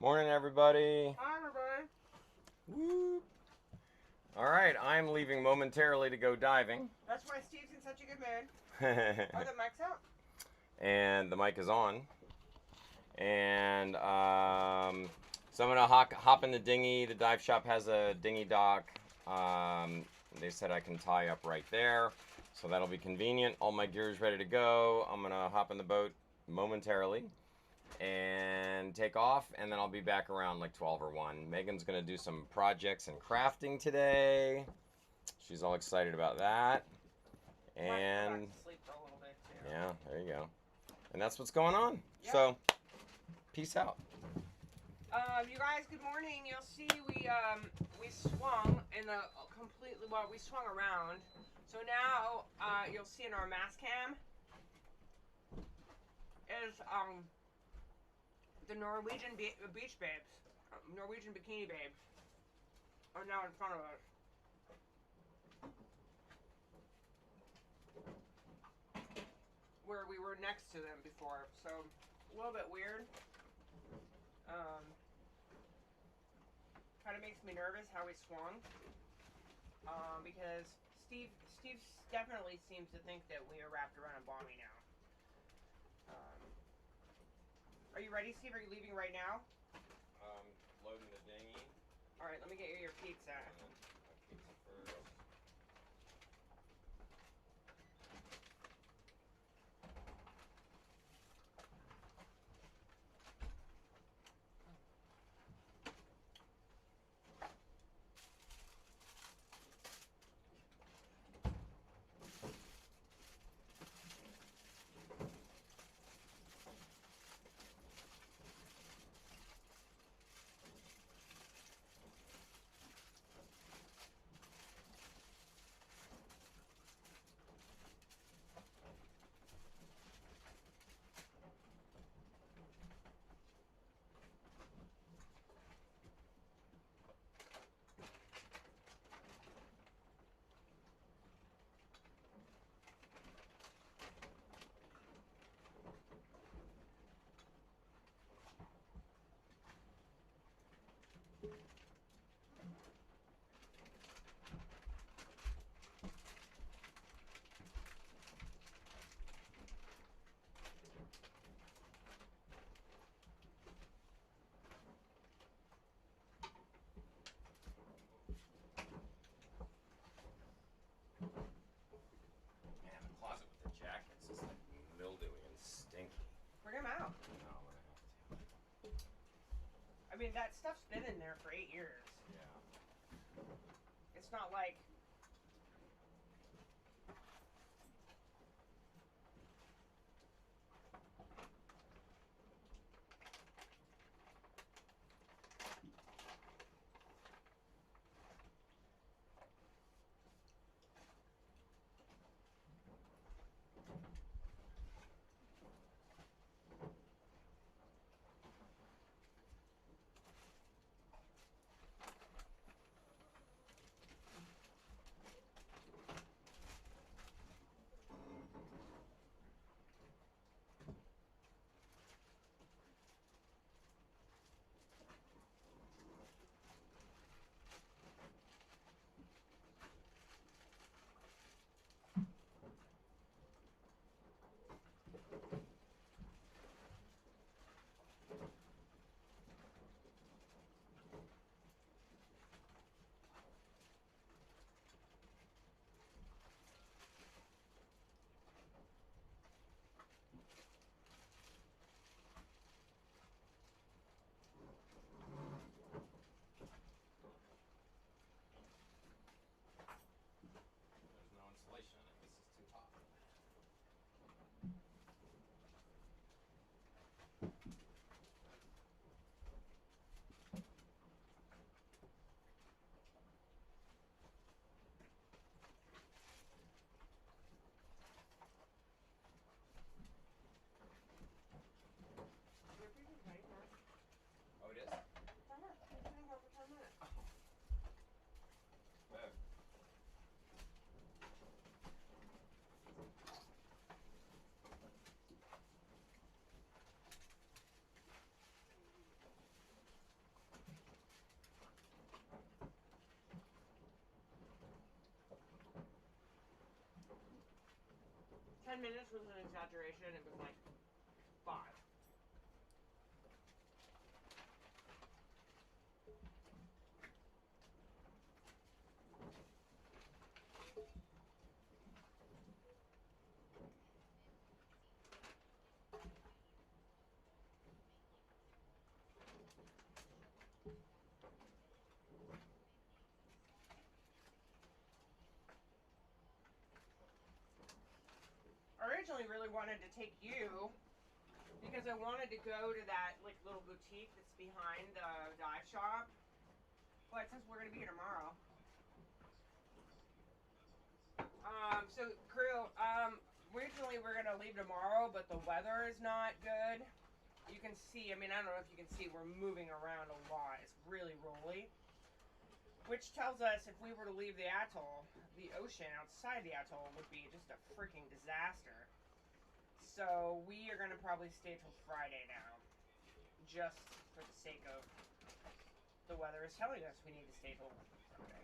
Morning, everybody. Hi, everybody. Woo. All right, I'm leaving momentarily to go diving. That's why Steve's in such a good mood. Are And the mics out? the mic is on. And so I'm going to hop in the dinghy. The dive shop has a dinghy dock. They said I can tie up right there. So that'll be convenient. All my gear is ready to go. I'm going to hop in the boat momentarily and take off, and then I'll be back around like 12 or 1. Megan's going to do some projects and crafting today. She's all excited about that. And go back to sleep for a little bit too. yeah, there you go. And that's what's going on. Yep. So, peace out. You guys, good morning. You'll see we swung in the completely, well, we swung around. So now you'll see in our mass cam is the Norwegian beach babes, Norwegian bikini babes are now in front of us. Where we were next to them before, so a little bit weird. Kind of makes me nervous how we swung, because Steve definitely seems to think that we are wrapped around a bomby now. Are you ready, Steve? Are you leaving right now? Loading the dinghy. All right, let me get you your pizza. Pizza first. Bring them out. No, we're gonna have to. I mean, that stuff's been in there for 8 years. Yeah. It's not like... 10 minutes was an exaggeration. It was like 5. I originally really wanted to take you because I wanted to go to that like little boutique that's behind the dive shop. But since we're gonna be here tomorrow, so crew, originally we're gonna leave tomorrow, but the weather is not good. You can see, I mean, I don't know if you can see, we're moving around a lot. It's really rolly, which tells us if we were to leave the atoll, the ocean outside the atoll would be just a freaking disaster. So we are gonna probably stay till Friday now, just for the sake of the weather is telling us we need to stay till Friday.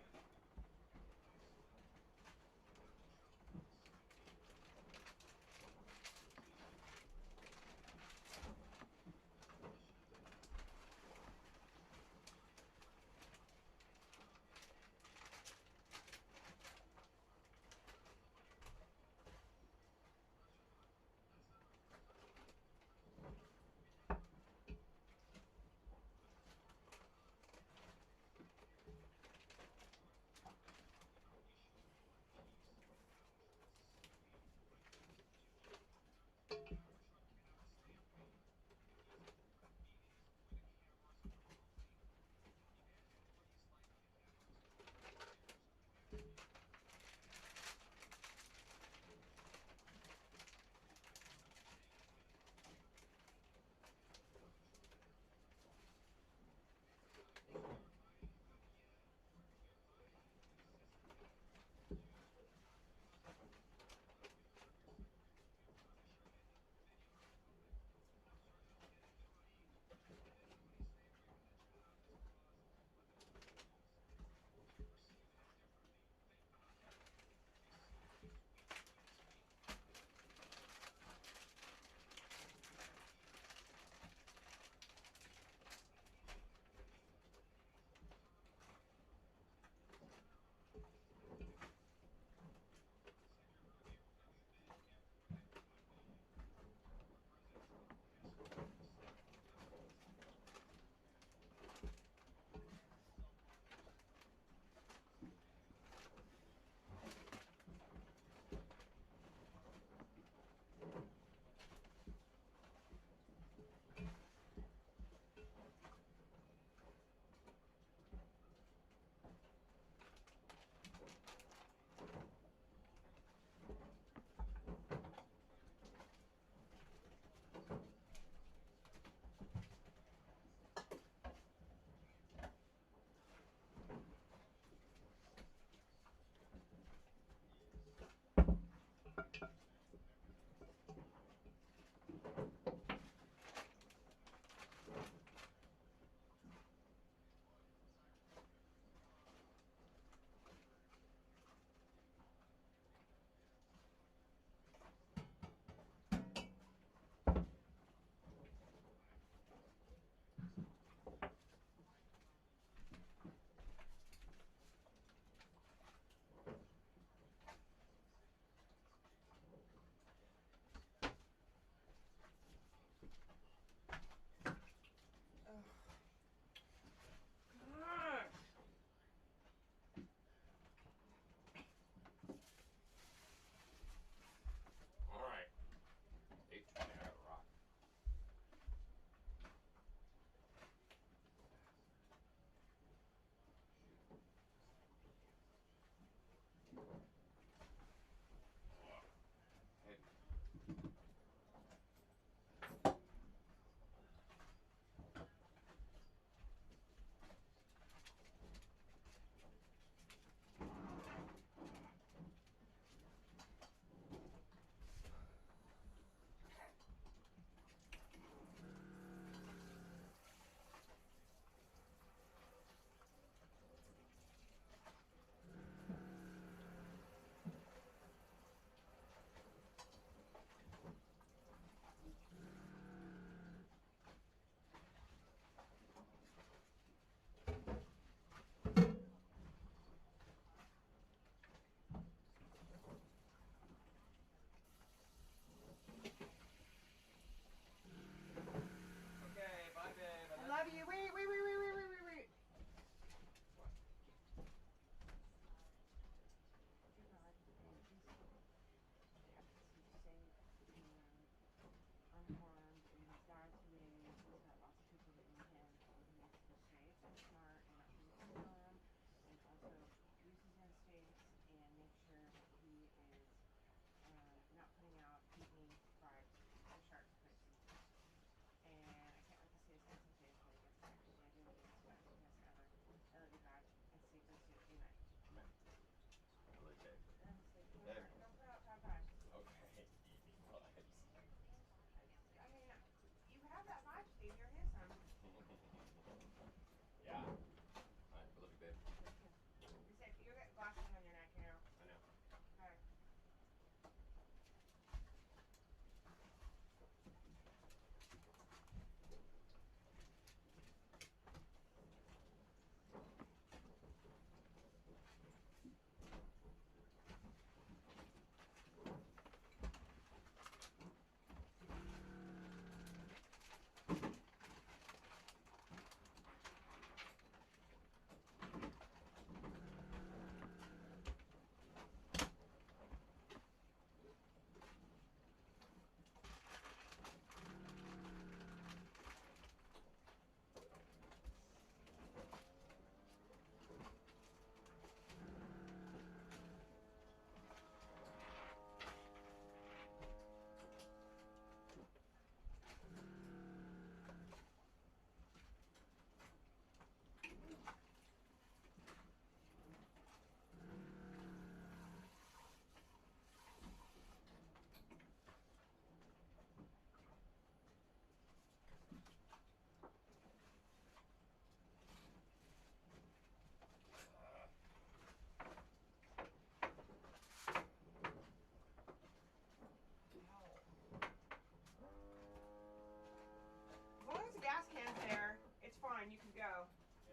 fine. You can go. Yeah.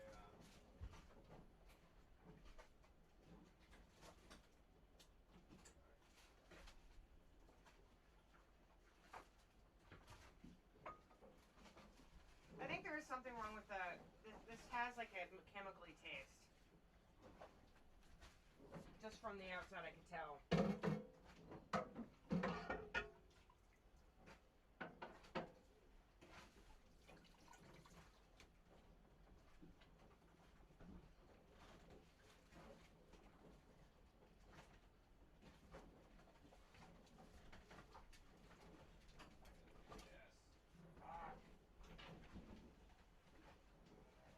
I think there is something wrong with the. This has like a chemically taste. Just from the outside, I could tell.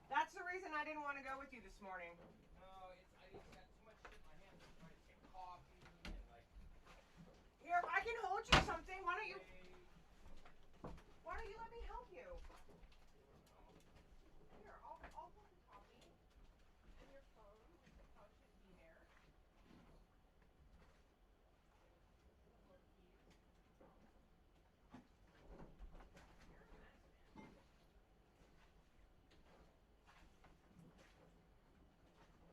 That's the reason I didn't want to go with you this morning. No, I just got too much shit in my hands. I'm trying to get coffee and like. Here, I can hold you something. Why don't you let me help you? Here, I'll hold the coffee and your phone, which probably should be there. Or keys. You're a mess, man.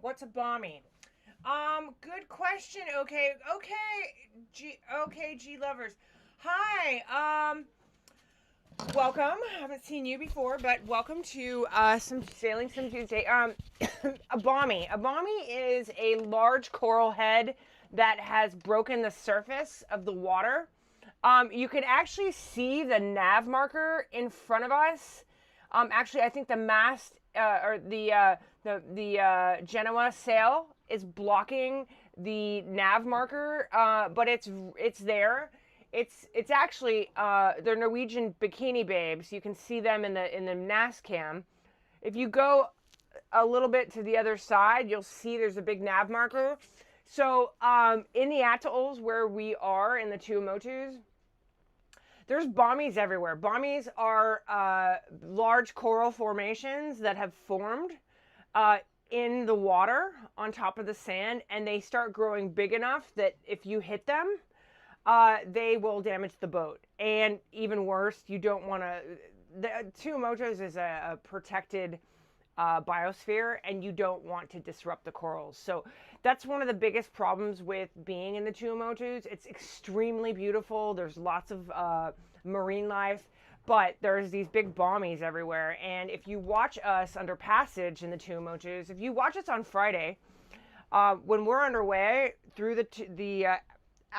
What's a bommie? Good question. Okay, G lovers. Hi. Welcome. I haven't seen you before, but welcome to some Sailing Sim Tuesday. A bommie. A bommie is a large coral head that has broken the surface of the water. You can actually see the nav marker in front of us. Actually, I think the mast or the Genoa sail is blocking the nav marker, but it's there. It's actually they're Norwegian bikini babes. You can see them in the NAS cam. If you go a little bit to the other side, you'll see there's a big nav marker. So in the atolls where we are in the Tuamotus, there's bommies everywhere. Bommies are large coral formations that have formed in the water on top of the sand, and they start growing big enough that if you hit them, they will damage the boat. And even worse, you don't want to. The Tuamotus is a protected biosphere, and you don't want to disrupt the corals. So that's one of the biggest problems with being in the Tuamotus. It's extremely beautiful. There's lots of marine life, but there's these big bommies everywhere. And if you watch us under passage in the Tuamotus, if you watch us on Friday, when we're underway through the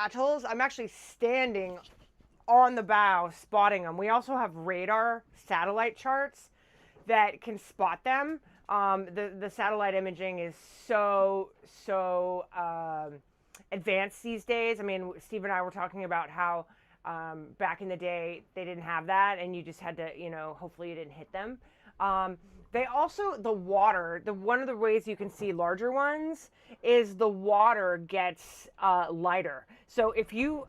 atolls, I'm actually standing on the bow spotting them. We also have radar satellite charts that can spot them. The satellite imaging is so advanced these days. I mean, Steve and I were talking about how back in the day they didn't have that, and you just had to, hopefully you didn't hit them. They also, the water, one of the ways you can see larger ones is the water gets lighter. So if you're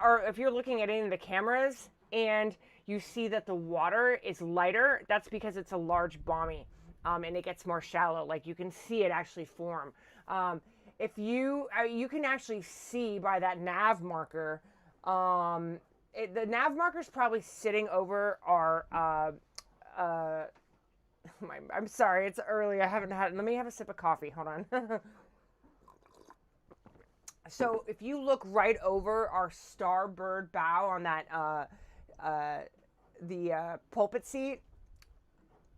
looking at any of the cameras and you see that the water is lighter, that's because it's a large bommie, and it gets more shallow. Like you can see it actually form. If you can actually see by that nav marker, the nav marker is probably sitting over our. I'm sorry, it's early. I haven't had. Let me have a sip of coffee. Hold on. So if you look right over our starboard bow on that the pulpit seat,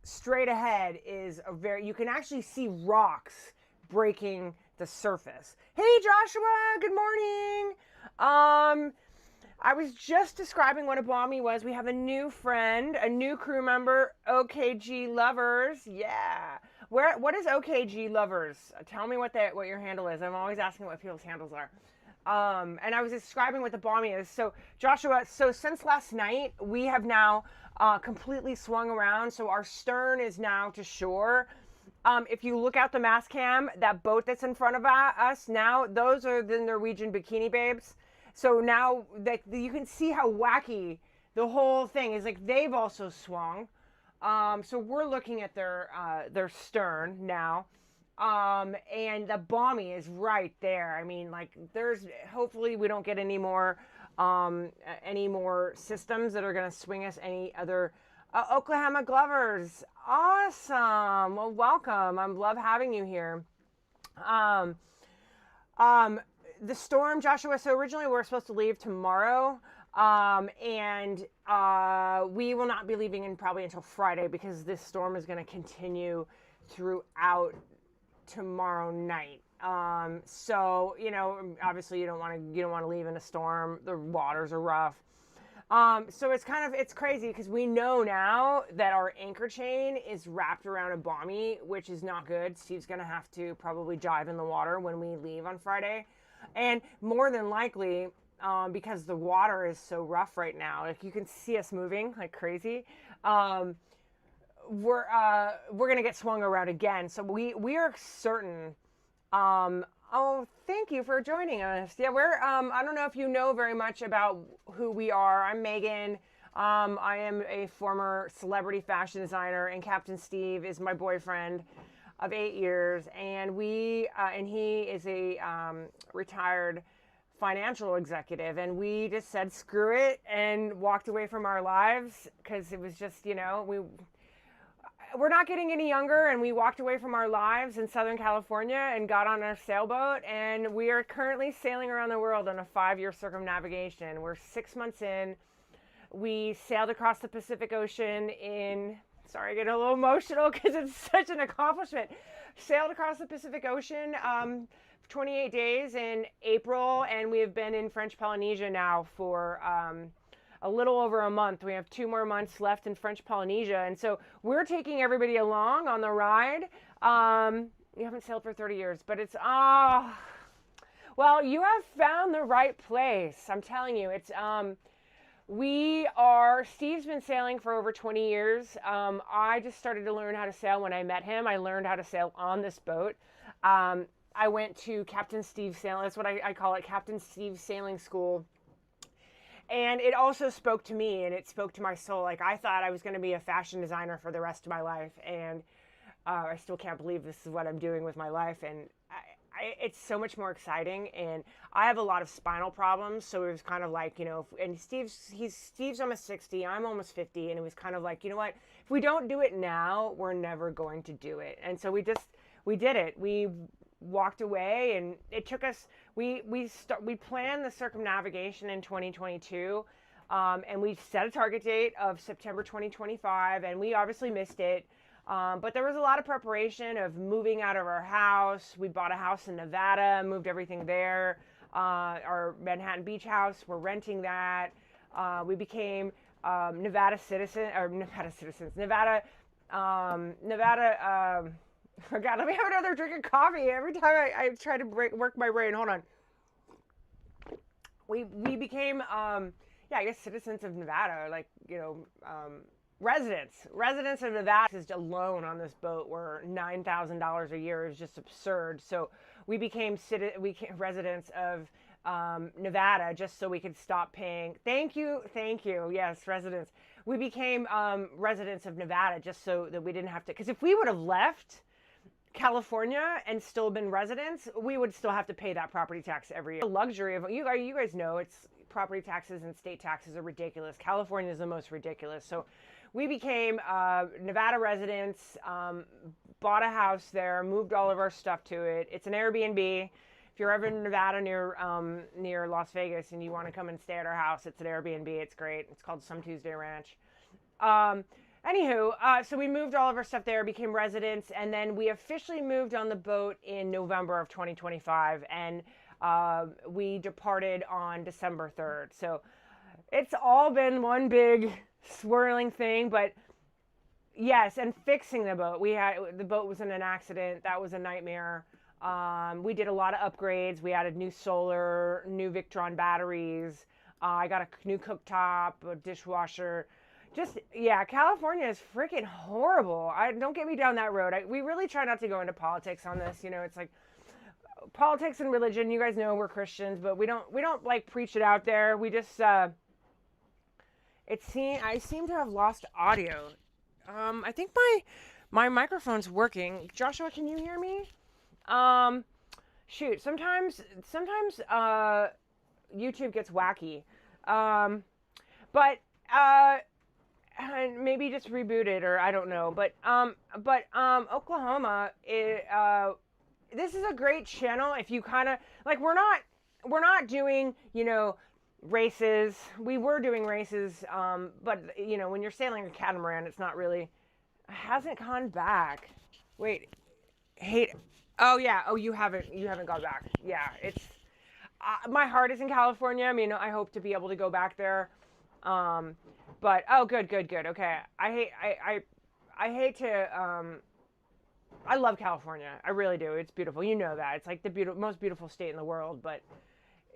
straight ahead is you can actually see rocks breaking the surface. Hey Joshua, good morning. I was just describing what a bommie was. We have a new friend, a new crew member, OKG Lovers. Yeah. What is OKG Lovers? Tell me what your handle is. I'm always asking what people's handles are. And I was describing what the bommie is. So Joshua, since last night, we have now completely swung around. So our stern is now to shore. If you look out the mast cam, that boat that's in front of us now, those are the Norwegian bikini babes. So now that you can see how wacky the whole thing is, like they've also swung. So we're looking at their stern now. And the bommie is right there. I mean, like hopefully we don't get any more systems that are going to swing us any other. Oklahoma Glovers. Awesome. Well, welcome. I love having you here. The storm, Joshua, so originally we were supposed to leave tomorrow, and we will not be leaving probably until Friday because this storm is going to continue throughout tomorrow night. So, obviously you don't want to leave in a storm. The waters are rough. So it's crazy because we know now that our anchor chain is wrapped around a bommie, which is not good. Steve's going to have to probably dive in the water when we leave on Friday. And more than likely, because the water is so rough right now, like you can see us moving like crazy, we're gonna get swung around again. So we are certain. Oh, thank you for joining us. Yeah, we're I don't know if you know very much about who we are. I'm Megan. I am a former celebrity fashion designer, and Captain Steve is my boyfriend of 8 years, and he is a retired financial executive, and we just said screw it and walked away from our lives because it was just we're not getting any younger, and we walked away from our lives in Southern California and got on a sailboat, and we are currently sailing around the world on a 5-year circumnavigation. We're 6 months in. We sailed across the Pacific Ocean in, sorry, I get a little emotional because it's such an accomplishment. Sailed across the Pacific Ocean 28 days in April, and we have been in French Polynesia now for a little over a month. We have 2 more months left in French Polynesia, and so we're taking everybody along on the ride. We haven't sailed for 30 years, but it's well, you have found the right place. I'm telling you, it's Steve's been sailing for over 20 years. I just started to learn how to sail when I met him. I learned how to sail on this boat. I went to Captain Steve Sailing. That's what I call it, Captain Steve Sailing School. And it also spoke to me, and it spoke to my soul. Like, I thought I was going to be a fashion designer for the rest of my life, and I still can't believe this is what I'm doing with my life. And it's so much more exciting. And I have a lot of spinal problems, so it was kind of like, and Steve's almost 60, I'm almost 50, and it was kind of like, you know what? If we don't do it now, we're never going to do it. And so we did it. We walked away, and it took us, we planned the circumnavigation in 2022, and we set a target date of September 2025, and we obviously missed it, but there was a lot of preparation of moving out of our house. We bought a house in Nevada, moved everything there, our Manhattan Beach house, we're renting that. We became Nevada citizens. Oh God, let me have another drink of coffee. Every time I try to work my brain. Hold on. We became, I guess citizens of Nevada, like, residents of Nevada. Just alone on this boat were $9,000 a year. It was just absurd. So we became residents of Nevada just so we could stop paying. Thank you. Yes, residents. We became residents of Nevada just so that we didn't have to, because if we would have left California and still been residents, we would still have to pay that property tax every year. The luxury of you guys know, it's property taxes and state taxes are ridiculous. California is the most ridiculous. So we became Nevada residents, bought a house there, moved all of our stuff to it. It's an Airbnb. If you're ever in Nevada near Las Vegas and you want to come and stay at our house, it's an Airbnb. It's great. It's called Some Tuesday Ranch. Anywho, so we moved all of our stuff there, became residents, and then we officially moved on the boat in November of 2025, and we departed on December 3rd. So it's all been one big swirling thing, but yes, and fixing the boat. The boat was in an accident. That was a nightmare. We did a lot of upgrades. We added new solar, new Victron batteries. I got a new cooktop, a dishwasher. California is freaking horrible. Don't get me down that road. We really try not to go into politics on this. It's like politics and religion. You guys know we're Christians, but we don't like preach it out there. We just I seem to have lost audio. I think my microphone's working. Joshua, can you hear me? Shoot. Sometimes YouTube gets wacky. But maybe just reboot it, or I don't know. But Oklahoma, this is a great channel. If you kind of like, we're not doing races. We were doing races, but when you're sailing a catamaran, it's not really. It hasn't gone back. Wait, hey, oh yeah, oh you haven't gone back. Yeah, it's my heart is in California. I mean, I hope to be able to go back there. But good. Okay, I hate to. I love California. I really do. It's beautiful. You know that. It's like the most beautiful state in the world, but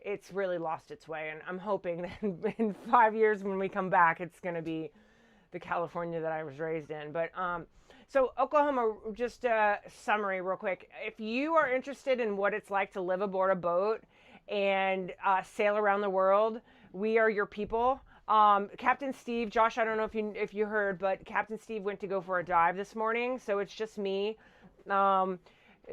it's really lost its way. And I'm hoping that in 5 years when we come back, it's going to be the California that I was raised in. But so Oklahoma, just a summary real quick. If you are interested in what it's like to live aboard a boat and sail around the world, we are your people. Captain Steve, Josh, I don't know if you heard, but Captain Steve went to go for a dive this morning, so it's just me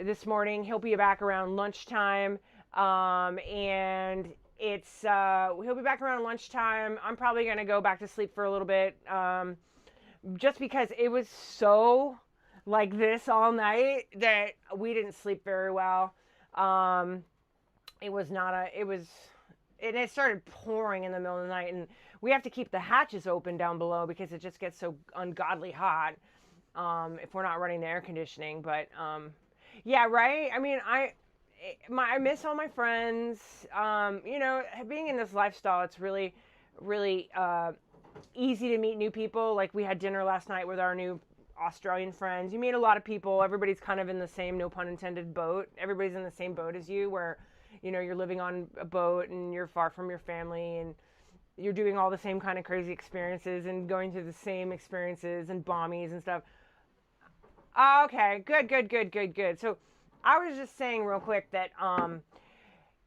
this morning. He'll be back around lunchtime, and he'll be back around lunchtime. I'm probably going to go back to sleep for a little bit, just because it was so like this all night that we didn't sleep very well. It was not a, it was, and it started pouring in the middle of the night, and we have to keep the hatches open down below because it just gets so ungodly hot if we're not running the air conditioning. But yeah, right. I mean, I miss all my friends. You know, being in this lifestyle, it's really, really easy to meet new people. Like we had dinner last night with our new Australian friends. You meet a lot of people. Everybody's kind of in the same, no pun intended, boat. Everybody's in the same boat as you, where, you know, you're living on a boat and you're far from your family and you're doing all the same kind of crazy experiences and going through the same experiences and bombies and stuff. Okay, good. So I was just saying real quick that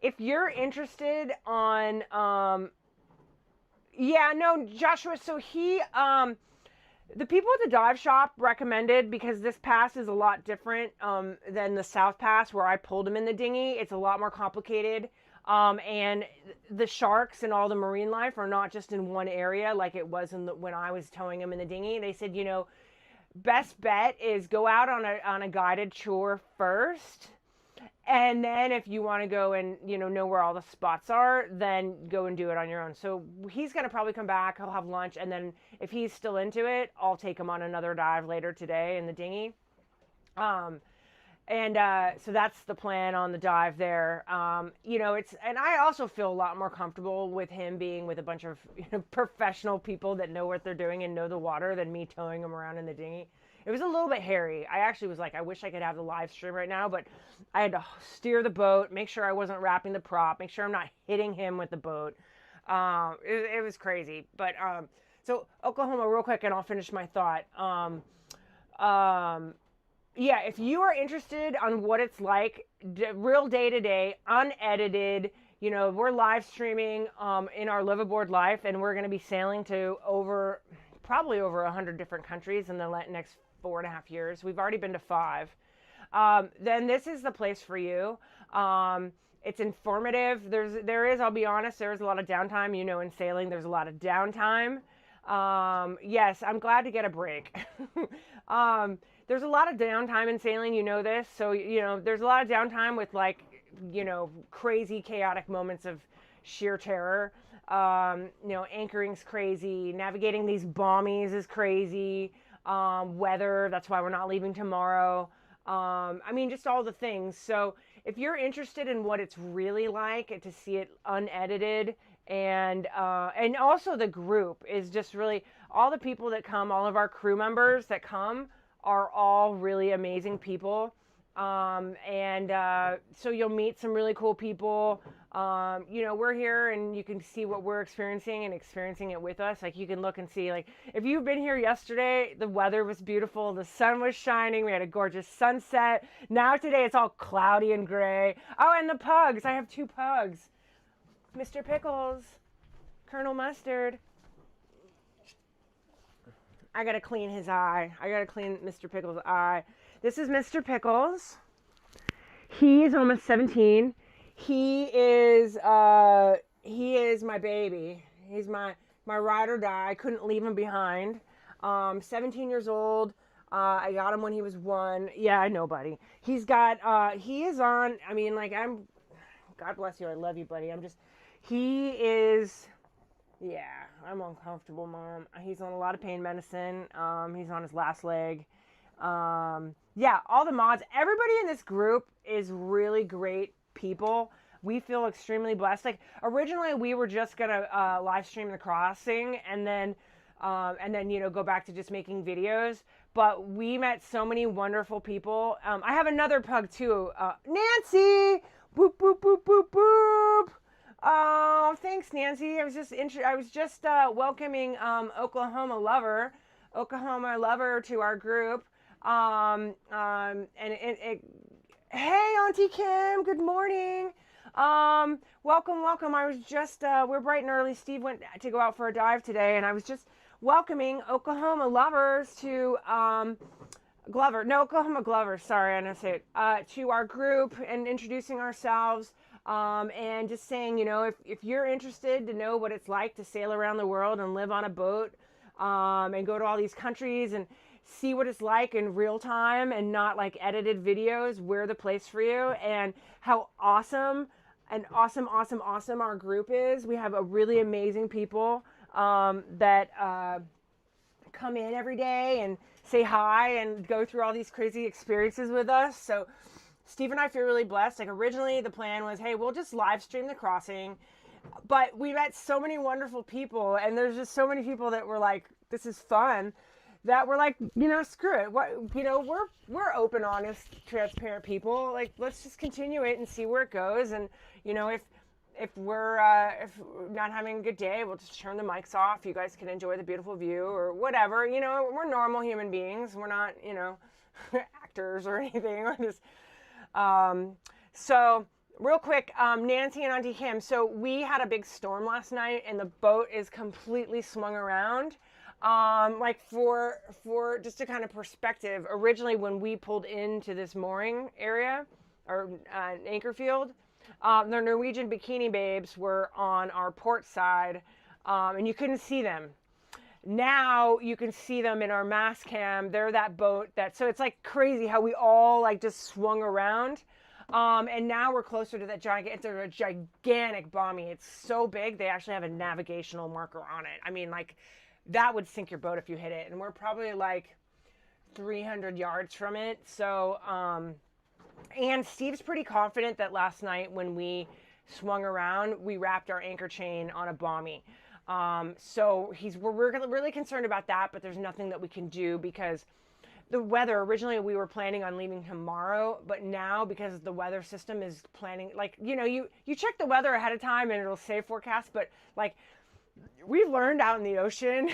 if you're interested on yeah, no, Joshua, so he the people at the dive shop recommended, because this pass is a lot different than the South Pass where I pulled him in the dinghy. It's a lot more complicated. And the sharks and all the marine life are not just in one area like it was when I was towing him in the dinghy. They said, you know, best bet is go out on a guided tour first. And then if you want to go and, you know where all the spots are, then go and do it on your own. So he's going to probably come back. He'll have lunch. And then if he's still into it, I'll take him on another dive later today in the dinghy. So that's the plan on the dive there. You know, and I also feel a lot more comfortable with him being with a bunch of, you know, professional people that know what they're doing and know the water than me towing him around in the dinghy. It was a little bit hairy. I actually was like, I wish I could have the live stream right now, but I had to steer the boat, make sure I wasn't wrapping the prop, make sure I'm not hitting him with the boat. It was crazy. But so Oklahoma, real quick, and I'll finish my thought. Yeah, if you are interested on what it's like, real day to day, unedited, you know, we're live streaming in our live aboard life, and we're going to be sailing to probably over 100 different countries in the next 4.5 years. We've already been to 5. Then this is the place for you. It's informative. I'll be honest, there's a lot of downtime. You know, in sailing, there's a lot of downtime. Yes, I'm glad to get a break. There's a lot of downtime in sailing, you know this. So, you know, there's a lot of downtime with, like, you know, crazy, chaotic moments of sheer terror. You know, anchoring's crazy. Navigating these bombies is crazy. Weather, that's why we're not leaving tomorrow. I mean, just all the things. So if you're interested in what it's really like to see it unedited, and also the group is just really, all the people that come, all of our crew members that come are all really amazing people. So you'll meet some really cool people. You know, we're here and you can see what we're experiencing and experiencing it with us. Like, you can look and see, like, if you've been here yesterday, the weather was beautiful. The sun was shining. We had a gorgeous sunset. Now today it's all cloudy and gray. Oh, and the pugs. I have 2 pugs. Mr. Pickles, Colonel Mustard. I gotta clean his eye. I gotta clean Mr. Pickles' eye. This is Mr. Pickles. He is almost 17. He is my baby. He's my ride or die. I couldn't leave him behind. 17 years old. I got him when he was 1. Yeah, I know, buddy. He's got, he is on, I mean, like, God bless you. I love you, buddy. Yeah, I'm uncomfortable, Mom. He's on a lot of pain medicine. He's on his last leg. Yeah, all the mods, everybody in this group is really great people. We feel extremely blessed. Like, originally we were just gonna live stream the crossing and then you know, go back to just making videos. But we met so many wonderful people. I have another pug too, Nancy. Boop boop boop boop boop. Oh, thanks, Nancy. I was just welcoming Oklahoma Lover to our group. Hey, Auntie Kim, good morning. Welcome. I was just, we're bright and early. Steve went to go out for a dive today, and I was just welcoming Oklahoma Lovers to, Oklahoma Glovers, sorry, I know say it, to our group and introducing ourselves. And just saying, you know, if you're interested to know what it's like to sail around the world and live on a boat, and go to all these countries and see what it's like in real time and not like edited videos, we're the place for you. And how awesome our group is. We have a really amazing people that come in every day and say hi and go through all these crazy experiences with us. So Steve and I feel really blessed. Like originally the plan was, hey, we'll just live stream the crossing. But we met so many wonderful people, and there's just so many people that were like, this is fun, that we're like, screw it. What, we're open, honest, transparent people. Like, let's just continue it and see where it goes. And, if we're not having a good day, we'll just turn the mics off. You guys can enjoy the beautiful view or whatever. We're normal human beings. We're not, actors or anything. We're just, so real quick, Nancy and Auntie Kim. So we had a big storm last night, and the boat is completely swung around. Like for just a kind of perspective, originally when we pulled into this mooring area or anchor field, the Norwegian bikini babes were on our port side, and you couldn't see them. Now you can see them in our mast cam. They're that boat so it's like crazy how we all like just swung around. And now we're closer to that it's a gigantic bommy. It's so big, they actually have a navigational marker on it. I mean, like, that would sink your boat if you hit it. And we're probably like 300 yards from it. So, and Steve's pretty confident that last night when we swung around, we wrapped our anchor chain on a bommy. So we're really concerned about that, but there's nothing that we can do because the weather, originally we were planning on leaving tomorrow, but now because the weather system is planning, like, you check the weather ahead of time and it'll say forecast, but like we've learned out in the ocean,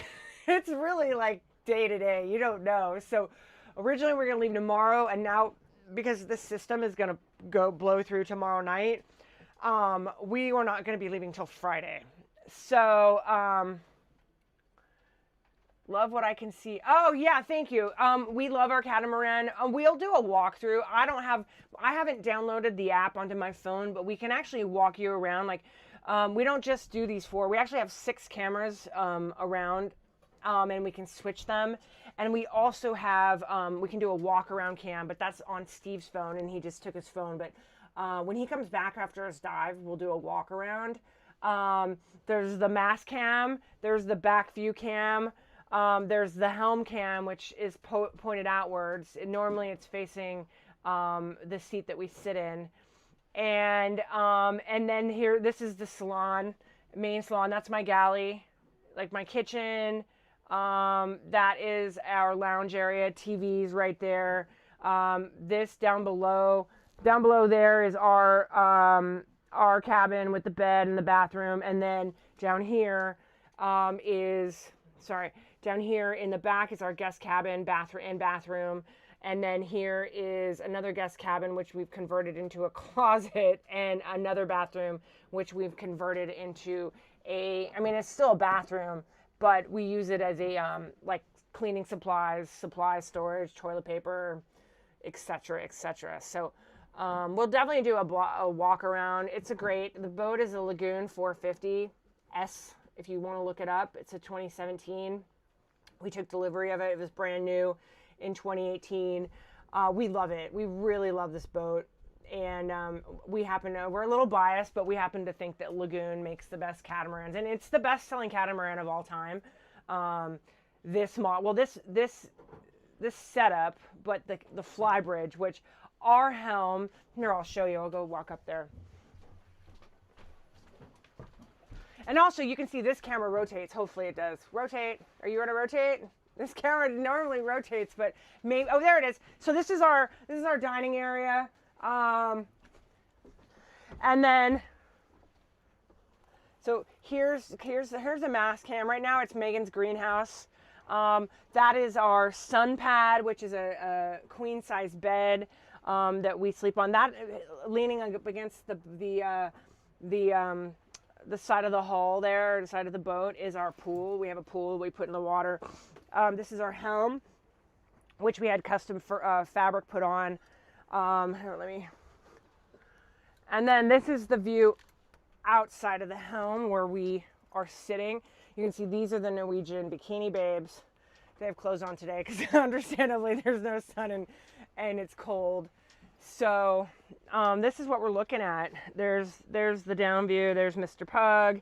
it's really like day to day, you don't know. So originally we we're going to leave tomorrow, and now because this system is going to blow through tomorrow night, we were not going to be leaving till Friday. So, love what I can see. Oh yeah, thank you. We love our catamaran. We'll do a walkthrough. I haven't downloaded the app onto my phone, but we can actually walk you around. Like, we don't just do these 4. We actually have 6 cameras around, and we can switch them. And we also have, we can do a walk around cam, but that's on Steve's phone, and he just took his phone. But when he comes back after his dive, we'll do a walk around. There's the mast cam. There's the back view cam. There's the helm cam, which is pointed outwards. Normally it's facing the seat that we sit in. And then here, this is the salon, main salon. That's my galley, like my kitchen. That is our lounge area. TV's right there. This down below there is our cabin with the bed and the bathroom. And then down here down here in the back is our guest cabin, bathroom. And then here is another guest cabin, which we've converted into a closet, and another bathroom, which we've converted into it's still a bathroom, but we use it as a, like cleaning supplies, supply storage, toilet paper, etc., etc. So, we'll definitely do a walk around. The boat is a Lagoon 450 S, if you want to look it up. It's a 2017. We took delivery of it. It was brand new in 2018. We love it. We really love this boat. And we're a little biased, but we happen to think that Lagoon makes the best catamarans. And it's the best selling catamaran of all time. This setup, but the fly bridge, which our helm, here, I'll show you. I'll go walk up there. And also, you can see this camera rotates. Hopefully it does. Rotate. Are you going to rotate? This camera normally rotates, but maybe, oh, there it is. So this is our dining area. And then, so here's the mast cam. Right now it's Megan's greenhouse. That is our sun pad, which is a queen size bed that we sleep on. That leaning up against the side of the hull there, the side of the boat, is our pool. We have a pool we put in the water. This is our helm, which we had custom fabric put on. Here, and then this is the view outside of the helm where we are sitting. You can see these are the Norwegian bikini babes. They have clothes on today because understandably there's no sun and it's cold. So this is what we're looking at. There's the down view. There's Mr. Pug.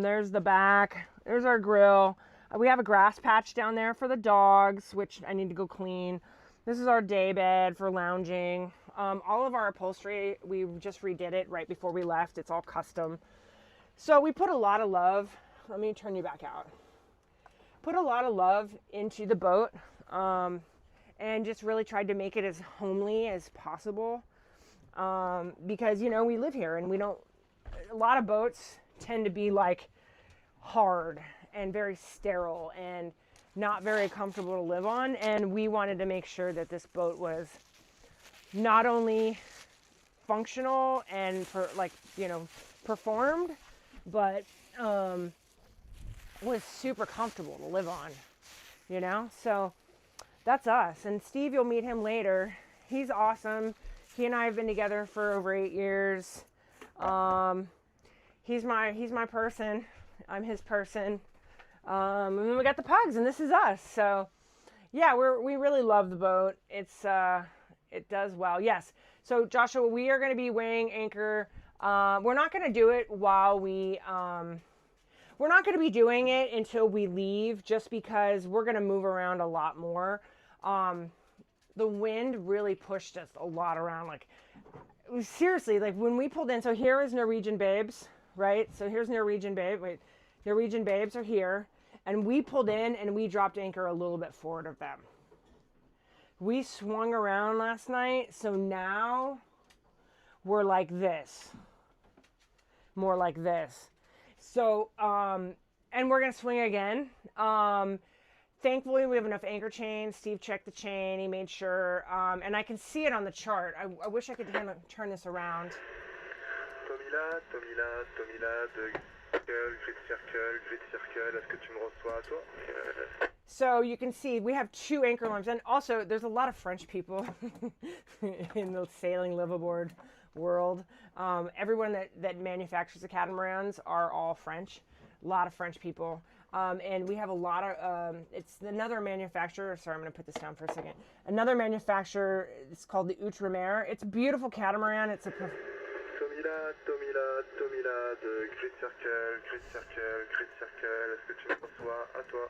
There's the back. There's our grill. We have a grass patch down there for the dogs, which I need to go clean. This is our day bed for lounging. All of our upholstery, we just redid it right before we left. It's all custom. So we put a lot of love. Let me turn you back out. Put a lot of love into the boat. And just really tried to make it as homely as possible. Because, you know, we live here and a lot of boats tend to be like hard and very sterile and not very comfortable to live on. And we wanted to make sure that this boat was not only functional and performed, but was super comfortable to live on, you know? So that's us. And Steve, you'll meet him later. He's awesome. He and I have been together for over 8 years. He's my person. I'm his person. And then we got the pugs, and this is us. So yeah, we really love the boat. It does well. Yes. So Joshua, we are going to be weighing anchor. We're not going to do it while we're not going to be doing it until we leave, just because we're going to move around a lot more. The wind really pushed us a lot around. Like, seriously, like when we pulled in, so here is Norwegian Babes, right? So here's Norwegian Babe. Wait, Norwegian Babes are here. And we pulled in and we dropped anchor a little bit forward of them. We swung around last night, so now we're like this. More like this. So, and we're going to swing again. Thankfully, we have enough anchor chain. Steve checked the chain. He made sure. And I can see it on the chart. I wish I could turn this around. Tomila, grid circle, est-ce que tu me reçois, toi? So you can see we have 2 anchor lines. And also, there's a lot of French people in the sailing liveaboard world. Everyone that manufactures the catamarans are all French. A lot of French people. And we have a lot of, it's another manufacturer. Sorry, I'm going to put this down for a second. Another manufacturer, it's called the Outremer. It's a beautiful catamaran. It's a... Tomila, de grid circle, est-ce que tu me reçois? À toi.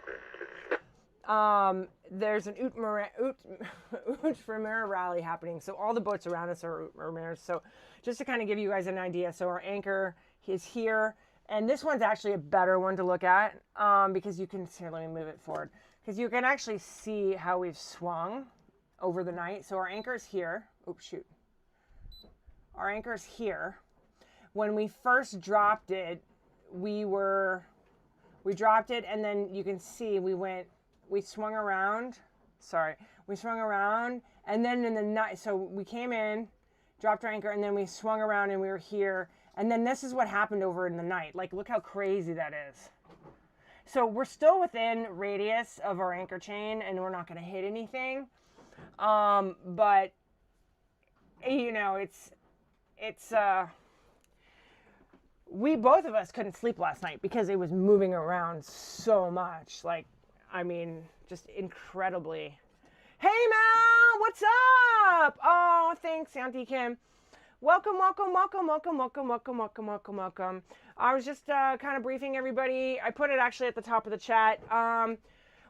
There's an Outremer rally happening. So all the boats around us are Outremers. So just to kind of give you guys an idea. So our anchor is here. And this one's actually a better one to look at because you can, here, let me move it forward. Because you can actually see how we've swung over the night. So our anchor's here. Oops, shoot. Our anchor's here. When we first dropped it, we dropped it, and then you can see we swung around. Sorry. We swung around, and then in the night, so we came in, dropped our anchor, and then we swung around and we were here. And then this is what happened over in the night. Like, look how crazy that is. So we're still within radius of our anchor chain, and we're not going to hit anything. But, you know, we both of us couldn't sleep last night because it was moving around so much. Like, I mean, just incredibly. Hey, Mel, what's up? Oh, thanks, Auntie Kim. Welcome. I was just kind of briefing everybody. I put it actually at the top of the chat.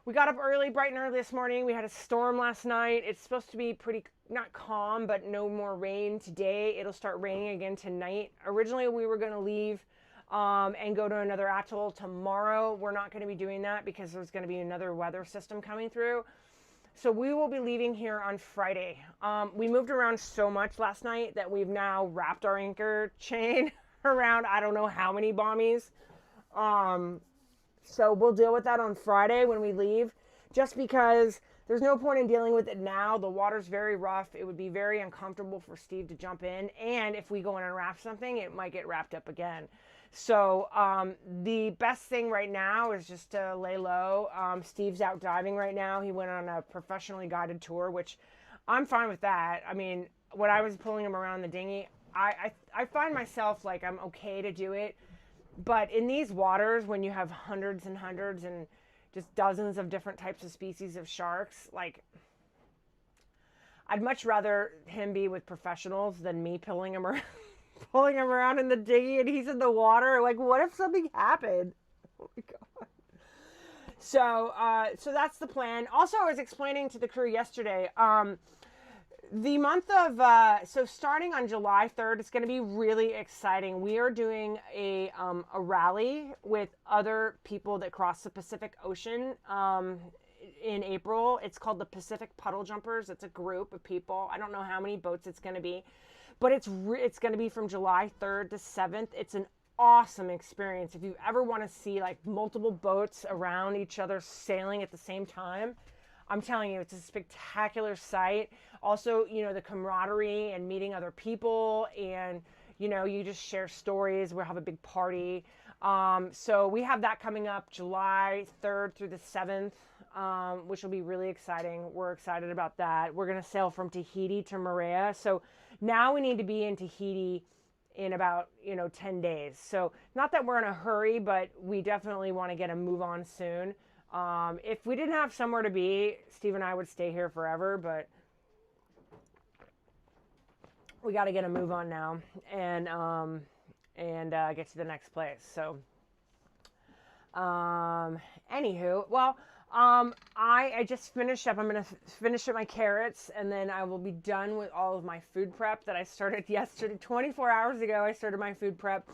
We got up early, bright and early this morning. We had a storm last night. It's supposed to be pretty, not calm, but no more rain today. It'll start raining again tonight. Originally, we were going to leave and go to another atoll tomorrow. We're not going to be doing that because there's going to be another weather system coming through. So we will be leaving here on Friday. We moved around so much last night that we've now wrapped our anchor chain around I don't know how many bommies. So we'll deal with that on Friday when we leave, just because there's no point in dealing with it now. The water's very rough. It would be very uncomfortable for Steve to jump in. And if we go in and wrap something, it might get wrapped up again. So the best thing right now is just to lay low. Steve's out diving right now. He went on a professionally guided tour, which I'm fine with that. I mean, when I was pulling him around the dinghy, I find myself like I'm okay to do it. But in these waters, when you have hundreds and hundreds and just dozens of different types of species of sharks, like, I'd much rather him be with professionals than me pulling him around, pulling him around in the dinghy and he's in the water. Like, what if something happened? Oh my God. So that's the plan. Also, I was explaining to the crew yesterday, the month of, so starting on July 3rd, it's going to be really exciting. We are doing a rally with other people that cross the Pacific Ocean in April. It's called the Pacific Puddle Jumpers. It's a group of people. I don't know how many boats it's going to be, but it's going to be from July 3rd to 7th. It's an awesome experience. If you ever want to see like multiple boats around each other sailing at the same time, I'm telling you, it's a spectacular sight. Also, you know, the camaraderie and meeting other people, and, you know, you just share stories. We'll have a big party. So we have that coming up July 3rd through the 7th, which will be really exciting. We're excited about that. We're going to sail from Tahiti to Moorea. So now we need to be in Tahiti in about, 10 days. So not that we're in a hurry, but we definitely want to get a move on soon. If we didn't have somewhere to be, Steve and I would stay here forever, but we got to get a move on now and get to the next place. So, anywho, well, I just finished up. I'm going to finish up my carrots, and then I will be done with all of my food prep that I started yesterday. 24 hours ago, I started my food prep.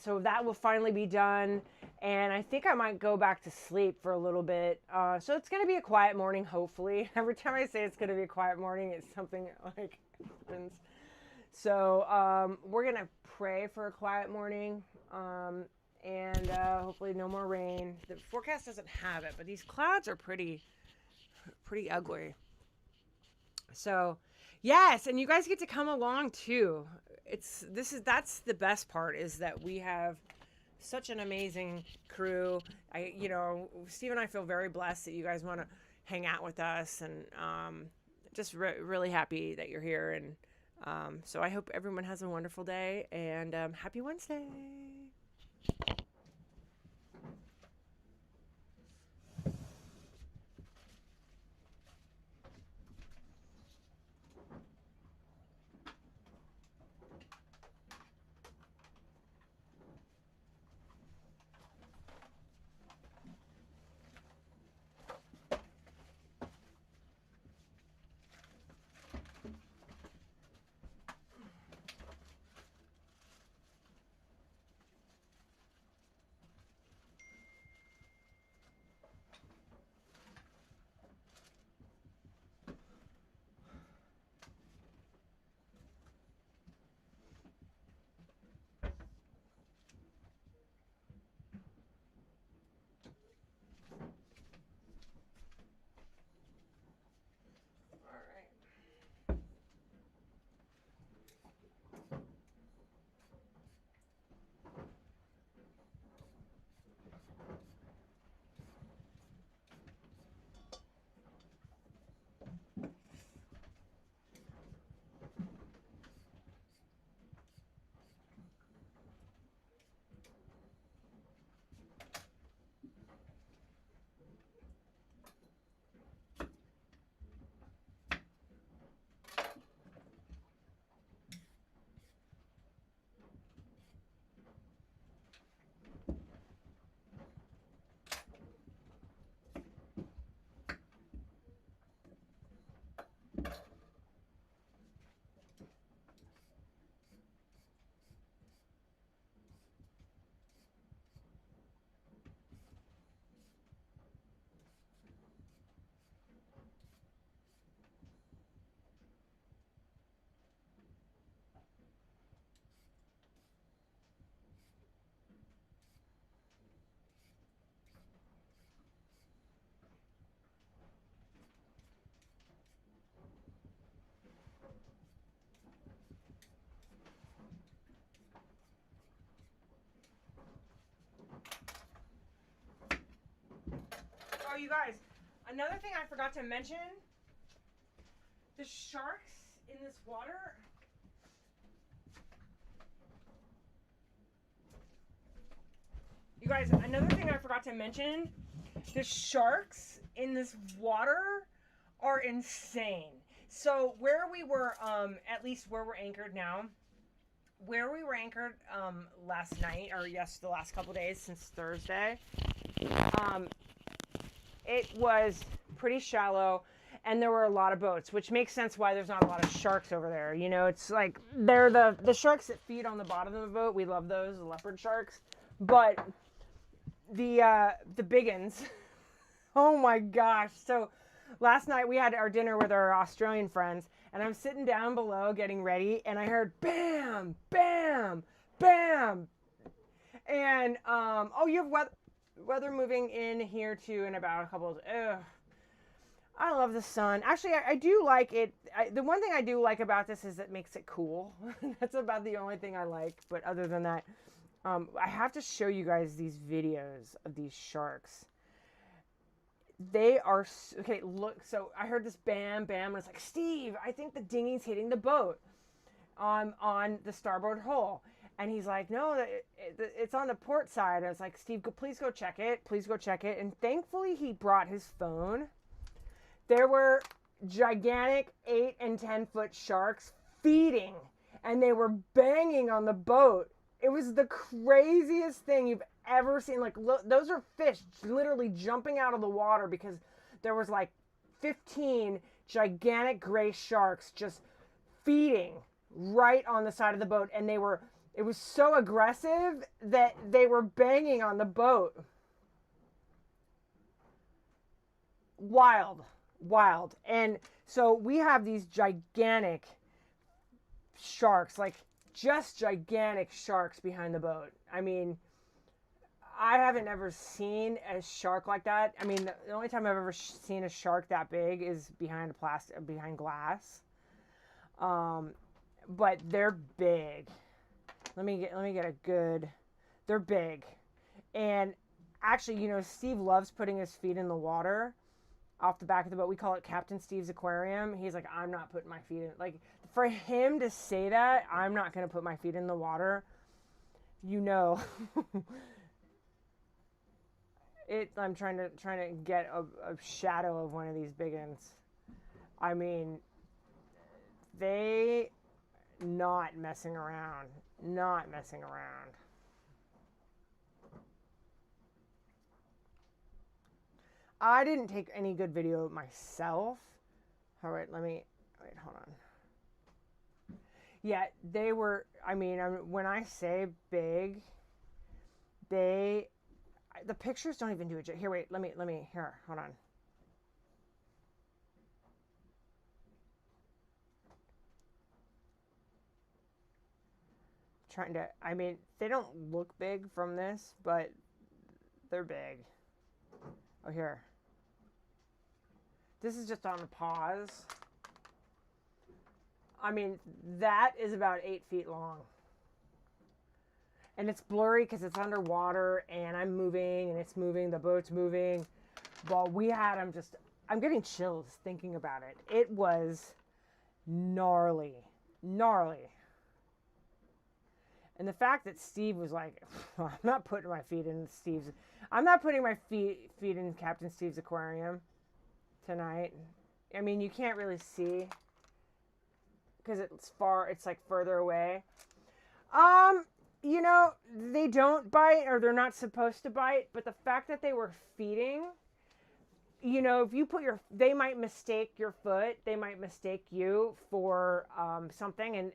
So that will finally be done, and I think I might go back to sleep for a little bit. So it's going to be a quiet morning, hopefully. Every time I say it's going to be a quiet morning, it's something like happens. So we're going to pray for a quiet morning, and hopefully no more rain. The forecast doesn't have it, but these clouds are pretty ugly. So yes, and you guys get to come along too. That's the best part, is that we have such an amazing crew. Steve and I feel very blessed that you guys want to hang out with us, and just really happy that you're here. And so I hope everyone has a wonderful day, and happy Wednesday. Oh, you guys, another thing I forgot to mention, the sharks in this water guys, another thing I forgot to mention, the sharks in this water are insane. So where we were, at least where we're anchored now, where we were anchored last night, or the last couple days since Thursday, it was pretty shallow, and there were a lot of boats, which makes sense why there's not a lot of sharks over there. You know, it's like they're the sharks that feed on the bottom of the boat. We love those, the leopard sharks. But the big uns, oh my gosh. So last night we had our dinner with our Australian friends, and I'm sitting down below getting ready, and I heard bam, bam, bam. And oh, you have weather moving in here too in about a couple of, I love the sun. Actually, I do like it. The one thing I do like about this is it makes it cool. That's about the only thing I like. But other than that, I have to show you guys these videos of these sharks. They are, okay, look, so I heard this bam, bam, and it's like, Steve, I think the dinghy's hitting the boat on the starboard hull. And he's like, no, it's on the port side. I was like, Steve, please go check it. Please go check it. And thankfully, he brought his phone. There were gigantic 8 and 10 foot sharks feeding, and they were banging on the boat. It was the craziest thing you've ever seen. Like, those are fish literally jumping out of the water because there was like 15 gigantic gray sharks just feeding right on the side of the boat. And it was so aggressive that they were banging on the boat. Wild. And so we have these gigantic sharks, like just gigantic sharks behind the boat. I mean, I haven't ever seen a shark like that. I mean, the only time I've ever seen a shark that big is behind glass. But they're big. Let me get a good. They're big, and actually, you know, Steve loves putting his feet in the water off the back of the boat. We call it Captain Steve's Aquarium. He's like, I'm not putting my feet in. Like, for him to say that, I'm not going to put my feet in the water, you know. I'm trying to get a shadow of one of these big uns. I mean, they not messing around. Not messing around. I didn't take any good video myself. All right, wait, hold on. Yeah, they were, I mean, when I say big, the pictures don't even do it. Here, wait, here, hold on. I mean, they don't look big from this, but they're big. Oh, here. This is just on a pause. I mean, that is about 8 feet long. And it's blurry because it's underwater, and I'm moving, and it's moving, the boat's moving. But we had them I'm getting chills thinking about it. It was gnarly. And the fact that Steve was like, I'm not putting my feet in Captain Steve's aquarium tonight. I mean, you can't really see because it's like further away. You know, they don't bite, or they're not supposed to bite, but the fact that they were feeding, you know, if you they might mistake your foot, they might mistake you for something, and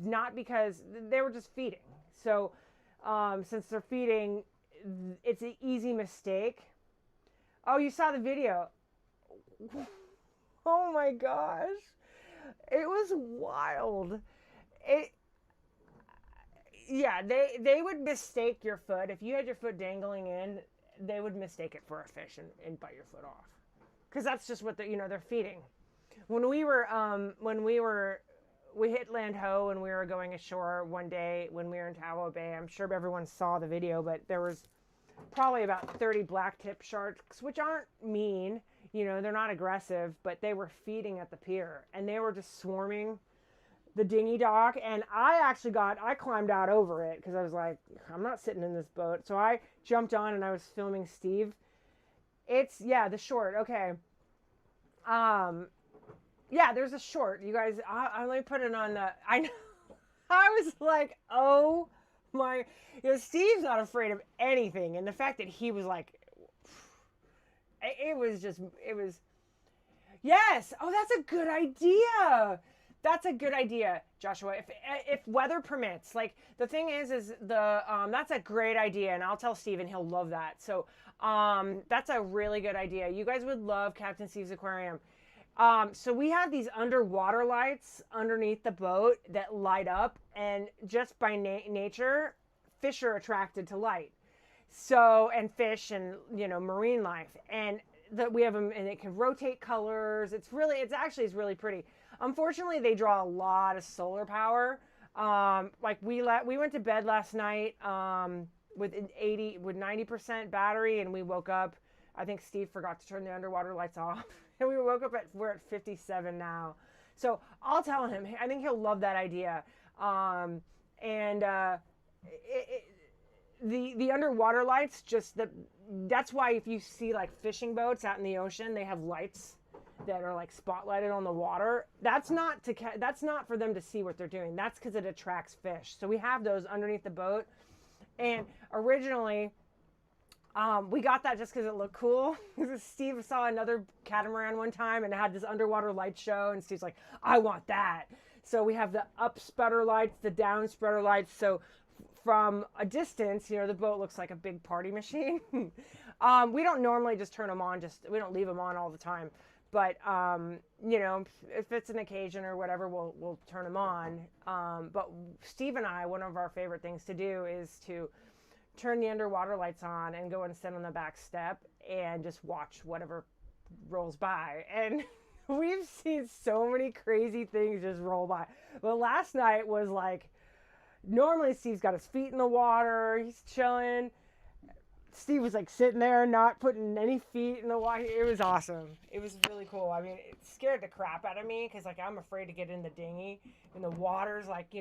not because they were just feeding. So since they're feeding, it's an easy mistake. Oh, you saw the video. Oh my gosh. It was wild. Yeah, they would mistake your foot. If you had your foot dangling in, they would mistake it for a fish and bite your foot off. Because that's just what they're feeding. When we hit Land Ho and we were going ashore one day when we were in Towel Bay. I'm sure everyone saw the video, but there was probably about 30 blacktip sharks, which aren't mean. You know, they're not aggressive, but they were feeding at the pier, and they were just swarming the dinghy dock, and I climbed out over it because I was like, I'm not sitting in this boat. So I jumped on and I was filming Steve. The short. Okay. Yeah, there's a short. You guys, let me put it on the. I know. I was like, oh my. Steve's not afraid of anything, and the fact that he was like, it was. Yes. Oh, that's a good idea. That's a good idea, Joshua. If weather permits, like the thing is that's a great idea, and I'll tell Steve, and he'll love that. So, that's a really good idea. You guys would love Captain Steve's aquarium. So we have these underwater lights underneath the boat that light up, and just by nature, fish are attracted to light. So, and fish and marine life, and we have them, and it can rotate colors. It's really pretty. Unfortunately, they draw a lot of solar power. Like we went to bed last night with 90% battery, and we woke up. I think Steve forgot to turn the underwater lights off, and we woke up we're at 57 now. So I'll tell him. I think he'll love that idea. The underwater lights, that's why if you see like fishing boats out in the ocean, they have lights that are like spotlighted on the water. That's not for them to see what they're doing. That's because it attracts fish. So we have those underneath the boat. And originally, we got that just because it looked cool. Steve saw another catamaran one time and it had this underwater light show, and Steve's like, I want that. So we have the up sputter lights, the down sputter lights. So from a distance, the boat looks like a big party machine. We don't normally just turn them on. We don't leave them on all the time. But, if it's an occasion or whatever, we'll turn them on. But Steve and I, one of our favorite things to do is to turn the underwater lights on and go and sit on the back step and just watch whatever rolls by. And we've seen so many crazy things just roll by. But last night was like, normally Steve's got his feet in the water, he's chilling. Steve was like sitting there, not putting any feet in the water. It was awesome. It was really cool. I mean, it scared the crap out of me because like I'm afraid to get in the dinghy, and the water's like,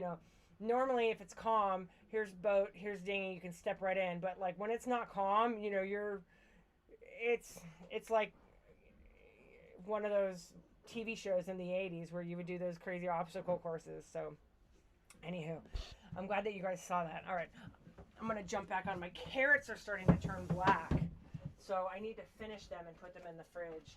normally if it's calm, here's boat, here's dinghy, you can step right in. But like when it's not calm, it's like one of those TV shows in the 80s where you would do those crazy obstacle courses. So anywho, I'm glad that you guys saw that. All right. I'm going to jump back on. My carrots are starting to turn black, so I need to finish them and put them in the fridge.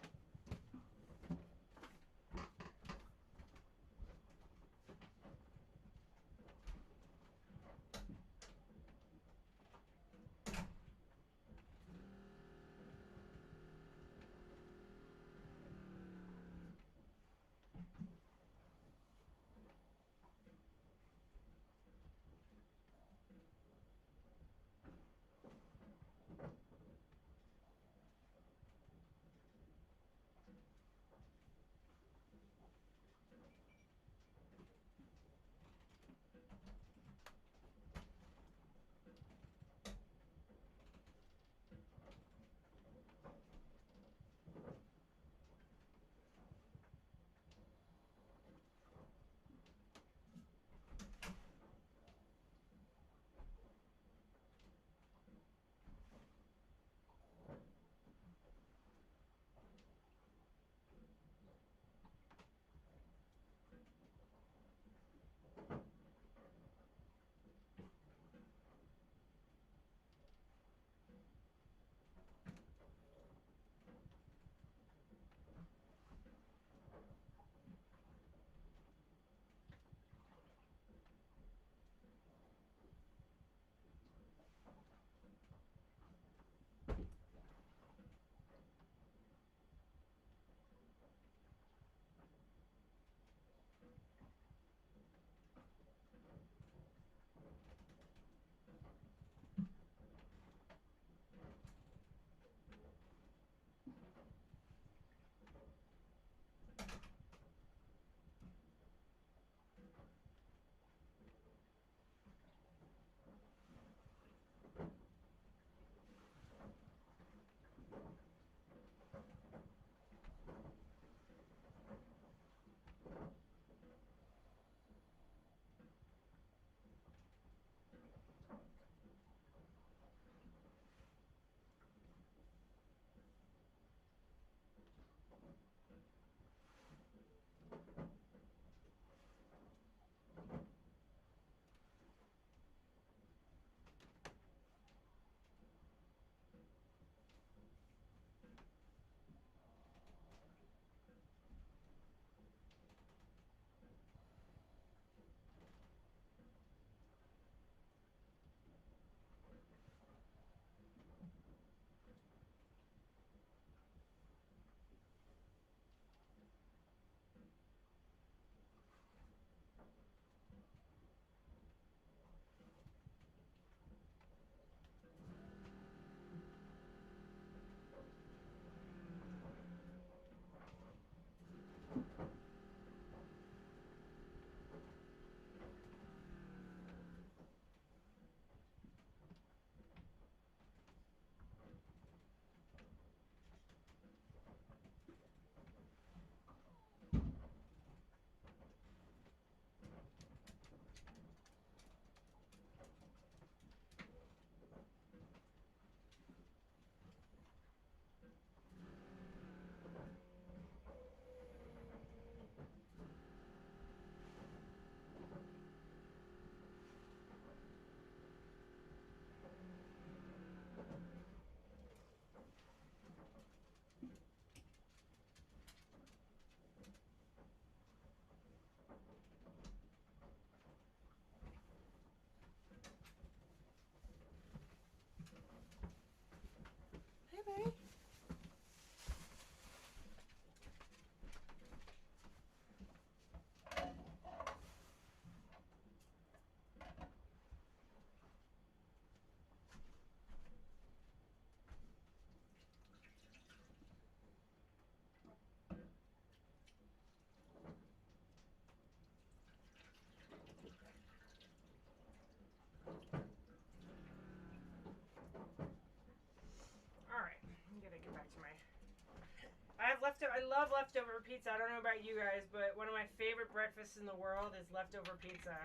love leftover pizza. I don't know about you guys, but one of my favorite breakfasts in the world is leftover pizza.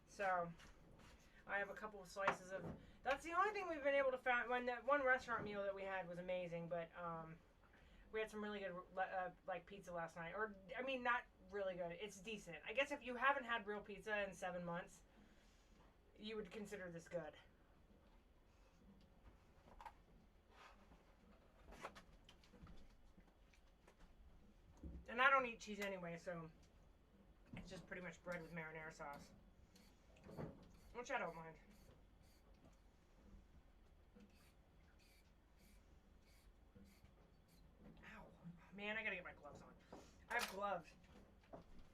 So, I have a couple of slices of... That's the only thing we've been able to find. When that one restaurant meal that we had was amazing, but we had some really good like pizza last night. Or, I mean, not really good. It's decent. I guess if you haven't had real pizza in 7 months, you would consider this good. And I don't eat cheese anyway, so it's just pretty much bread with marinara sauce, which I don't mind. Ow. Man, I gotta get my gloves on. I have gloves.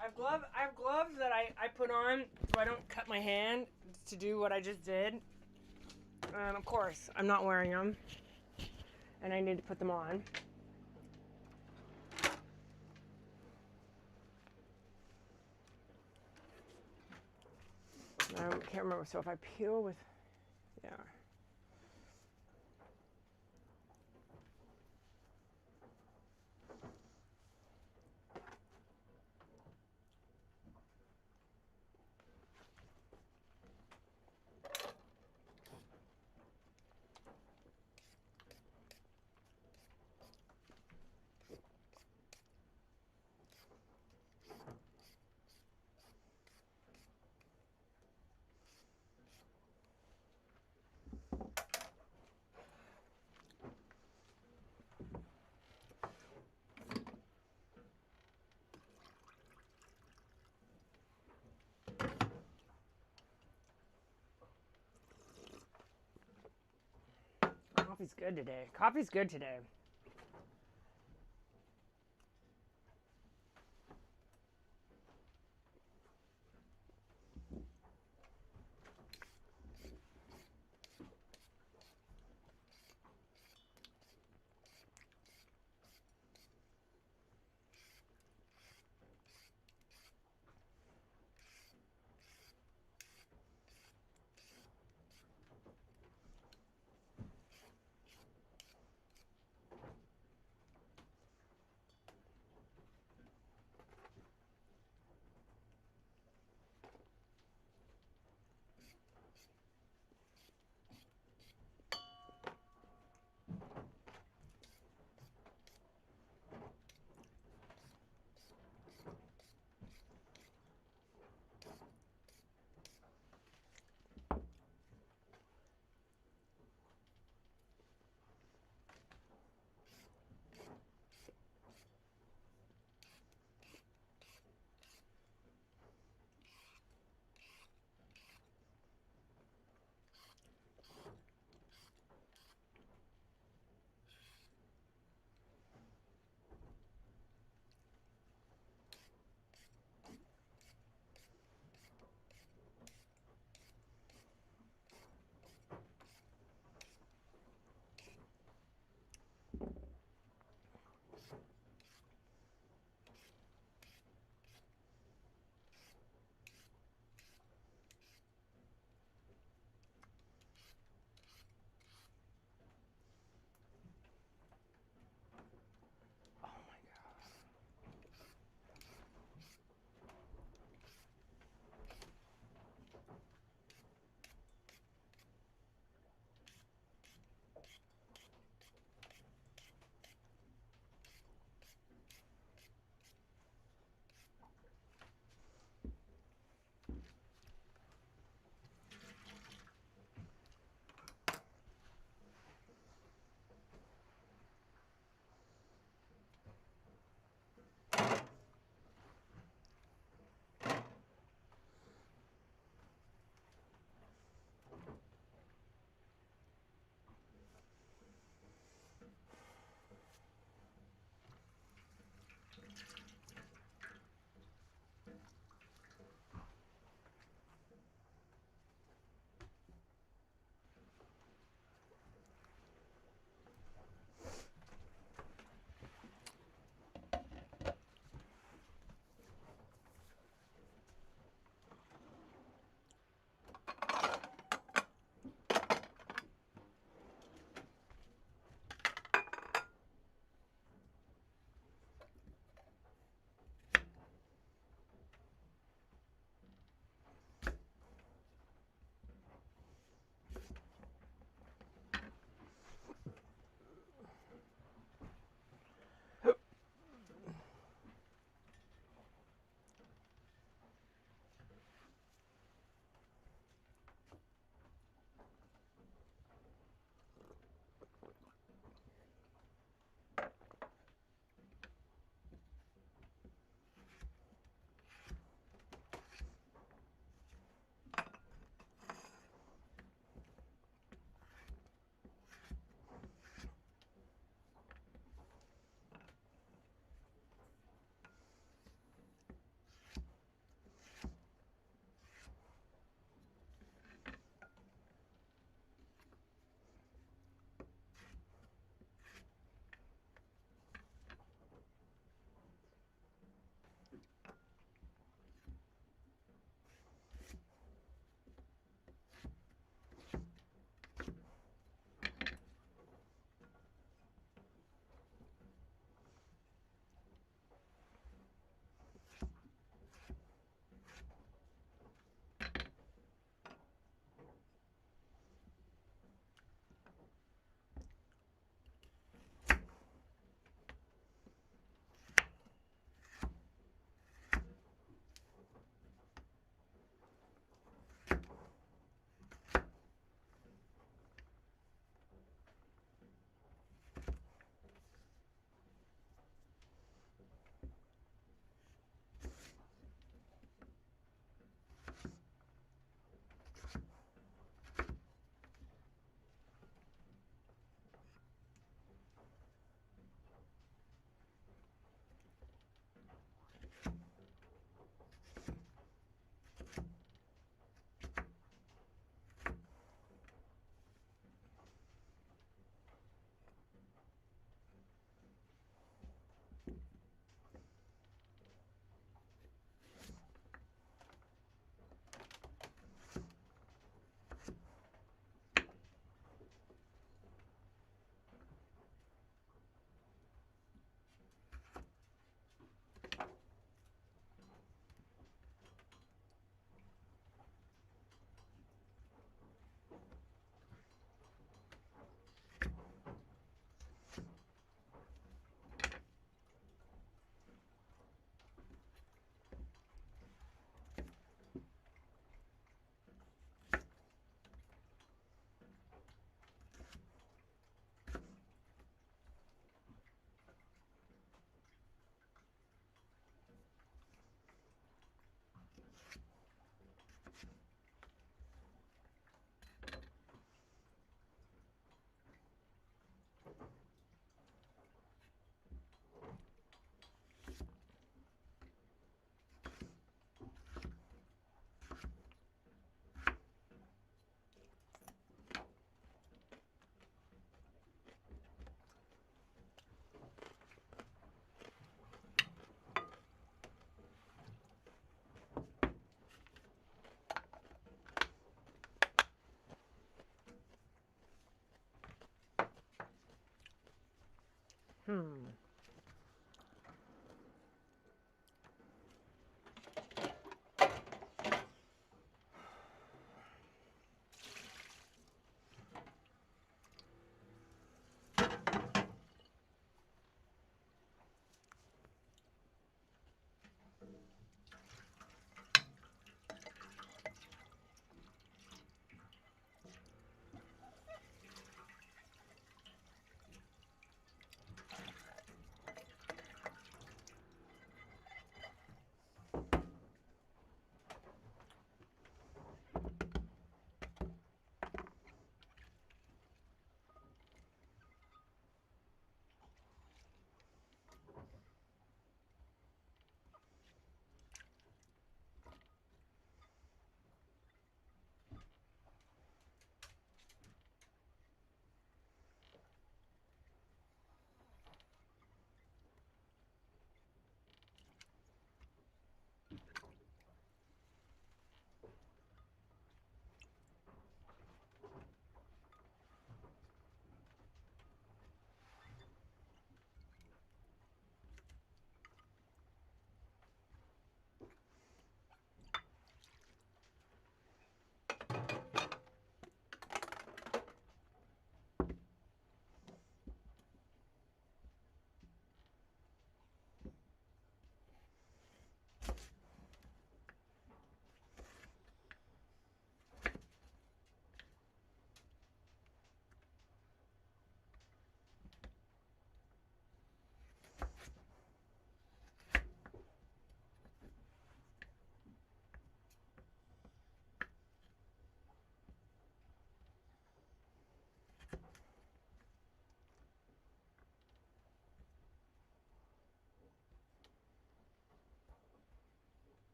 I have gloves that I put on so I don't cut my hand to do what I just did. Of course, I'm not wearing them, and I need to put them on. I can't remember, so if I peel with, yeah. Coffee's good today. Coffee's good today.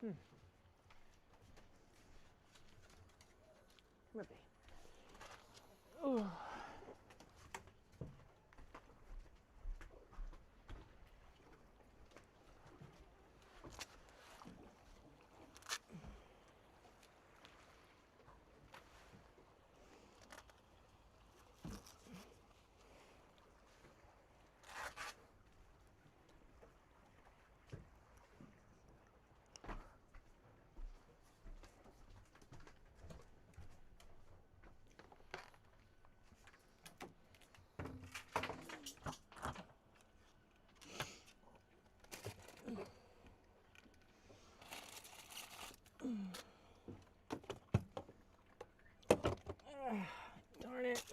Maybe. Ooh. Darn it.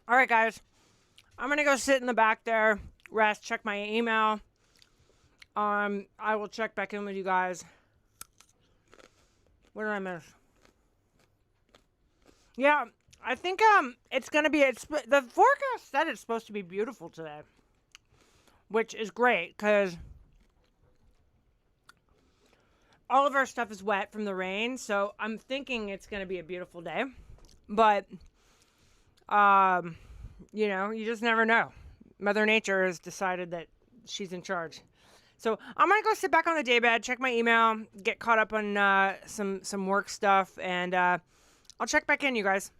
All right, guys. I'm going to go sit in the back there, rest, check my email. I will check back in with you guys. What did I miss? Yeah, I think it's going to be the forecast said it's supposed to be beautiful today. which is great because all of our stuff is wet from the rain. So I'm thinking it's going to be a beautiful day. But, you know, you just never know. Mother Nature has decided that she's in charge. So I'm going to go sit back on the daybed, check my email, get caught up on some work stuff, and I'll check back in, you guys.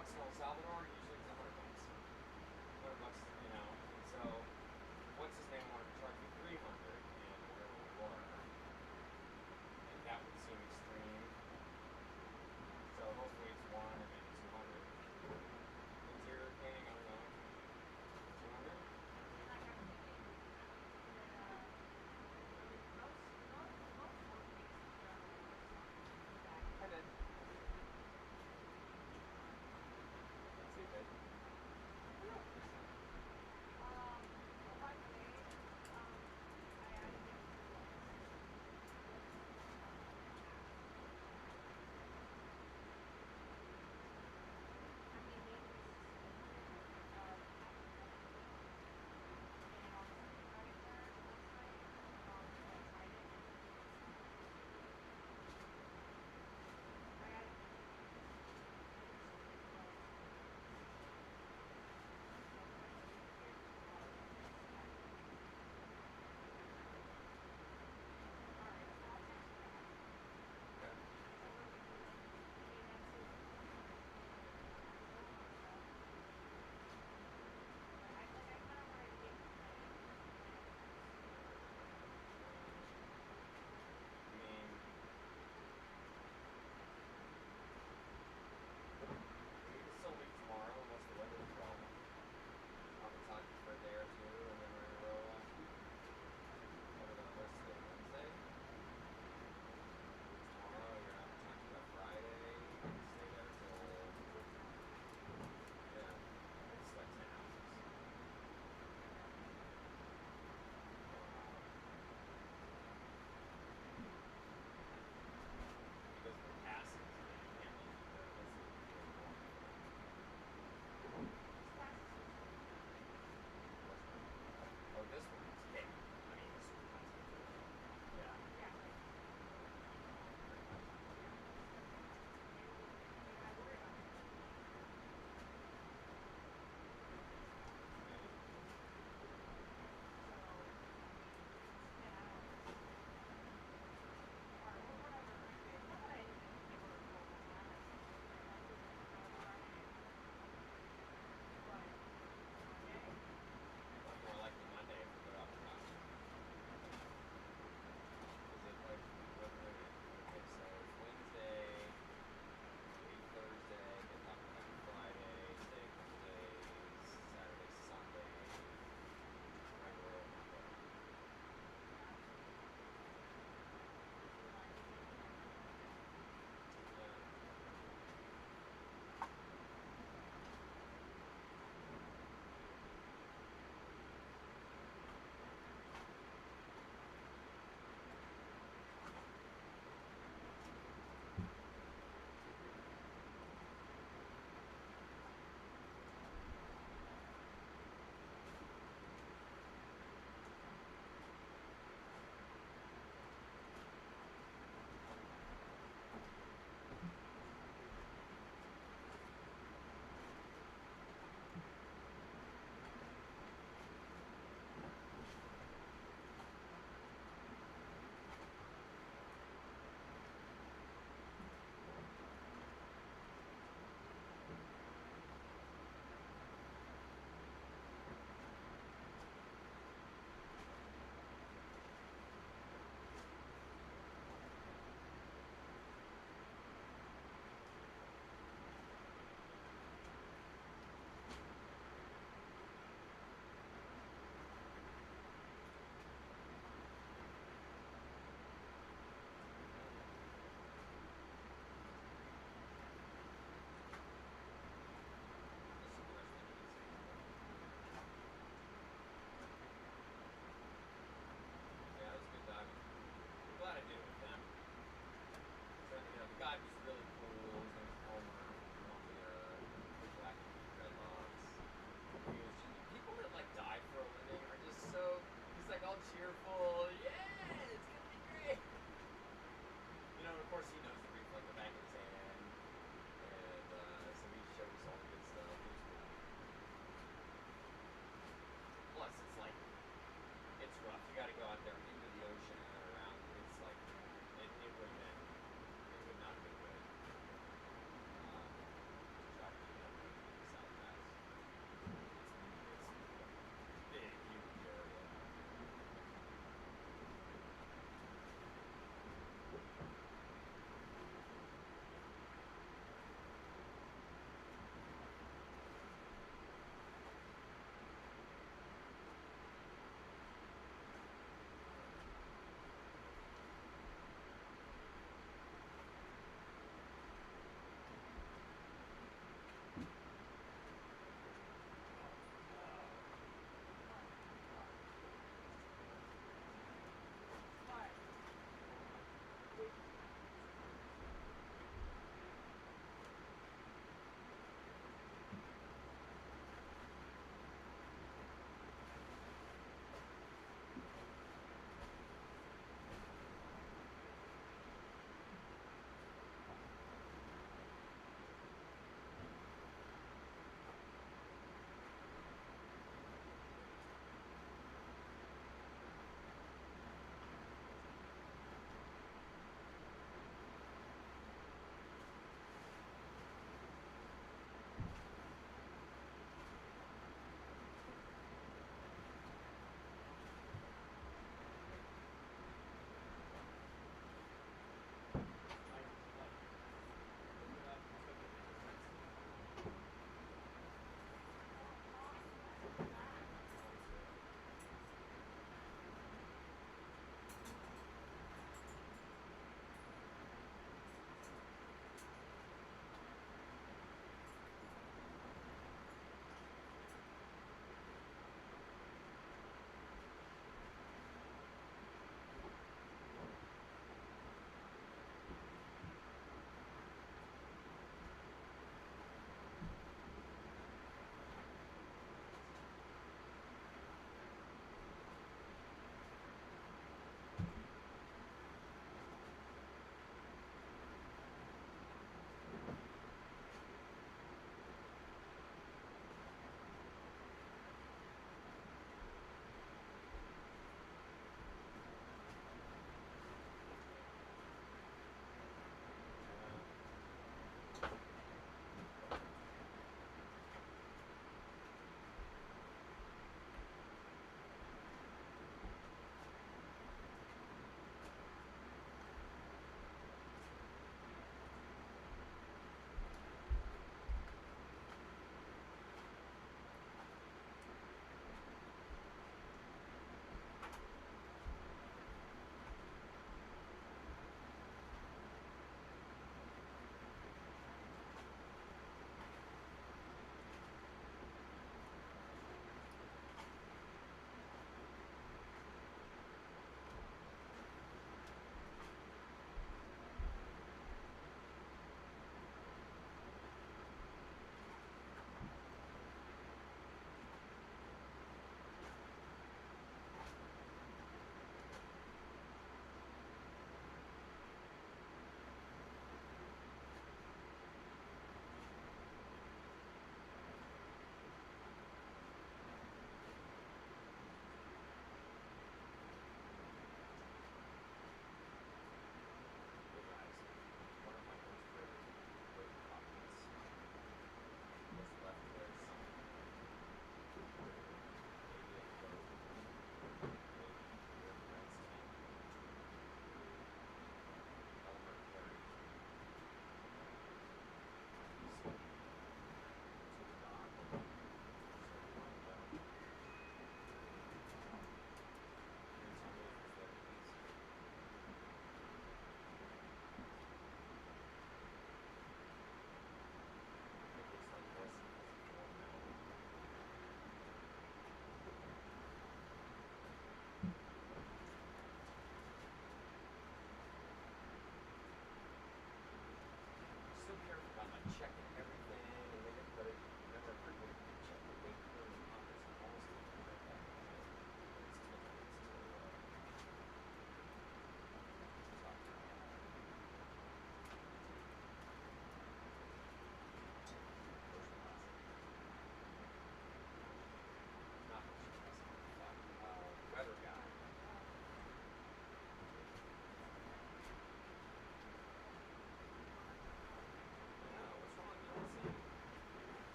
bucks in El Salvador, usually it's $100. $100, you know. And so, what's his name wanted to charge me $300 and wherever we were, and that would seem extreme. So hopefully it's 1 or maybe 200. Interior painting, I don't know. 200. I did. Let's see, babe.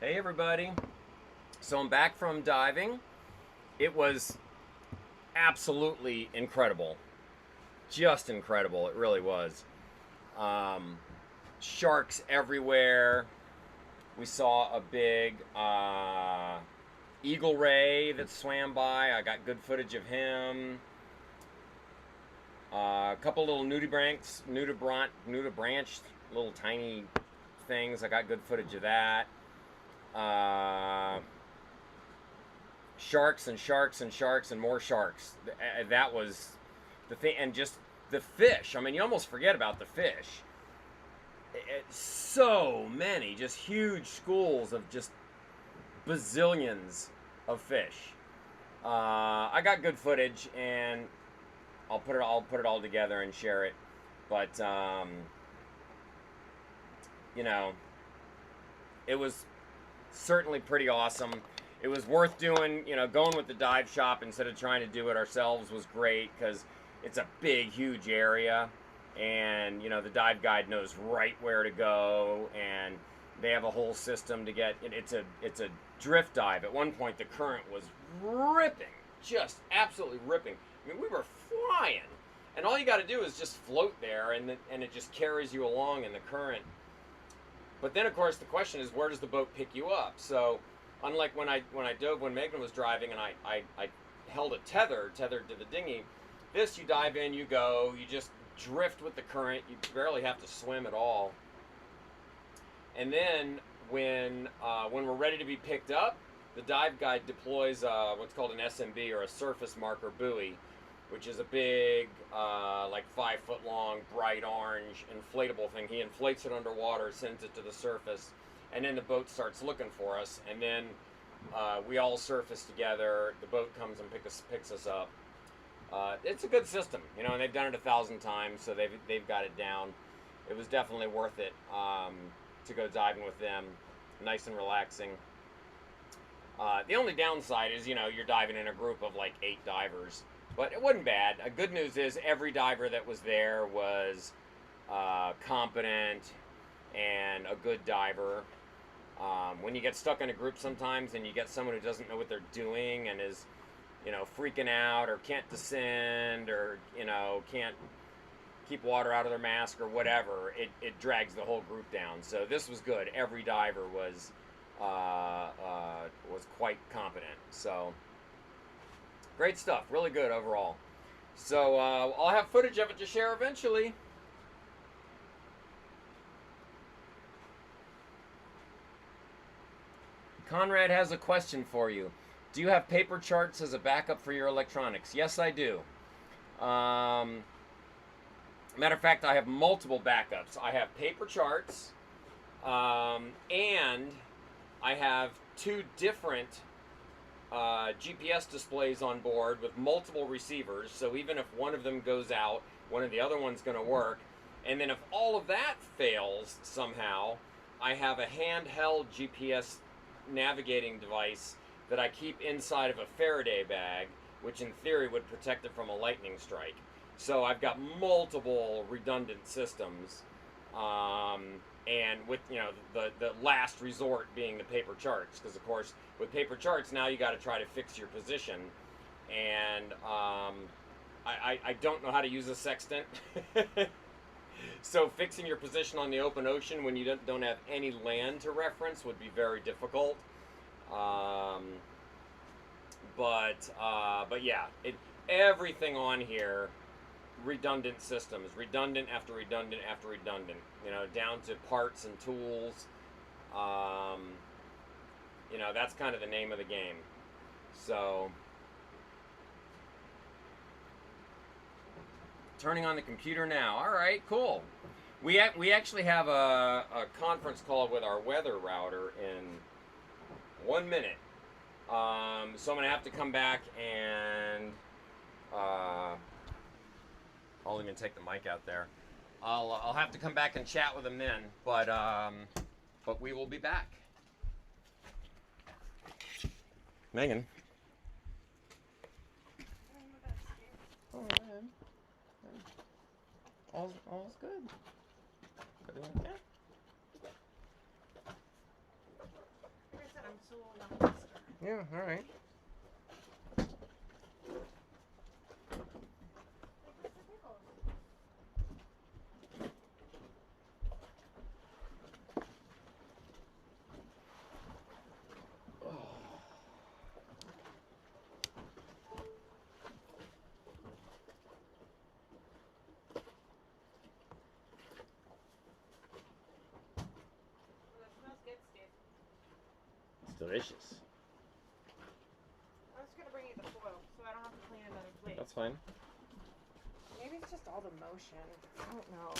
Hey everybody. So I'm back from diving. It was absolutely incredible. Just incredible. It really was. Sharks everywhere. We saw a big eagle ray that swam by. I got good footage of him. A couple little nudibranchs, little tiny things. I got good footage of that. Sharks and sharks and sharks and more sharks. That was the thing. And just the fish. I mean, you almost forget about the fish. So many, just huge schools of just bazillions of fish. I got good footage, and I'll put it all together and share it. But you know, it was certainly pretty awesome. It was worth doing. You know, going with the dive shop instead of trying to do it ourselves was great because it's a big, huge area, and you know the dive guide knows right where to go, and they have a whole system to get. It's a drift dive. At one point, the current was ripping, just absolutely ripping. I mean, we were flying, and all you got to do is just float there, and it just carries you along in the current. But then, of course, the question is, where does the boat pick you up? So, unlike when I dove when Meghan was driving, and I held a tethered to the dinghy, this you dive in, you go, you just drift with the current. You barely have to swim at all. And then when we're ready to be picked up, the dive guide deploys what's called an SMB, or a surface marker buoy, which is a big, like 5 foot long, bright orange inflatable thing. He inflates it underwater, sends it to the surface, and then the boat starts looking for us. And then we all surface together. The boat comes and picks us up. It's a good system, you know, and they've done it 1,000 times, so they've got it down. It was definitely worth it to go diving with them. Nice and relaxing. The only downside is, you know, you're diving in a group of like 8 divers. But it wasn't bad. Good news is every diver that was there was competent and a good diver. When you get stuck in a group sometimes and you get someone who doesn't know what they're doing and is, you know, freaking out or can't descend or, you know, can't keep water out of their mask or whatever, it drags the whole group down. So this was good. Every diver was quite competent. So great stuff. Really good overall. So I'll have footage of it to share eventually. Conrad has a question for you. Do you have paper charts as a backup for your electronics? Yes, I do. Matter of fact, I have multiple backups. I have paper charts, and I have 2 different GPS displays on board with multiple receivers, so even if one of them goes out, one of the other one's going to work. And then if all of that fails somehow, I have a handheld GPS navigating device that I keep inside of a Faraday bag, which in theory would protect it from a lightning strike. So I've got multiple redundant systems, and with, you know, the last resort being the paper charts, because of course with paper charts now you got to try to fix your position, and I don't know how to use a sextant. So fixing your position on the open ocean when you don't have any land to reference would be very difficult. But yeah, everything on here, redundant systems, redundant after redundant after redundant, you know, down to parts and tools. You know, that's kind of the name of the game. So turning on the computer now. All right, cool. We actually have a conference call with our weather router in 1 minute. So I'm gonna have to come back and I'll even take the mic out there. I'll have to come back and chat with him then, but we will be back. Megan. Oh man. All's good. Everything okay? a little lackluster. Yeah, all right. Like Mr. Pickles. Well, that smells good, Steve. It's delicious. I'm just gonna bring you the foil so I don't have to clean another plate. That's fine. Maybe it's just all the motion. I don't know.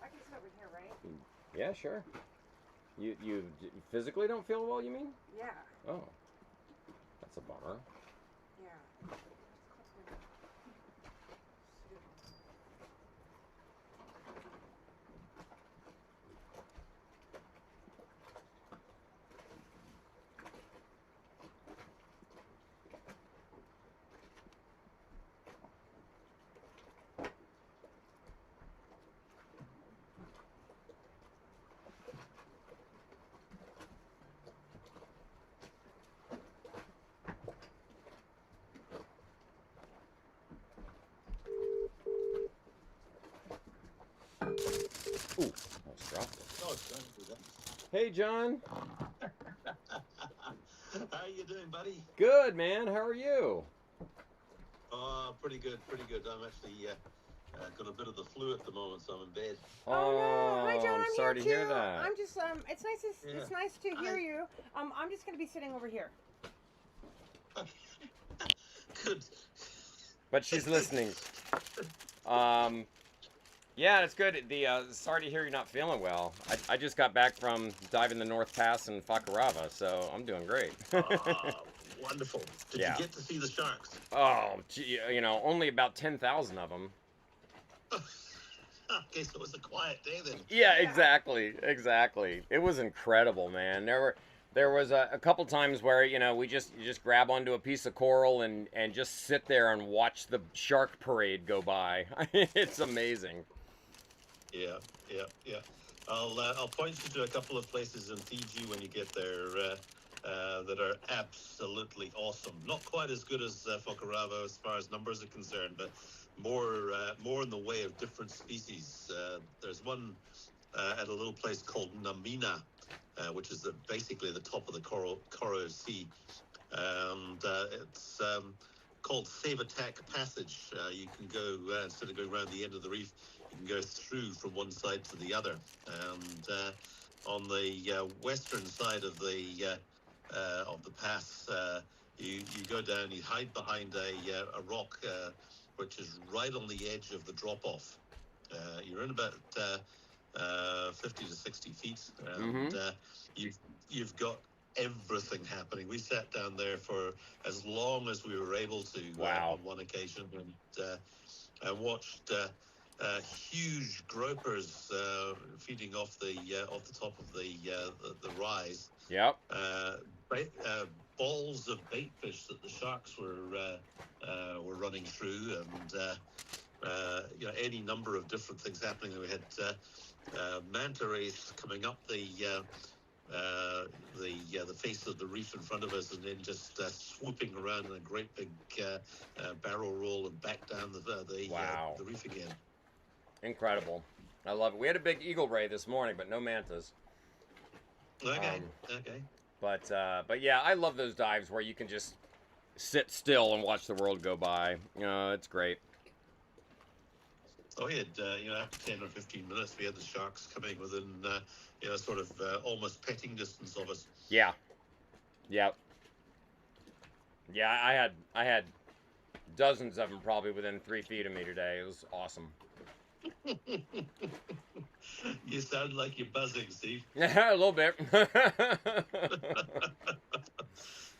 I can sit over here, right? Yeah, sure. You physically don't feel well, you mean? Yeah. Oh. That's a bummer. Yeah. Ooh, almost dropped it. Oh, it's done with that. Hey, John. How you doing, buddy? Good, man. How are you? Oh, pretty good, pretty good. I'm actually got a bit of the flu at the moment, so I'm in bed. Oh no! Hi, John. I'm I'm sorry to here hear too. that. I'm just it's nice to Yeah. it's nice to hear Hi. you. I'm just gonna be sitting over here. Good. But she's listening. Yeah, it's good. Sorry to hear you're not feeling well. I just got back from diving the North Pass in Fakarava, so I'm doing great. Wonderful. Did Yeah. you get to see the sharks? Oh, gee, only about 10,000 of them. Okay, so it was a quiet day then. Yeah, exactly. It was incredible, man. There was a couple times where you just grab onto a piece of coral and just sit there and watch the shark parade go by. It's amazing. Yeah. I'll point you to a couple of places in Fiji when you get there that are absolutely awesome. Not quite as good as Fakarava as far as numbers are concerned, but more in the way of different species. There's one at a little place called Namina, which is basically the top of the Coral Sea, and it's called Save-A-Tack Passage. You can go instead of going around the end of the reef, you can go through from one side to the other, and on the western side of the pass, you go down, you hide behind a rock which is right on the edge of the drop-off. You're in about 50 to 60 feet, and you've got everything happening. We sat down there for as long as we were able to. Wow. On one occasion, and I watched huge gropers feeding off the top of the rise. Yep. Balls of bait fish that the sharks were running through, and any number of different things happening. We had manta rays coming up the face of the reef in front of us, and then just swooping around in a great big barrel roll and back down Wow. the reef again. Incredible. I love it. We had a big eagle ray this morning, but no mantas. Okay. But yeah, I love those dives where you can just sit still and watch the world go by. It's great. Oh, we had, after 10 or 15 minutes, we had the sharks coming within, sort of almost petting distance of us. Yeah. Yep. Yeah, I had dozens of them probably within 3 feet of me today. It was awesome. You sound like you're buzzing, Steve. Yeah, a little bit.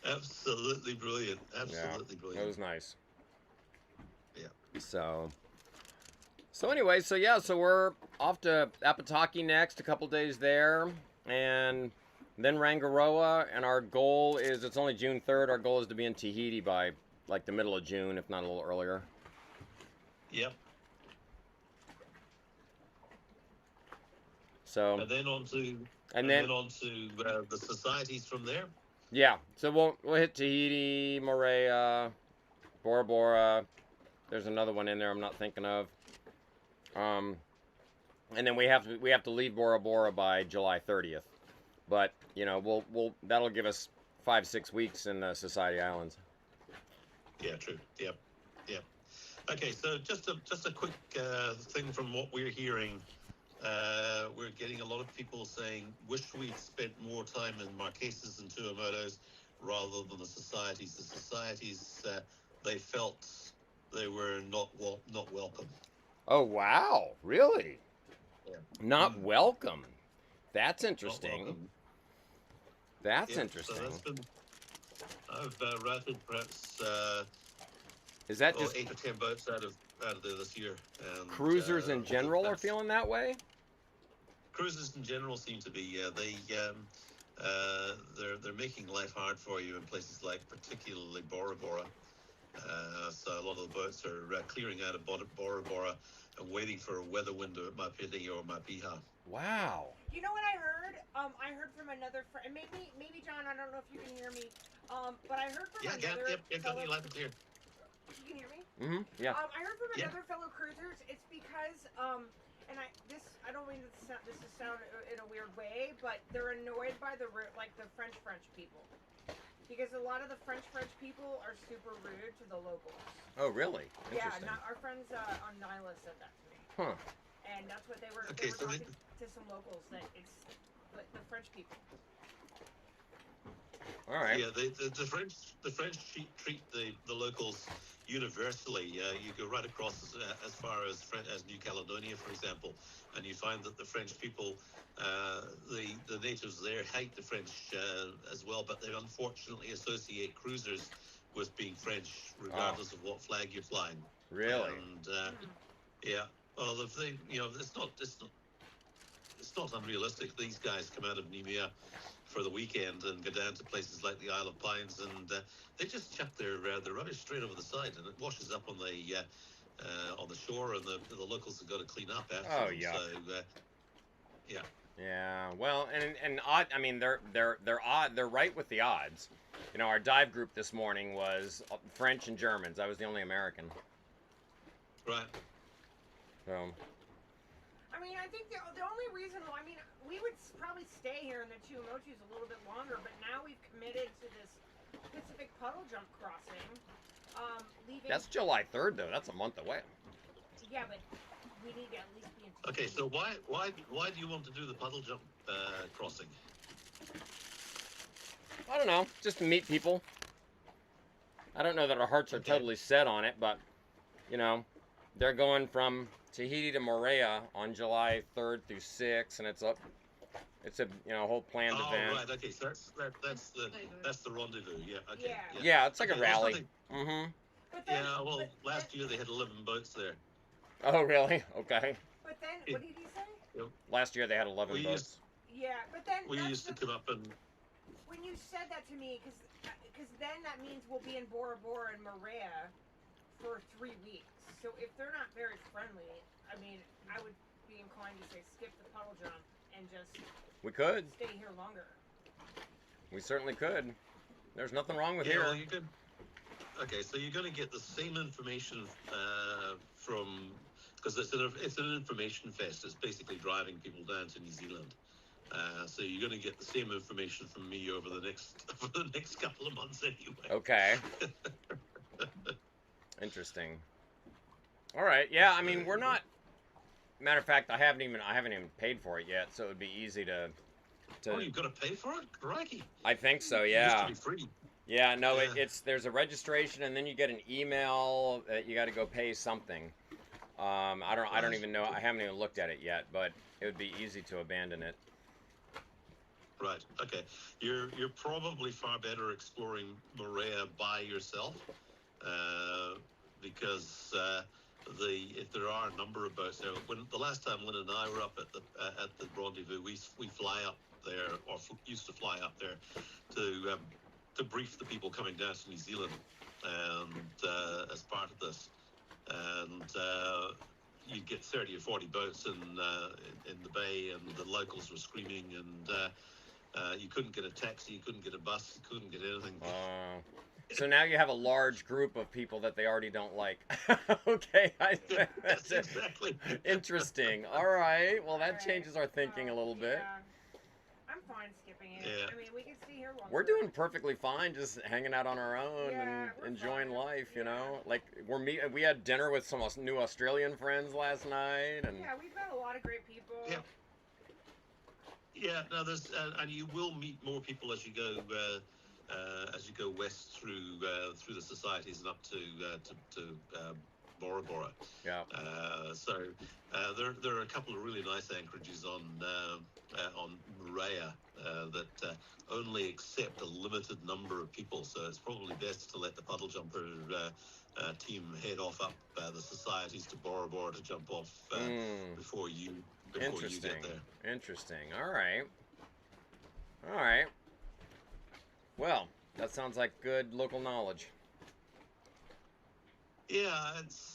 Absolutely brilliant. Absolutely brilliant. It was nice. Yeah. So anyway, so we're off to Apataki next, a couple days there, and then Rangiroa, and our goal is, it's only June 3rd, our goal is to be in Tahiti by like the middle of June, if not a little earlier. Yep. So. And then on to And then then on to the societies from there. yeah, so we'll hit Tahiti, Moorea, Bora Bora. There's another one in there I'm not thinking of. And then we have to leave Bora Bora by July 30th. But you know, we'll that'll give us 5-6 weeks in the Society Islands. Yeah, true. Yep. Yep. Okay, so just a quick thing from what we're hearing. We're getting a lot of people saying, wish we'd spent more time in Marquesas and Tuamotus rather than the societies. The societies, they felt they were not welcome. Oh wow, really? Yeah. Not welcome. That's Not interesting. welcome. That's Yeah, interesting. So that's been, I've routed perhaps Is that just 8 or 10 boats out of there this year. And, cruisers in general are that's- feeling that way? Cruises in general seem to be. They're making life hard for you in places like particularly Bora Bora. So a lot of the boats are clearing out of Bora Bora and waiting for a weather window at Mapiti or Mapiha. Wow. You know what I heard? I heard from another friend. Maybe John. I don't know if you can hear me. But I heard from Yeah, another. yep, got you loud and clear. You can hear me? Mm-hmm. Yeah. I heard from Yeah. another fellow cruisers. It's because and I don't mean this to sound in a weird way, but they're annoyed by the French people, because a lot of the French people are super rude to the locals. Oh, really? Yeah, Interesting. our friends on Nyla said that to me. Huh. And that's what they were Okay, so talking to some locals, that it's the French people. All right. Yeah, the French treat the locals universally. You go right across as far as New Caledonia, for example, and you find that the French people, the natives there, hate the French as well, but they unfortunately associate cruisers with being French, regardless of what flag you're flying. Really? And yeah, well, the thing, it's not unrealistic. These guys come out of Nemea for the weekend and go down to places like the Isle of Pines, and they just chuck their rubbish straight over the side, and it washes up on the shore, and the locals have got to clean up after Oh, them. yuck. So yeah. Yeah. Well, and odd. I mean, they're odd. They're right with the odds. You know, our dive group this morning was French and Germans. I was the only American. Right. So. I mean, I think the only reason, we would probably stay here in the Tuamotus a little bit longer, but now we've committed to this Pacific puddle jump crossing. Leaving. That's July 3rd, though. That's a month away. Yeah, but we need to at least be in. Okay, so why do you want to do the puddle jump crossing? I don't know. Just to meet people. I don't know that our hearts are Okay. totally set on it, but, you know, they're going from Tahiti to Moorea on July 3rd through 6th, and it's a whole planned Oh, event. right. Okay, so that's the rendezvous. Yeah. Okay. Yeah. Yeah, it's like Okay, a there's rally. nothing- Mm-hmm. But then, Yeah, well, but last year they had 11 boats there. Oh, really? Okay. But then, what did he say? Last year they had 11 We boats. Yeah, but then We that's used to come up and when you said that to me, because then that means we'll be in Bora Bora and Moorea for 3 weeks. So if they're not very friendly, I mean, I would be inclined to say skip the puddle jump and just We could. stay here longer. We certainly could. There's nothing wrong with yeah, here. well, you could. Okay, so you're going to get the same information from, because it's an information fest. It's basically driving people down to New Zealand. So you're going to get the same information from me over the next couple of months anyway. Okay. Interesting. All right. Yeah. I mean, we're not. Matter of fact, I haven't even paid for it yet, so it would be easy to. Oh, you've got to pay for it? Crikey. I think so. It Yeah. used to be free. Yeah. No. Yeah. It's there's a registration, and then you get an email that you got to go pay something. I don't even know. I haven't even looked at it yet, but it would be easy to abandon it. Right. Okay. You're probably far better exploring Moorea by yourself, because if there are a number of boats there. When the last time Lynn and I were up at the rendezvous, we fly up there, or used to fly up there, to brief the people coming down to New Zealand, and as part of this, and you'd get 30 or 40 boats in the bay, and the locals were screaming, and you couldn't get a taxi, you couldn't get a bus, you couldn't get anything. So now you have a large group of people that they already don't like. Okay, That's exactly. Interesting. All right. Well, that Alright. changes our thinking a little bit. Yeah. I'm fine skipping it. Yeah. I mean, we can stay here longer. We're doing perfectly fine, just hanging out on our own Yeah, and we're enjoying fine. life. You Yeah. know, like we had dinner with some new Australian friends last night, and Yeah, we've met a lot of great people. Yeah. Yeah, no, there's and you will meet more people as you go west through the societies and up to Bora Bora. yeah. So there are a couple of really nice anchorages on Moorea that only accept a limited number of people. So it's probably best to let the puddle jumper team head off up the societies to Bora Bora to jump off before you Interesting. get there. Interesting. All right. All right. Well, that sounds like good local knowledge. Yeah, it's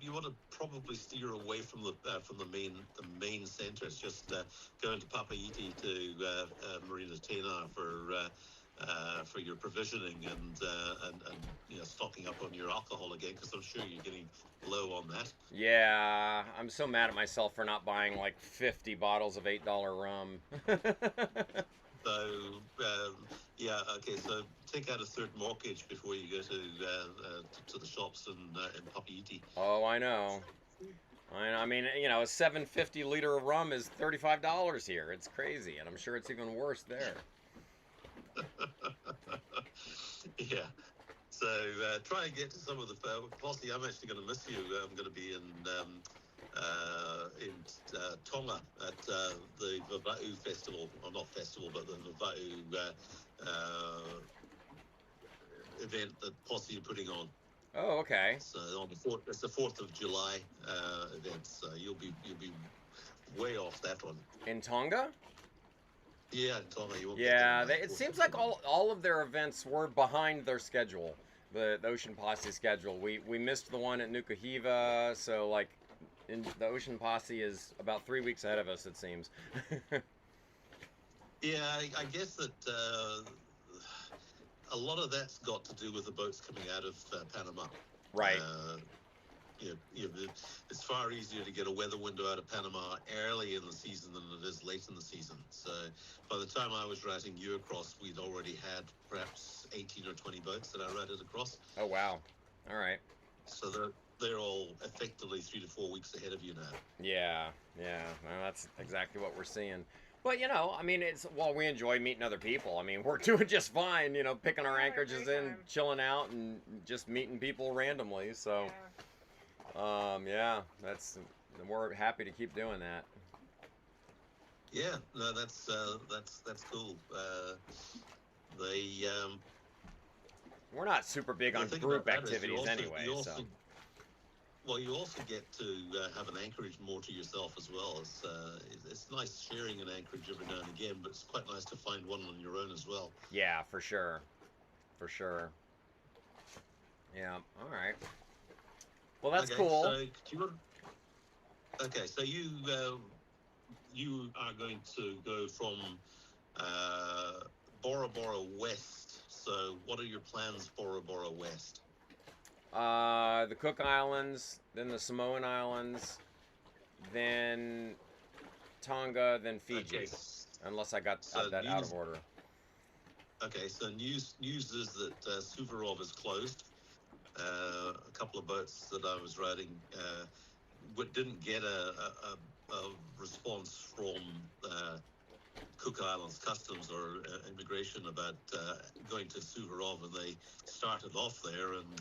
you want to probably steer away from the main centre. It's just going to Papaiti to Marina Tena for your provisioning and stocking up on your alcohol again, because I'm sure you're getting low on that. Yeah, I'm so mad at myself for not buying like 50 bottles of $8 rum. So okay. So take out a third mortgage before you go to the shops in Papaiti. Oh, I know. I mean, you know, a 750 liter of rum is $35 here. It's crazy, and I'm sure it's even worse there. Yeah. So try and get to some of the. Posse, I'm actually going to miss you. I'm going to be in Tonga at the Vava'u festival, or not festival, but the Vava'u event that Posse are putting on. Oh, okay. So on it's the 4th of July event. So you'll be way off that one. In Tonga? Yeah, Tonga. You won't get Yeah, there on it the seems 4th like of all of their events were behind their schedule, the Ocean Posse schedule. We missed the one at Nuka Hiva, so like the Ocean Posse is about 3 weeks ahead of us, it seems. Yeah, I guess that a lot of that's got to do with the boats coming out of Panama. Right. It's far easier to get a weather window out of Panama early in the season than it is late in the season. So by the time I was routing you across, we'd already had perhaps 18 or 20 boats that I routed across. Oh, wow. All right. So they're all effectively 3 to 4 weeks ahead of you now. Yeah. Well, that's exactly what we're seeing. But, you know, I mean, we enjoy meeting other people. I mean, we're doing just fine, you know, picking our Yeah, anchorages great in, time. chilling out, and just meeting people randomly. So, Yeah. we're happy to keep doing that. Yeah, no, that's cool. We're not super big on thing group about that is activities anyway, so. Well, you also get to have an anchorage more to yourself as well. It's nice sharing an anchorage every now and again, but it's quite nice to find one on your own as well. Yeah, for sure. For sure. Yeah, all right. Well, that's Okay, cool. So so you are going to go from Bora Bora west. So what are your plans, Bora Bora west? The Cook Islands, then the Samoan Islands, then Tonga, then Fiji. Okay. Unless I got So that out of order. Okay, so news is that Suvarov is closed. A couple of boats that I was riding didn't get a response from Cook Islands Customs or Immigration about going to Suvarov, and they started off there, and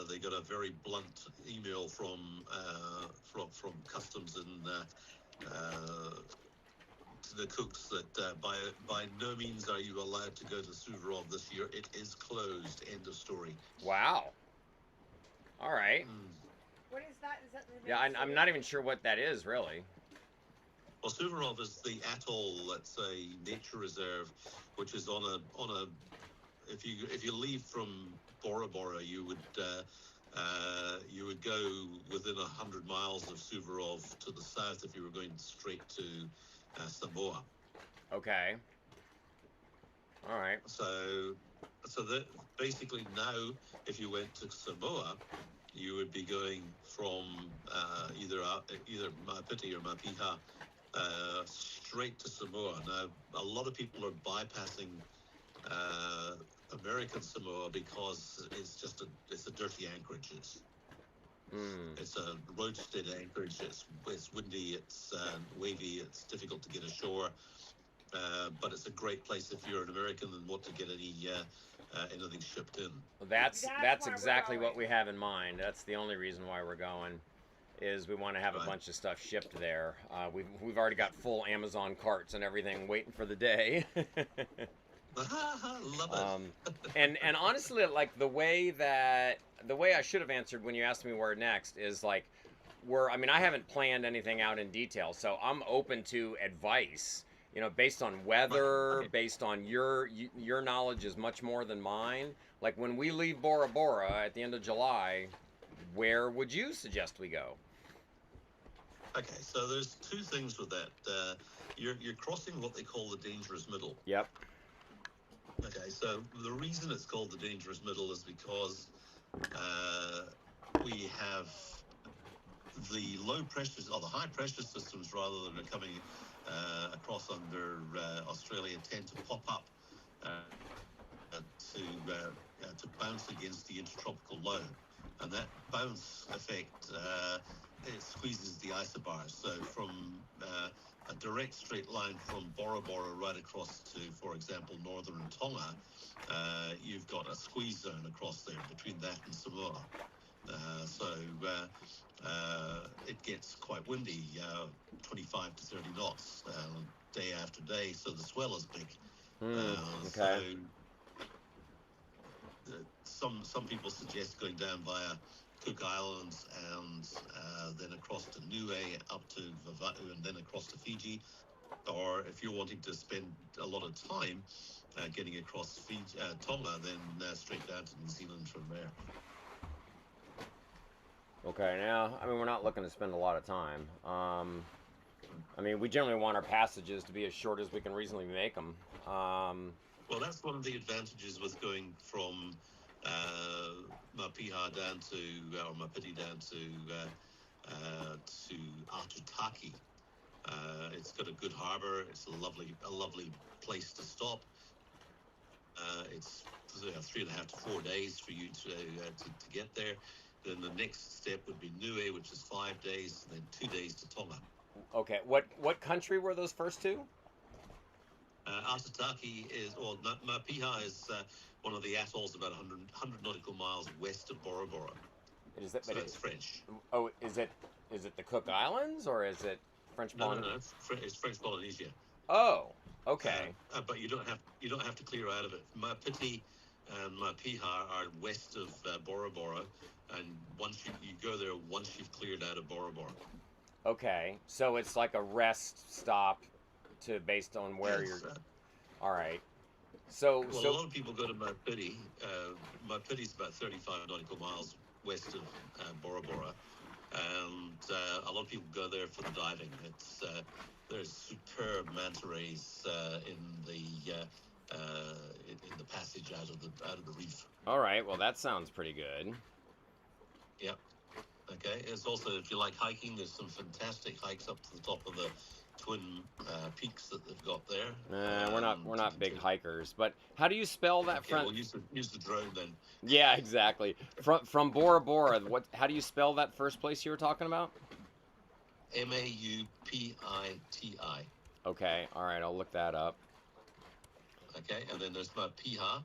they got a very blunt email from Customs and to the Cooks that by no means are you allowed to go to Suvarov this year. It is closed. End of story. Wow. All right. What is that? Is that the Yeah, main I'm city? not even sure what that is, really. Well, Suvarov is the atoll. That's a nature reserve, which is on a. If you leave from Bora Bora, you would You would go within 100 miles of Suvorov to the south if you were going straight to Samoa. Okay. All right. So that basically now, if you went to Samoa, you would be going from either Maipiti or Mapiha straight to Samoa. Now, a lot of people are bypassing American Samoa because it's a dirty anchorage. It's a roadstead anchorage. It's windy. It's wavy. It's difficult to get ashore. But it's a great place if you're an American and want to get anything shipped in. Well, that's That's why we're exactly what going. we have in mind. That's the only reason why we're going, is we want to have a Right. bunch of stuff shipped there. We've already got full Amazon carts and everything waiting for the day. Love it. And honestly, like the way I should have answered when you asked me where next is like, I haven't planned anything out in detail, so I'm open to advice. Based on weather, Okay. based on your knowledge is much more than mine. Like when we leave Bora Bora at the end of July, where would you suggest we go? Okay, so there's two things with that. You're crossing what they call the dangerous middle. Yep. Okay, so the reason it's called the dangerous middle is because we have the low pressures, or the high pressure systems rather, that are coming across under Australia tend to pop up to bounce against the intertropical low, and that bounce effect it squeezes the isobars. So from a direct straight line from Bora Bora right across to, for example, northern Tonga, you've got a squeeze zone across there between that and Samoa. So it gets quite windy, 25 to 30 knots day after day. So the swell is big. Okay. So some people suggest going down via Cook Islands and then across to Niue, up to Vava'u, and then across to Fiji. Or if you're wanting to spend a lot of time getting across Tonga, then straight down to New Zealand from there. Okay, now, we're not looking to spend a lot of time. We generally want our passages to be as short as we can reasonably make them. Well, that's one of the advantages with going from Mapiha down to, or Mapiti down to Atutaki. It's got a good harbour. It's a lovely place to stop. It's 3.5 to 4 days for you to get there. Then the next step would be Niue, which is 5 days, and then 2 days to Tonga. Okay, what country were those first two? Atutaki Mapiha is one of the atolls about 100 nautical miles west of Bora Bora. So it's French. Oh, is it the Cook Islands, or is it French Polynesia? No, it's French Polynesia. Oh, okay. But you don't have to clear out of it. Mapiti and Mapiha are west of Bora Bora, and once you go there once you've cleared out of Bora Bora. Okay, so it's like a rest stop based on where you're. All right. So a lot of people go to Mapiti. Mapiti's about 35 nautical miles west of Bora Bora, and a lot of people go there for the diving. There's superb manta rays in the passage out of the reef. All right. Well, that sounds pretty good. Yep. Okay. It's also, if you like hiking, there's some fantastic hikes up to the top of the twin peaks that they've got there. We're not big hikers, but how do you spell that Okay, front? well, use the drone then. Yeah, exactly. From Bora Bora, how do you spell that first place you were talking about? Maupiti. Okay. All right. I'll look that up. Okay, and then there's Mapiha,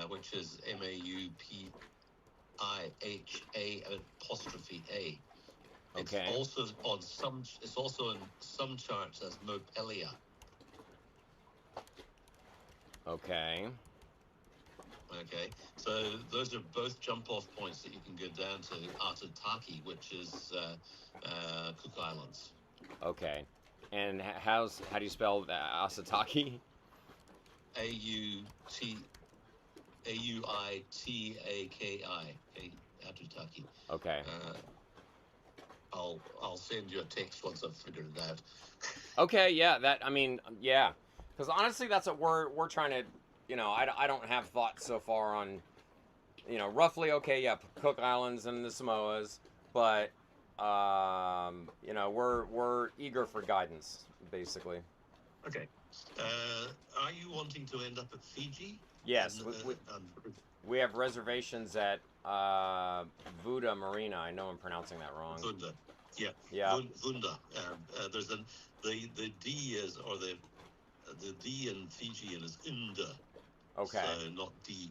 which is Maupiha apostrophe A. Okay. It's also in some charts as Mopelia. Okay. Okay, so those are both jump-off points that you can go down to Atutaki, which is Cook Islands. Okay. And how do you spell Asataki? Autaki. Auitaki. Atutaki. Okay. I'll send you a text once I've figured it out. Okay, yeah, yeah. Because honestly, that's what we're trying to, I don't have thoughts so far on, roughly, okay, yeah, Cook Islands and the Samoas, but, we're eager for guidance, basically. Okay. Are you wanting to end up at Fiji? Yes, we have reservations at Vuda Marina. I know I'm pronouncing that wrong. Vunda. Yeah. Yeah. Vunda. There's the D is, or the D in Fijian is Unda. Okay. So not D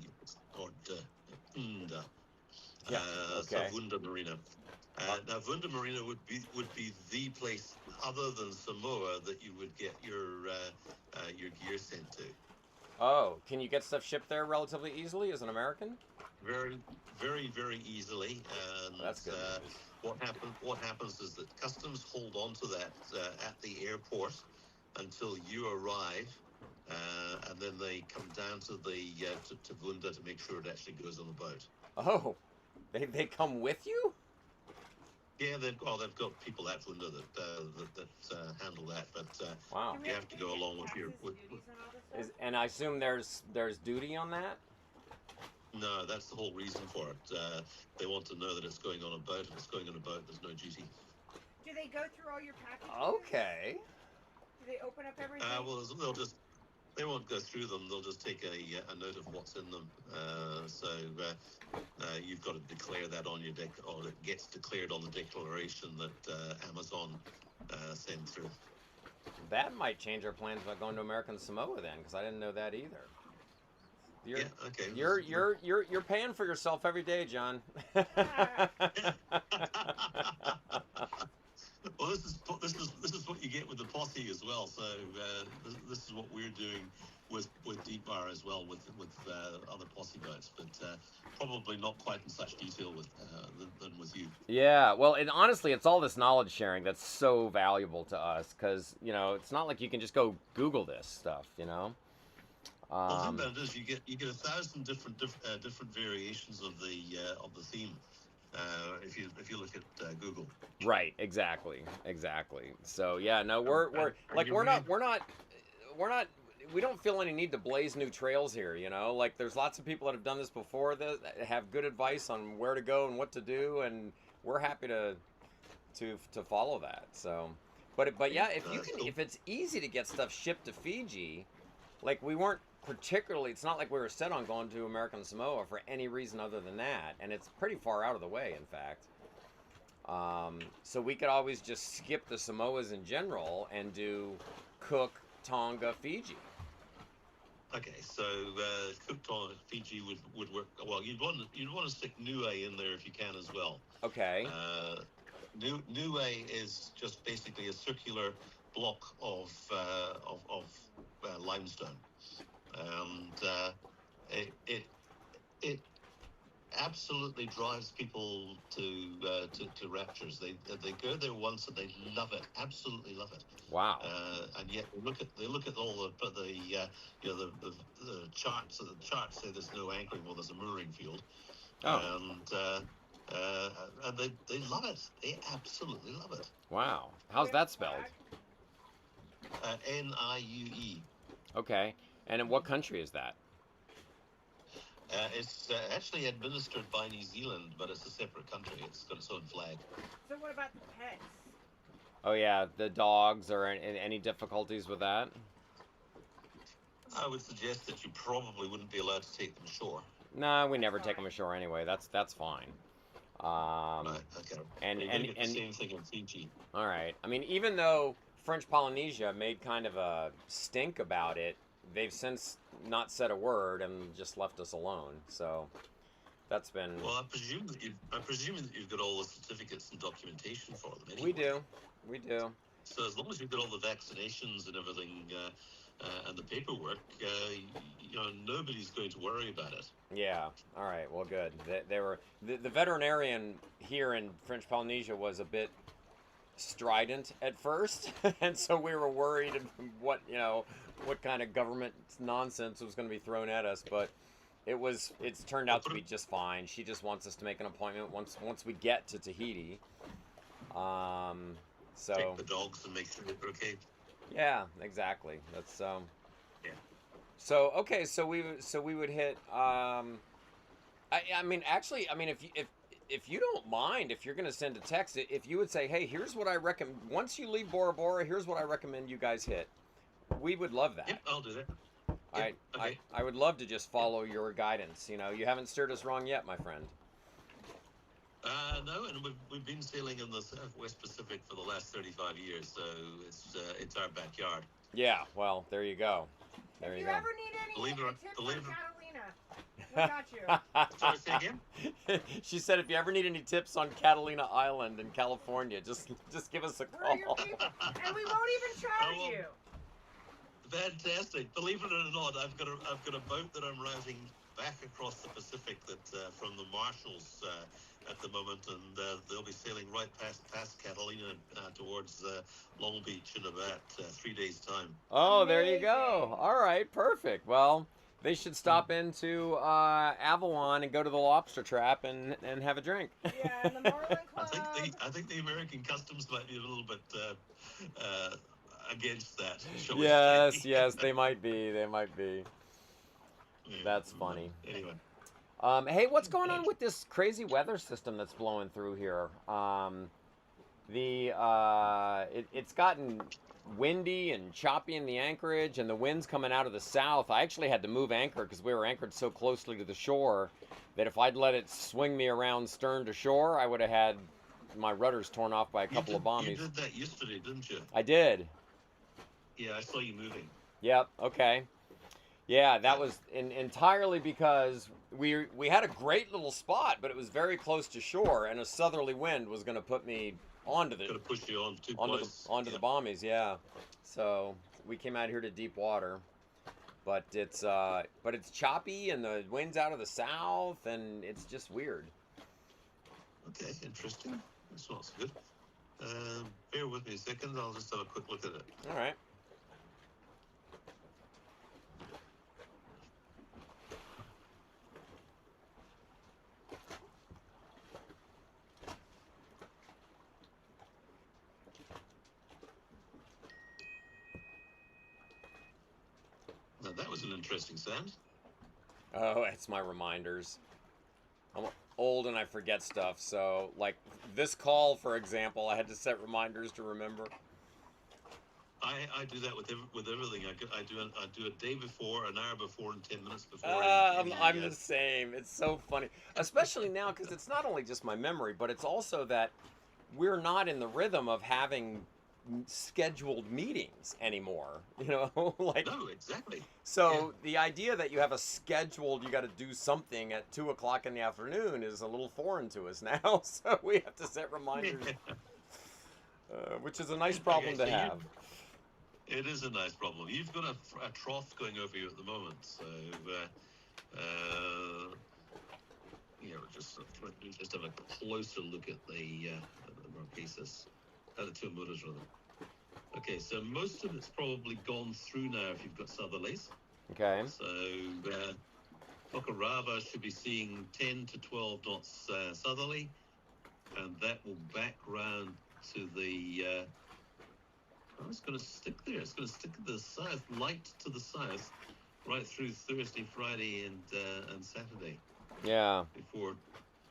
or D. Unda. Yeah. Okay. So Vunda Marina. Now Vunda Marina would be the place other than Samoa that you would get your gear sent to. Oh, can you get stuff shipped there relatively easily as an American? Very, very, very easily. And that's good. What happens is that customs hold on to that at the airport until you arrive, and then they come down to the to Vunda to make sure it actually goes on the boat. Oh, they come with you? Yeah, they've got people at Vunda that handle that, but wow, you have to go along with your. And I assume there's duty on that. No, that's the whole reason for it. They want to know that it's going on a boat. If it's going on a boat, there's no duty. Do they go through all your packages? Okay. Do they open up everything? Well, they won't go through them. They'll just take a note of what's in them. So you've got to declare that on your or it gets declared on the declaration that Amazon send through. That might change our plans about going to American Samoa then, because I didn't know that either. Yeah, okay. You're paying for yourself every day, John. Well, this is what you get with the posse as well. So this is what we're doing with Deep Bar as well with other posse boats, but probably not quite in such detail than with you. Yeah, well, honestly, it's all this knowledge sharing that's so valuable to us, because it's not like you can just go Google this stuff, Well, the thing about it is you get 1,000 different variations of the theme. If you look at Google. Right, exactly. So yeah, no, we don't feel any need to blaze new trails here. Like there's lots of people that have done this before that have good advice on where to go and what to do, and we're happy to follow that. So, but yeah, if it's easy to get stuff shipped to Fiji, like we weren't. Particularly, it's not like we were set on going to American Samoa for any reason other than that, and it's pretty far out of the way, in fact. So we could always just skip the Samoas in general and do Cook, Tonga, Fiji. Okay, so Cook, Tonga, Fiji would work well. You'd want to stick Niue in there if you can as well. Okay. Niue is just basically a circular block of limestone. And it absolutely drives people to raptures. They go there once and they love it, absolutely love it. Wow. And yet they look at all the charts. So the charts say there's no anchoring. Well, there's a mooring field. Oh. And they love it. They absolutely love it. Wow. How's that spelled? Niue. Okay. And in what country is that? It's actually administered by New Zealand, but it's a separate country. It's got its own flag. So what about the pets? Oh yeah, the dogs, or any difficulties with that? I would suggest that you probably wouldn't be allowed to take them ashore. No, we never take them ashore anyway. That's fine. Right, okay. And the same thing in Fiji. All right. I mean, even though French Polynesia made kind of a stink about it, they've since not said a word and just left us alone. So that's been. Well, I presume that you've got all the certificates and documentation for them. Anyway. We do. So as long as you've got all the vaccinations and everything and the paperwork, nobody's going to worry about it. Yeah. All right. Well, good. They were the veterinarian here in French Polynesia was a bit strident at first, and so we were worried what kind of government nonsense was going to be thrown at us. But It's turned out to be just fine. She just wants us to make an appointment once we get to Tahiti. So Check the dogs and make sure they're okay. yeah, exactly. That's Yeah. So okay, so we would hit. I mean, actually, I mean, if you don't mind, if you're gonna send a text, if you would say, hey, here's what I recommend. Once you leave Bora Bora, here's what I recommend you guys hit. We would love that. Yep, I'll do that. I, Okay. I would love to just follow your guidance. You know, you haven't steered us wrong yet, my friend. No, and we've been sailing in the Southwest Pacific for the last 35 years, so it's our backyard. Yeah, well, there you go. There If you you go. ever need any Believe it or- tips believe on it- Catalina, we got you. Sorry, say again? She said, if you ever need any tips on Catalina Island in California, just give us a We're your call. people, and we won't even charge well, you. Fantastic! Believe it or not, I've got a boat that I'm routing back across the Pacific that from the Marshalls at the moment, and they'll be sailing right past Catalina towards Long Beach in about 3 days' time. Oh, there you go. Amazing. All right, perfect. Well, they should stop into Avalon and go to the Lobster Trap and have a drink. Yeah, and the Marlin I Club. I think the American customs might be a little bit against that. Shall we Yes, say. yes, they might be. They might be. Yeah. That's funny. Anyway. Hey, what's going on with this crazy weather system that's blowing through here? It's gotten windy and choppy in the anchorage, and the wind's coming out of the south. I actually had to move anchor because we were anchored so closely to the shore that if I'd let it swing me around stern to shore, I would have had my rudders torn off by a couple of You bombies. did that yesterday, didn't you? I did. Yeah, I saw you moving. Yep. Okay. Yeah, that was entirely because we had a great little spot, but it was very close to shore, and a southerly wind was going to put me onto Could the have pushed you on too onto close. the bombies. Yeah. So we came out here to deep water, but it's choppy, and the wind's out of the south, and it's just weird. Okay, interesting. That's not so good. Bear with me a second. I'll just have a quick look at it. All right. Now that was an interesting sound. Oh, it's my reminders. I'm old and I forget stuff, so like this call, for example, I had to set reminders to remember. I do that with everything. I do a day before, an hour before, and 10 minutes before. I'm the same. It's so funny, especially now because it's not only just my memory, but it's also that we're not in the rhythm of having scheduled meetings anymore. You know, like No, exactly. so the idea that you have a scheduled, you got to do something at 2:00 in the afternoon is a little foreign to us now. So we have to set reminders, which is a nice problem to have. It is a nice problem. You've got a trough going over you at the moment, so yeah, we're just have a closer look at the Marquesas, the Tuamotus rather. Okay, so most of it's probably gone through now if you've got southerlies. Okay. So Fakarava should be seeing 10 to 12 knots southerly, and that will back round to the. Oh, it's going to stick there. It's going to stick to the south, light to the south, right through Thursday, Friday, and Saturday. Yeah.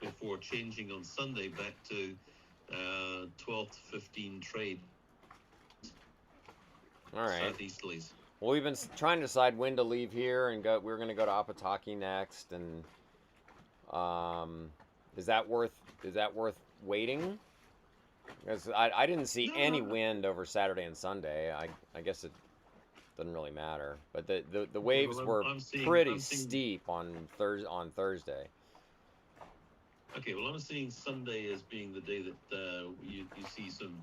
Before changing on Sunday back to 12 to 15 trade. All right. Southeasterlies. Well, we've been trying to decide when to leave here and go. We're going to go to Apataki next, and is that worth waiting? Because I didn't see any wind over Saturday and Sunday. I guess it doesn't really matter. But the waves were pretty steep on Thursday. Okay, well, I'm seeing Sunday as being the day that you see some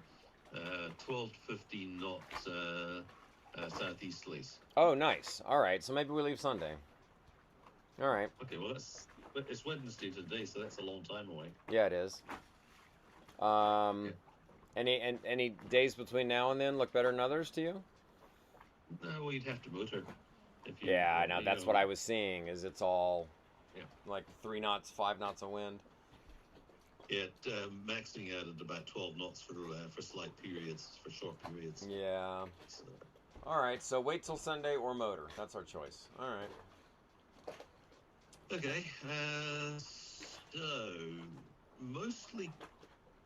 12 to 15 knot southeasterlies. Oh, nice. All right, so maybe we leave Sunday. All right. Okay, well, it's Wednesday today, so that's a long time away. Yeah, it is. Okay. Any days between now and then look better than others to you? No, well, you'd have to motor. If you, Yeah, I know. That's what I was seeing. Is it's all Yeah. Like 3 knots, 5 knots of wind. Yeah, maxing out at about 12 knots for slight periods, for short periods. Yeah. So, All right, so wait till Sunday or motor. That's our choice. All right. okay, so mostly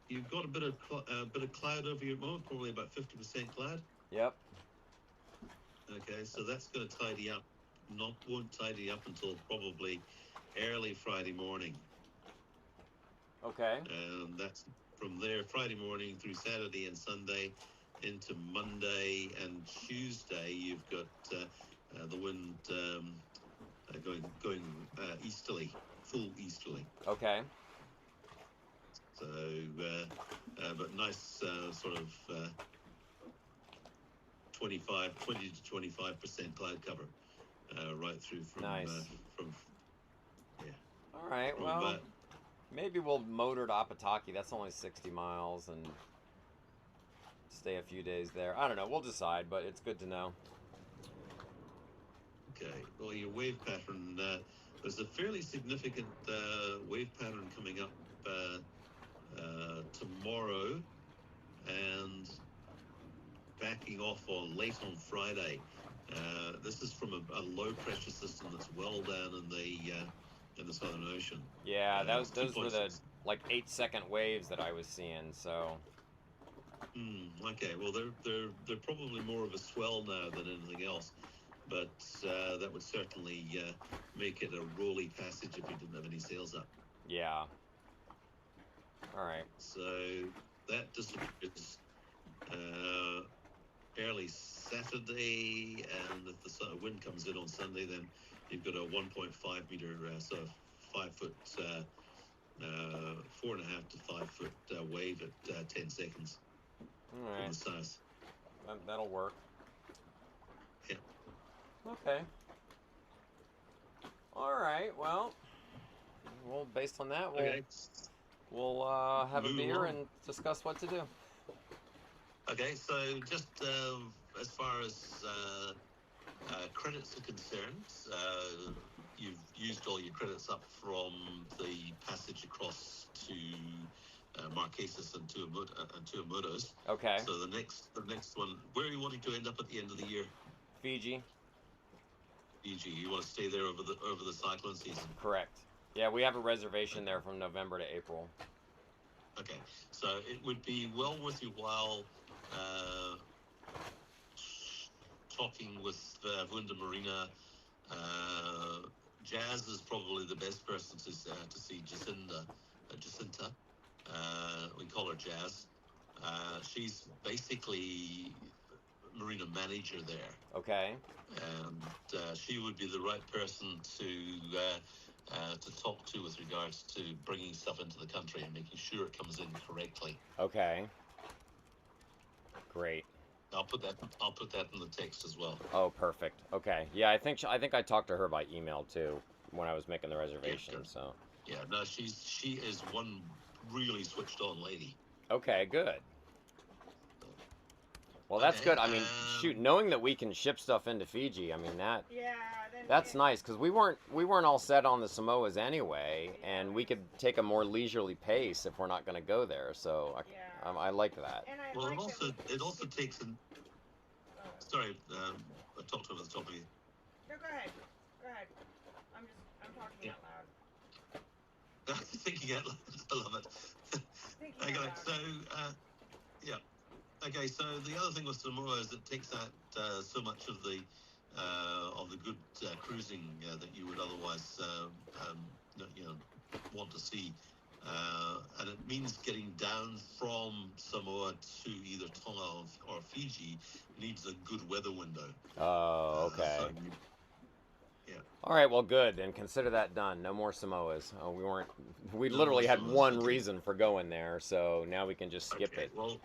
you've got a bit of cloud over you at the moment, probably about 50% cloud. Yep. Okay, so that's going to tidy up. Won't tidy up until probably early Friday morning. Okay. And that's from there, Friday morning through Saturday and Sunday into Monday and Tuesday. You've got the wind going easterly, full easterly. Okay. So, but nice sort of 20 to 25% cloud cover right through from Nice. From All right. from Well, maybe we'll motor to Apataki. That's only 60 miles and stay a few days there. I don't know. We'll decide, but it's good to know. okay. Well, your wave pattern. There's a fairly significant wave pattern coming up tomorrow, and backing off late on Friday. This is from a low pressure system that's well down in the Southern Ocean. Yeah, those were the 2.6. like 8-second waves that I was seeing. So. Okay. Well, they're probably more of a swell now than anything else, but that would certainly make it a rolly passage if you didn't have any sails up. Yeah. All right. So that disappears early Saturday, and if the wind comes in on Sunday, then you've got a 1.5 meter, so 5 foot, 4.5 to 5 foot wave at 10 seconds All from right. the south. That'll work. Yeah. Okay. All right. Well, based on that, Okay. we'll have a Move beer on. and discuss what to do. Okay, so just as far as credits are concerned, you've used all your credits up from the passage across to Marquesas and Tuamotus. Okay. So the next one, where are you wanting to end up at the end of the year? Fiji. Fiji. You want to stay there over the cyclone season? Correct. Yeah, we have a reservation there from November to April. Okay, so it would be well worth your while talking with Vunda Marina. Jazz is probably the best person to see. Jacinta. We call her Jazz. She's basically marina manager there. Okay. And she would be the right person to talk to with regards to bringing stuff into the country and making sure it comes in correctly. Okay. Great. I'll put that in the text as well. Oh, perfect. Okay. Yeah, I think I talked to her by email too when I was making the reservation. good. So. Yeah, no, she is one really switched on lady. Okay. Good. Well, that's Okay, good. I mean, shoot, knowing that we can ship stuff into Fiji, I mean Yeah. that's nice because we weren't all set on the Samoas anyway, and we could take a more leisurely pace if we're not going to go there. So I like that. And I Well, like it also takes an. Sorry, I talked over the top of you. No, go ahead. I'm talking out loud. Thinking out loud. I love it. Thinking Okay, out so loud. yeah. Okay, so the other thing with Samoa is it takes out so much of the good cruising that you would otherwise want to see, and it means getting down from Samoa to either Tonga or Fiji needs a good weather window. Oh, okay. Yeah. All right, well, good. And consider that done. No more Samoas. We literally had Samoas, one okay. reason for going there, so now we can just skip Okay, it. well,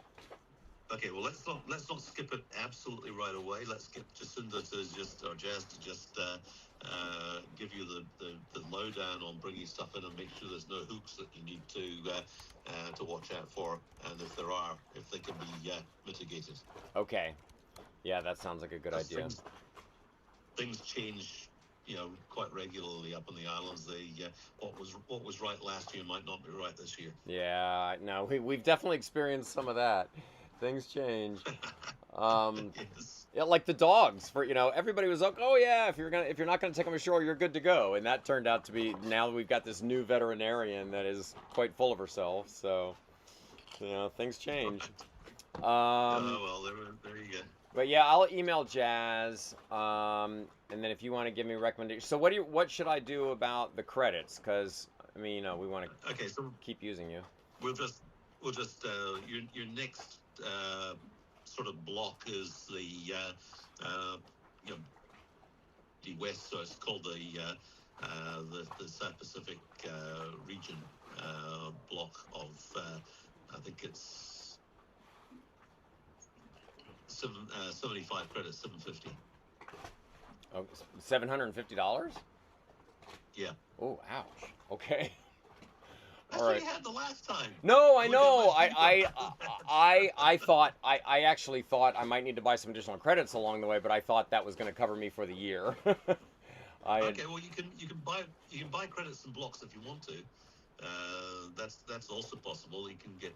let's not skip it absolutely right away. Let's get Jacinda or Jazz to just give you the lowdown on bringing stuff in and make sure there's no hooks that you need to watch out for, and if they can be mitigated. Okay. Yeah, that sounds like a good idea. Things change, quite regularly up on the islands. What was right last year might not be right this year. Yeah, no, we've definitely experienced some of that. Things change. Yes. Yeah, like the dogs. Everybody was like, "Oh yeah, if you're not gonna take them ashore, you're good to go." And that turned out to be, now we've got this new veterinarian that is quite full of herself. So, things change. Well, there you go. But yeah, I'll email Jazz, and then if you want to give me recommendations. So what should I do about the credits? Because we want to Okay, so keep using you. we'll just your next sort of block is the the west, so it's called the South Pacific region block of I think it's 75 credits, 750. Oh, $750? Yeah. Oh, ouch. Okay. That's All what right. you had the last time. No, I Look know. at my I actually thought I might need to buy some additional credits along the way, but I thought that was going to cover me for the year. Okay, well you can buy credits and blocks if you want to. That's also possible. You can get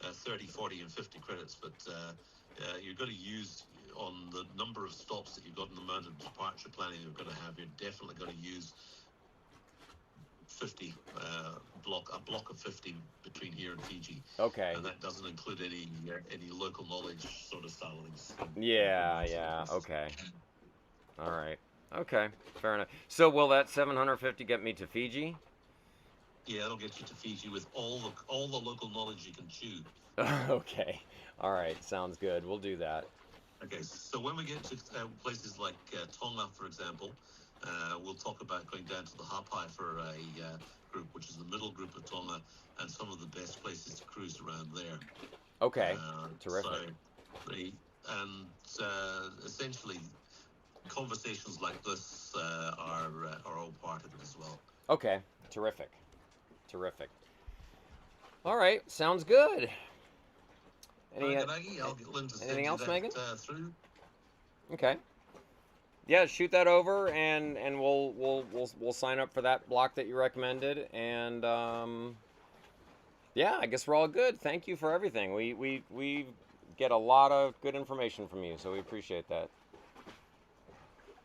30, 40, and 50 credits, but you're going to use on the number of stops that you've got and the amount of departure planning you're going to have. You're definitely going to use 50 a block of 50 between here and Fiji. Okay. And that doesn't include any local knowledge sort of stylings. Yeah. Okay. All right. Okay. Fair enough. So will that 750 get me to Fiji? Yeah, it'll get you to Fiji with all the local knowledge you can chew. Okay. All right. Sounds good. We'll do that. Okay, so when we get to places like Tonga, for example, we'll talk about going down to the Hapai for a group, which is the middle group of Tonga, and some of the best places to cruise around there. Okay. Terrific. Essentially, conversations like this are all part of it as well. Okay. Terrific. All right. Sounds good. I'll get Lynn to send anything you else, that, Megan? Through. Okay. Yeah, shoot that over, and we'll sign up for that block that you recommended, and yeah, I guess we're all good. Thank you for everything. We get a lot of good information from you, so we appreciate that.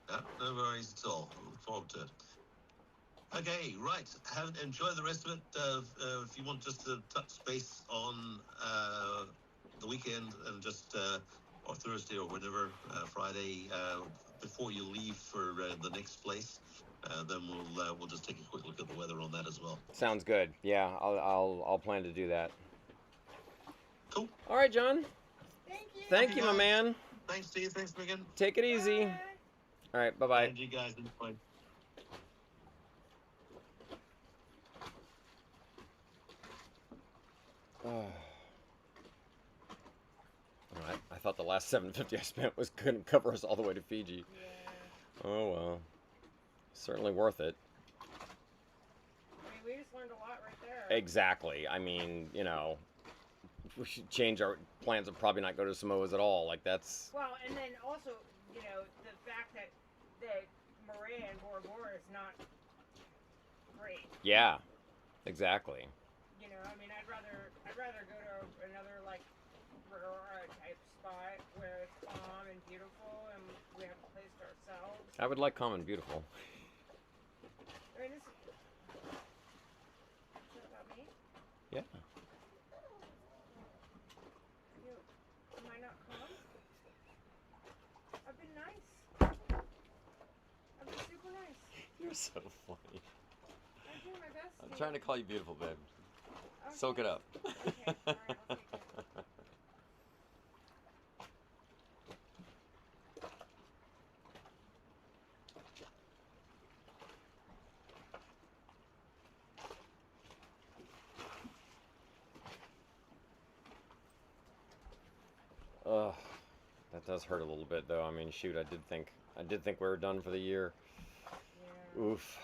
No worries at all. I look forward to it. Okay, right. Enjoy the rest of it. If you want just to touch base on the weekend and just or Thursday or whenever, Friday, before you leave for the next place, then we'll just take a quick look at the weather on that as well. Sounds good. Yeah, I'll plan to do that. Cool. All right, John. Thank you. Thank you, my man. Thanks, Steve. Thanks, Megan. Take it easy. Bye. All right, bye-bye. And you guys enjoy. I thought the last $750 I spent was going to cover us all the way to Fiji. Yeah. Oh well, certainly worth it. We just learned a lot right there. Exactly. I mean, we should change our plans and probably not go to Samoas at all. Like that's. Well, and then also, the fact that Maria and Bora Bora is not great. Yeah, exactly. I'd rather go to another Rotoava type spot where it's calm and beautiful and we have a place to ourselves. I would like calm and beautiful. I mean, is that about me? Yeah. Am I not calm? I've been nice. I've been super nice. You're so funny. I'm doing my best. I'm trying to call you beautiful, babe. Okay. Soak it up. Okay, alright, I'll take it. That does hurt a little bit, though. I mean, shoot, I did think we were done for the year. Yeah. Oof.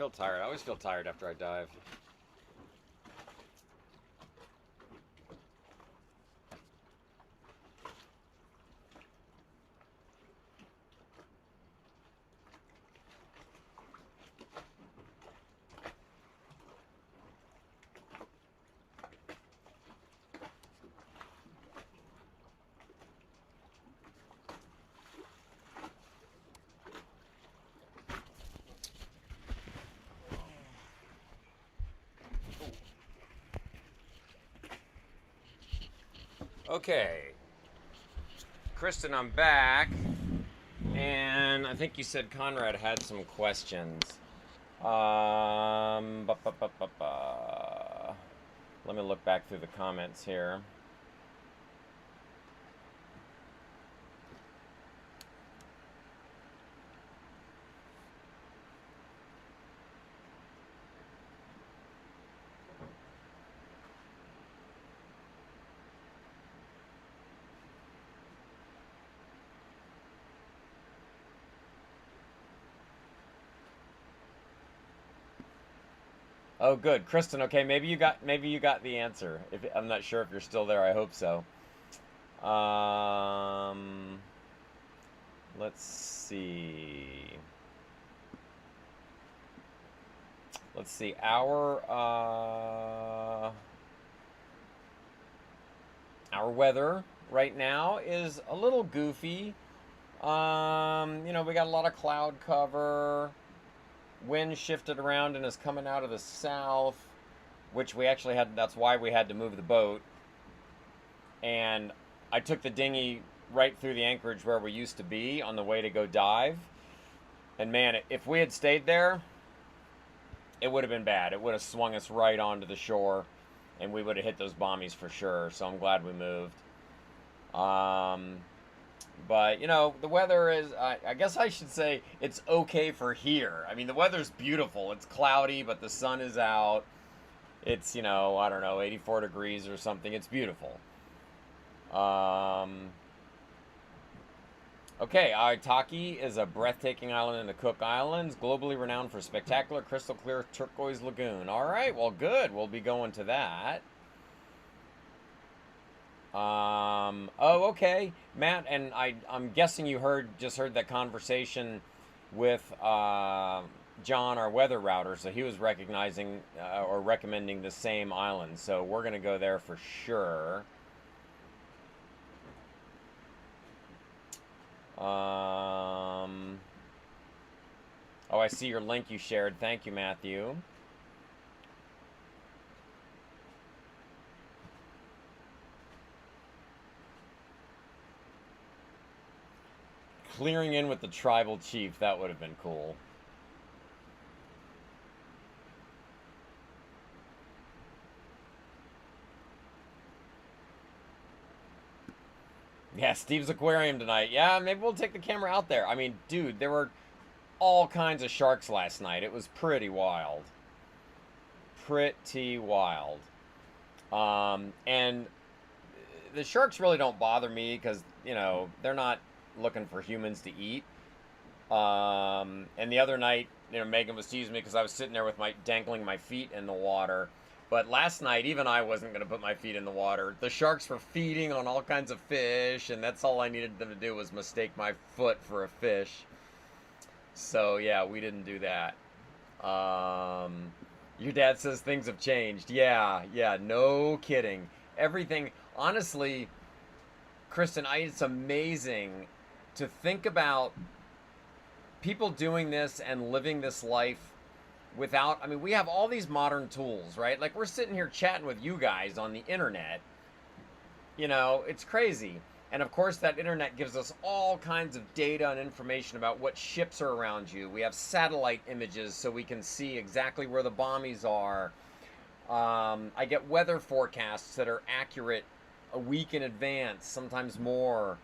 feel tired. I always feel tired after I dive. Okay, Kristen, I'm back, and I think you said Conrad had some questions. Ba, ba, ba, ba, ba. Let me look back through the comments here. Oh, good, Kristen. Okay, maybe you got the answer. If I'm not sure if you're still there, I hope so. Let's see. Let's see. Our weather right now is a little goofy. We got a lot of cloud cover. Wind shifted around and is coming out of the south, which we actually had. That's why we had to move the boat. And I took the dinghy right through the anchorage where we used to be on the way to go dive. And man, if we had stayed there, it would have been bad. It would have swung us right onto the shore, and we would have hit those bommies for sure. So I'm glad we moved. But, the weather is, I guess I should say, it's okay for here. I mean, the weather's beautiful. It's cloudy, but the sun is out. It's, I don't know, 84 degrees or something. It's beautiful. Okay, Aitaki is a breathtaking island in the Cook Islands, globally renowned for spectacular, crystal clear turquoise lagoon. All right, well, good. We'll be going to that. Okay, Matt, and I'm guessing you just heard that conversation with John, our weather router, so he was recognizing or recommending the same island, so we're gonna go there for sure. Oh, I see your link you shared. Thank you, Matthew. Clearing in with the tribal chief, that would have been cool. Yeah, Steve's aquarium tonight. Yeah, maybe we'll take the camera out there. I mean, dude, there were all kinds of sharks last night. It was pretty wild. Pretty wild. And the sharks really don't bother me because, they're not looking for humans to eat. And the other night, Megan was teasing me because I was sitting there with dangling my feet in the water. But last night, even I wasn't going to put my feet in the water. The sharks were feeding on all kinds of fish, and that's all I needed them to do was mistake my foot for a fish. So yeah, we didn't do that. Your dad says things have changed. Yeah, no kidding. Everything, honestly, Kristen, it's amazing to think about people doing this and living this life without, we have all these modern tools, right? Like, we're sitting here chatting with you guys on the internet. It's crazy. And of course, that internet gives us all kinds of data and information about what ships are around you. We have satellite images so we can see exactly where the bommies are. I get weather forecasts that are accurate a week in advance, sometimes more.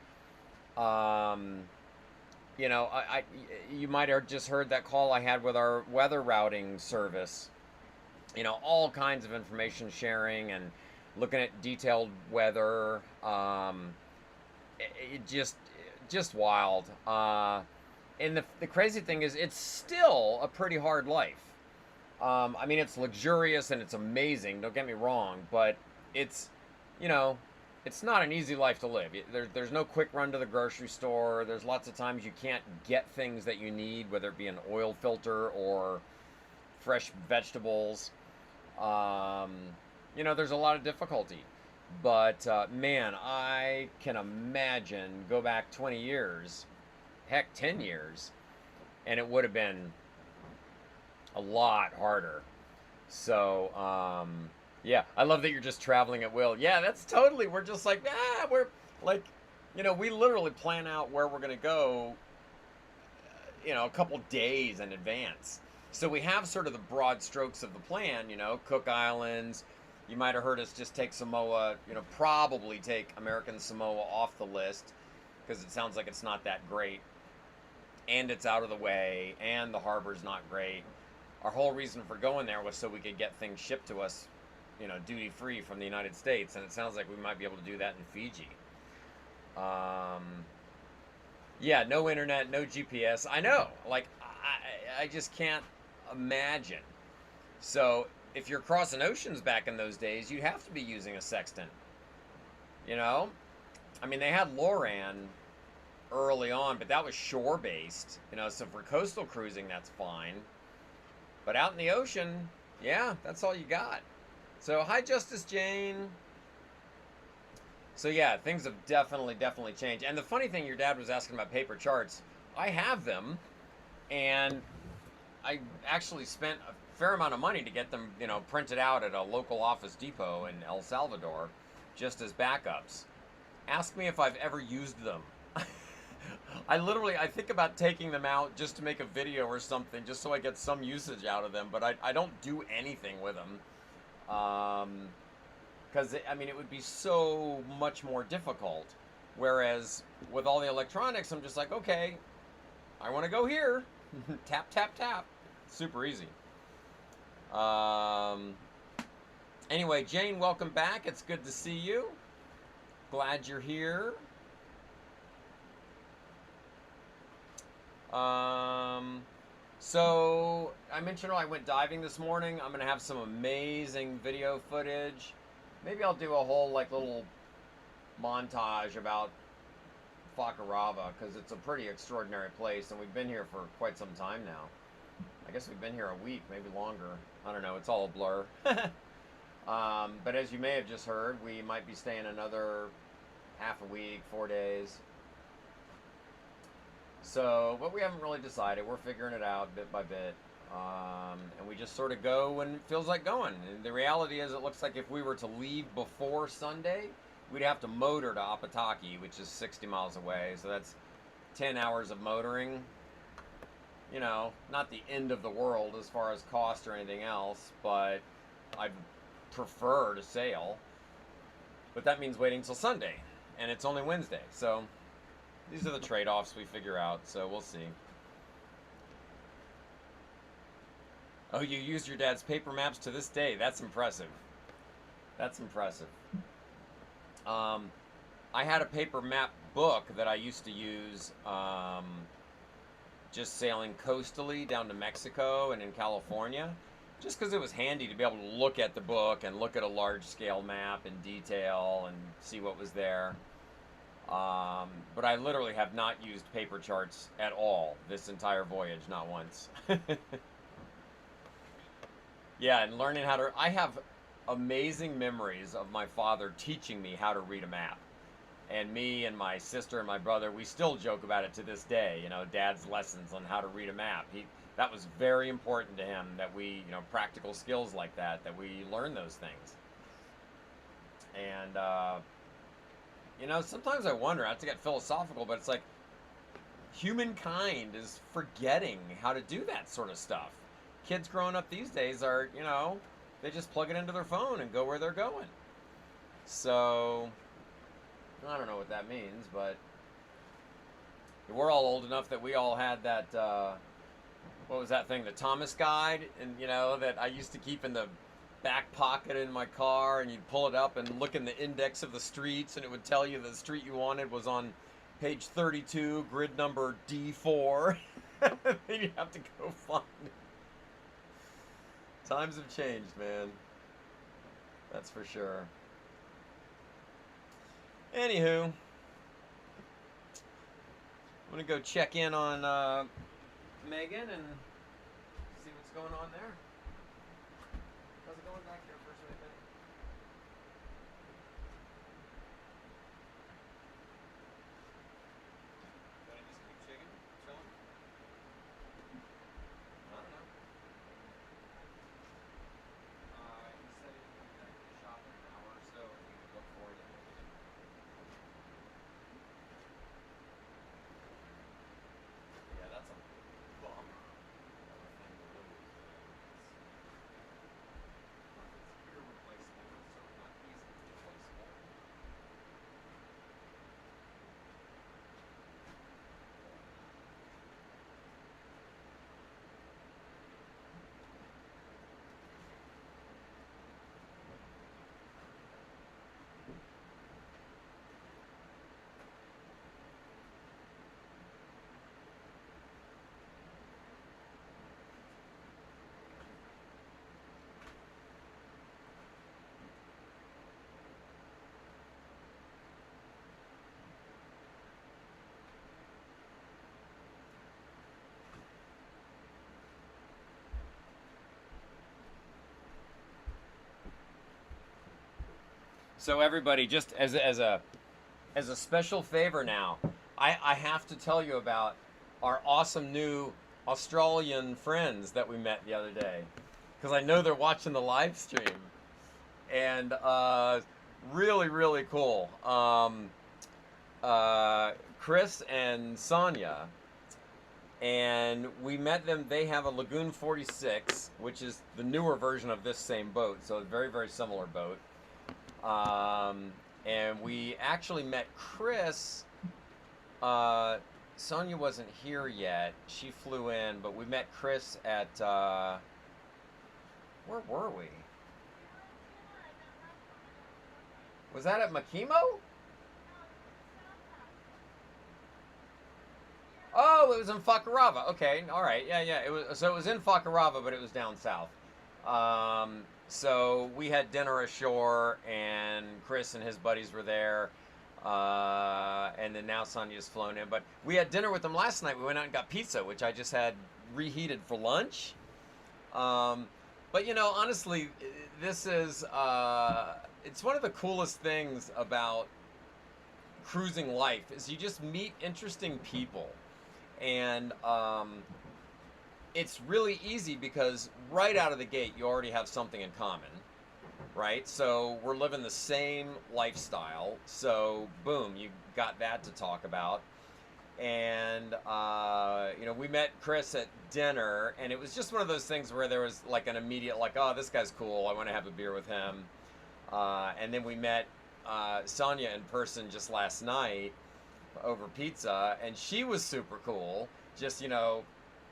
You might have just heard that call I had with our weather routing service. All kinds of information sharing and looking at detailed weather. It just wild. And the crazy thing is, it's still a pretty hard life. I mean, it's luxurious and it's amazing. Don't get me wrong, but it's, you know, it's not an easy life to live. There's no quick run to the grocery store. There's lots of times you can't get things that you need, whether it be an oil filter or fresh vegetables. You know, there's a lot of difficulty. But man, I can imagine go back 20 years, heck, 10 years, and it would have been a lot harder. So, yeah, I love that you're just traveling at will. Yeah, that's totally, we're just like, we're like, you know, we literally plan out where we're going to go, you know, a couple days in advance. So we have sort of the broad strokes of the plan, you know, Cook Islands. You might have heard us just take Samoa, you know, probably take American Samoa off the list because it sounds like it's not that great. And it's out of the way, and the harbor's not great. Our whole reason for going there was so we could get things shipped to us, you know, duty free from the United States, and it sounds like we might be able to do that in Fiji. Yeah, no internet, no GPS. I know, like, I just can't imagine. So if you're crossing oceans back in those days, you'd have to be using a sextant. You know, I mean, they had Loran early on, but that was shore based. You know, so for coastal cruising, that's fine. But out in the ocean, yeah, that's all you got. So, hi, Justice Jane. So, yeah, things have definitely changed. And the funny thing, your dad was asking about paper charts. I have them, and I actually spent a fair amount of money to get them, you know, printed out at a local Office Depot in El Salvador, just as backups. Ask me if I've ever used them. I think about taking them out just to make a video or something, just so I get some usage out of them, but I don't do anything with them. Because, I mean, it would be so much more difficult. Whereas with all the electronics, I'm just like, okay, I want to go here. Tap, tap, tap. Super easy. Anyway, Jane, welcome back. It's good to see you. Glad you're here. So I mentioned I went diving this morning. I'm gonna have some amazing video footage. Maybe I'll do a whole like little montage about Fakarava because it's a pretty extraordinary place, and we've been here for quite some time now. I guess we've been here a week, maybe longer. I don't know. It's all a blur. But as you may have just heard, we might be staying another half a week, 4 days. So, but we haven't really decided. We're figuring it out bit by bit. And we just sort of go when it feels like going. And the reality is, it looks like if we were to leave before Sunday, we'd have to motor to Apataki, which is 60 miles away. So that's 10 hours of motoring. You know, not the end of the world as far as cost or anything else, but I'd prefer to sail. But that means waiting till Sunday, and it's only Wednesday. So these are the trade-offs we figure out, so we'll see. Oh, you used your dad's paper maps to this day. That's impressive. That's impressive. I had a paper map book that I used to use just sailing coastally down to Mexico and in California, just because it was handy to be able to look at the book and look at a large-scale map in detail and see what was there. But I literally have not used paper charts at all this entire voyage, not once. Yeah, and learning how to... I have amazing memories of my father teaching me how to read a map. And me and my sister and my brother, we still joke about it to this day, you know, Dad's lessons on how to read a map. That was very important to him, that we, you know, practical skills like that we learn those things. And, you know, sometimes I wonder, not to get philosophical, but it's like humankind is forgetting how to do that sort of stuff. Kids growing up these days are, you know, they just plug it into their phone and go where they're going. So, I don't know what that means, but we're all old enough that we all had that, what was that thing, the Thomas Guide, and, you know, that I used to keep in the back pocket in my car, and you'd pull it up and look in the index of the streets, and it would tell you the street you wanted was on page 32, grid number D4. Then you'd have to go find it. Times have changed, man. That's for sure. Anywho, I'm gonna go check in on Megan and see what's going on there. How's it going back here, First Rate Ben? Gotta just keep chicken, chilling. I don't know. He said he was gonna be back to the shop in an hour or so, and he would look for you. Yeah, that's a bummer. Another thing to lose. It's irreplaceable, but certainly not easily replaceable. So everybody, just as a special favor now, I have to tell you about our awesome new Australian friends that we met the other day, because I know they're watching the live stream, and really cool. Chris and Sonia, and we met them. They have a Lagoon 46, which is the newer version of this same boat, so a very similar boat. And we actually met Chris. Sonia wasn't here yet. She flew in, but we met Chris at, where were we? Was that at Makimo? Oh, it was in Fakarava. Okay, all right, yeah. It was in Fakarava, but it was down south. So we had dinner ashore, and Chris and his buddies were there, and then now Sonia's flown in. But we had dinner with them last night. We went out and got pizza, which I just had reheated for lunch. But you know, honestly, this is it's one of the coolest things about cruising life is you just meet interesting people, and it's really easy because right out of the gate you already have something in common, right? So we're living the same lifestyle, so boom, you got that to talk about. And you know, we met Chris at dinner, and it was just one of those things where there was like an immediate like, oh, this guy's cool, I want to have a beer with him. And then we met Sonia in person just last night over pizza, and she was super cool, just, you know,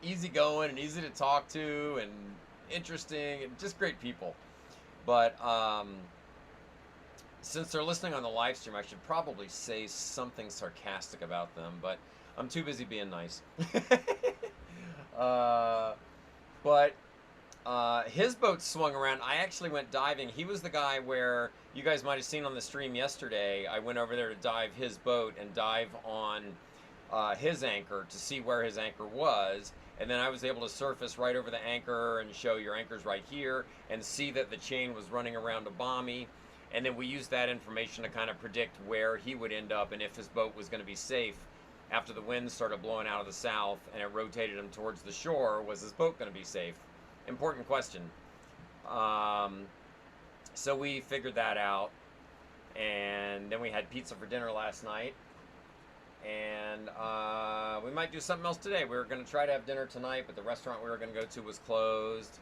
easygoing and easy to talk to and interesting and just great people. But since they're listening on the live stream, I should probably say something sarcastic about them, but I'm too busy being nice. But his boat swung around. I actually went diving. He was the guy where you guys might have seen on the stream yesterday. I went over there to dive his boat and dive on his anchor to see where his anchor was. And then I was able to surface right over the anchor and show your anchor's right here and see that the chain was running around a bommy. And then we used that information to kind of predict where he would end up and if his boat was going to be safe after the wind started blowing out of the south and it rotated him towards the shore. Was his boat going to be safe? Important question. So we figured that out, and then we had pizza for dinner last night, and we might do something else today. We were going to try to have dinner tonight, but the restaurant we were going to go to was closed.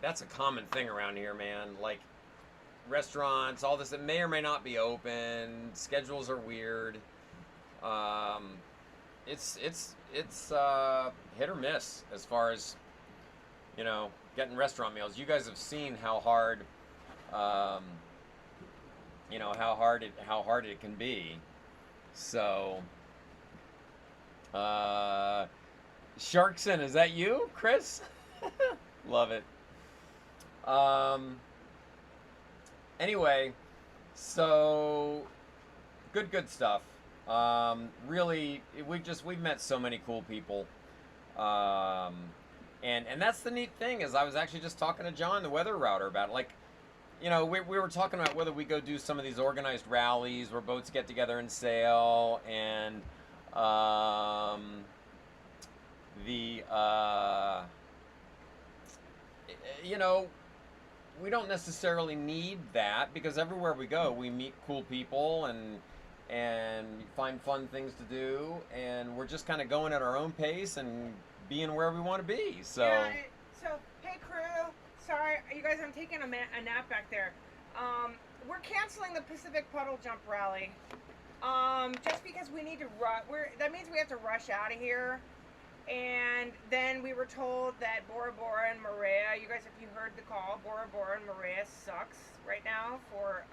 That's a common thing around here, man. Like, restaurants, all this, it may or may not be open. Schedules are weird. It's hit or miss as far as, you know, getting restaurant meals. You guys have seen how hard, you know, how hard it can be. So, Sharkson, is that you, Chris? Love it. Anyway, so good stuff. Really, we've met so many cool people. And that's the neat thing is I was actually just talking to John, the weather router, about it. Like, you know, we were talking about whether we go do some of these organized rallies where boats get together and sail, and you know, we don't necessarily need that because everywhere we go, we meet cool people and find fun things to do, and we're just kind of going at our own pace and being where we want to be. So, yeah, so hey crew, sorry you guys, I'm taking a nap back there. We're canceling the Pacific Puddle Jump Rally. Just because we need to that means we have to rush out of here. And then we were told that Bora Bora and Moorea, you guys, if you heard the call, Bora Bora and Moorea sucks right now for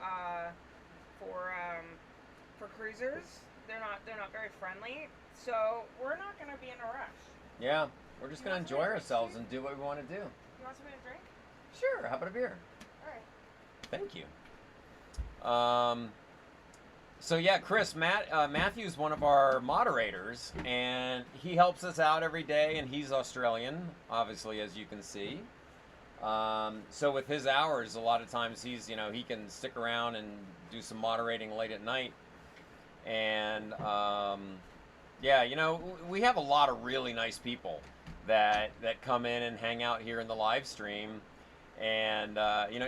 cruisers. They're not very friendly. So we're not gonna be in a rush. yeah, we're just gonna enjoy ourselves and do what we want to do. You want something to drink? Sure, how about a beer? All right. Thank you. So yeah, Chris, Matthew's one of our moderators, and he helps us out every day, and he's Australian, obviously, as you can see. So with his hours, a lot of times he can stick around and do some moderating late at night. And yeah, we have a lot of really nice people that come in and hang out here in the live stream. And,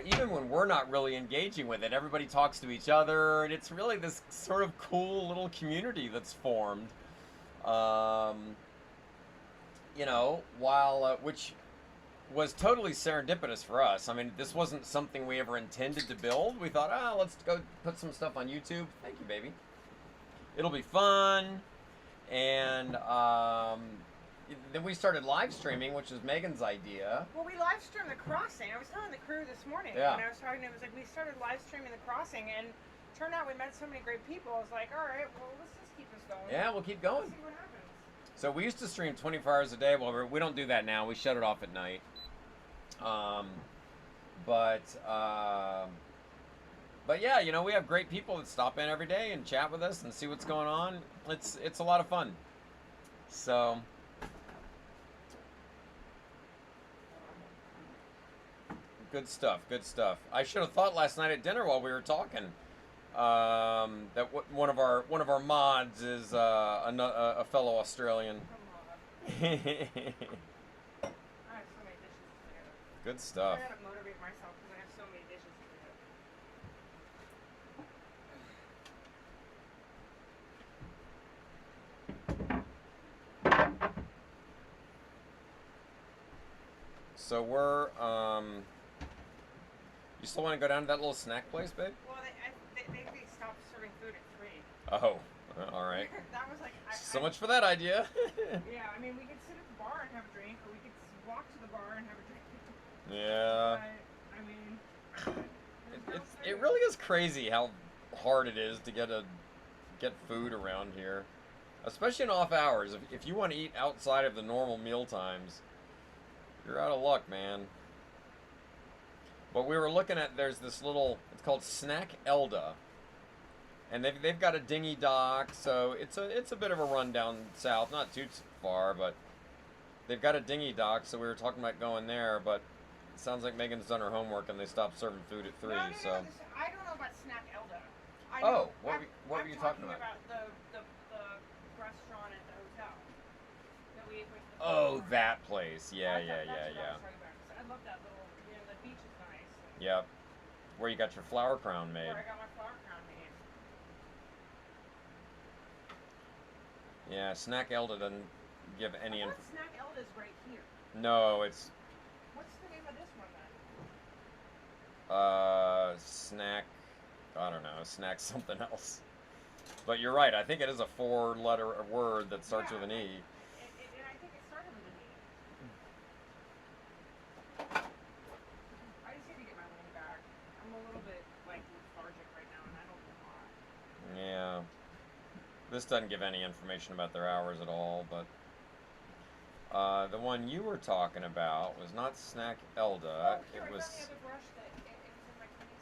even when we're not really engaging with it, everybody talks to each other, and it's really this sort of cool little community that's formed. Which was totally serendipitous for us. I mean, this wasn't something we ever intended to build. We thought, let's go put some stuff on YouTube. Thank you, baby. It'll be fun. And, then we started live streaming, which was Megan's idea. Well, we live streamed the crossing. I was telling the crew this morning Yeah. when I was talking to them, it was like we started live streaming the crossing, and turned out we met so many great people. I was like, all right, well, let's just keep this going. Yeah, we'll keep Let's going. see what happens. So we used to stream 24 hours a day. Well, we don't do that now. We shut it off at night. But yeah, we have great people that stop in every day and chat with us and see what's going on. It's a lot of fun. So. Good stuff. I should have thought last night at dinner while we were talking that one of our mods is a fellow Australian. I have so many dishes to do. Good stuff. I gotta motivate myself because I have so many dishes to do. So we're you still want to go down to that little snack place, babe? Well, they stopped serving food at 3. Oh, all right. That was like So much for that idea. Yeah, I mean, we could sit at the bar and have a drink, or we could walk to the bar and have a drink. Yeah. But, I mean, It really is crazy how hard it is to get food around here, especially in off hours. If you want to eat outside of the normal meal times, you're out of luck, man. But we were looking at, there's this little, it's called Snack Elda, and they've got a dinghy dock, so it's a bit of a run down south, not too far, but they've got a dinghy dock, so we were talking about going there, but it sounds like Megan's done her homework and they stopped serving food at 3, no, so. I don't know about Snack Elda. What were you talking about? The restaurant at the hotel that we ate with. Oh, that place. Yeah. I love that little, the beach is nice. Yep. Where you got your flower crown made. Where I got my flower crown made. Yeah, Snack Elda doesn't give any I thought Snack Elda's right here. No, it's What's the name of this one then? snack, I don't know, snack something else. But you're right, I think it is a 4-letter word that starts with an E. And I think it started with an E. I just need to get my money back. I'm a little bit, lethargic right now, and I don't know why. Yeah. This doesn't give any information about their hours at all, but The one you were talking about was not Snack Elda. It was.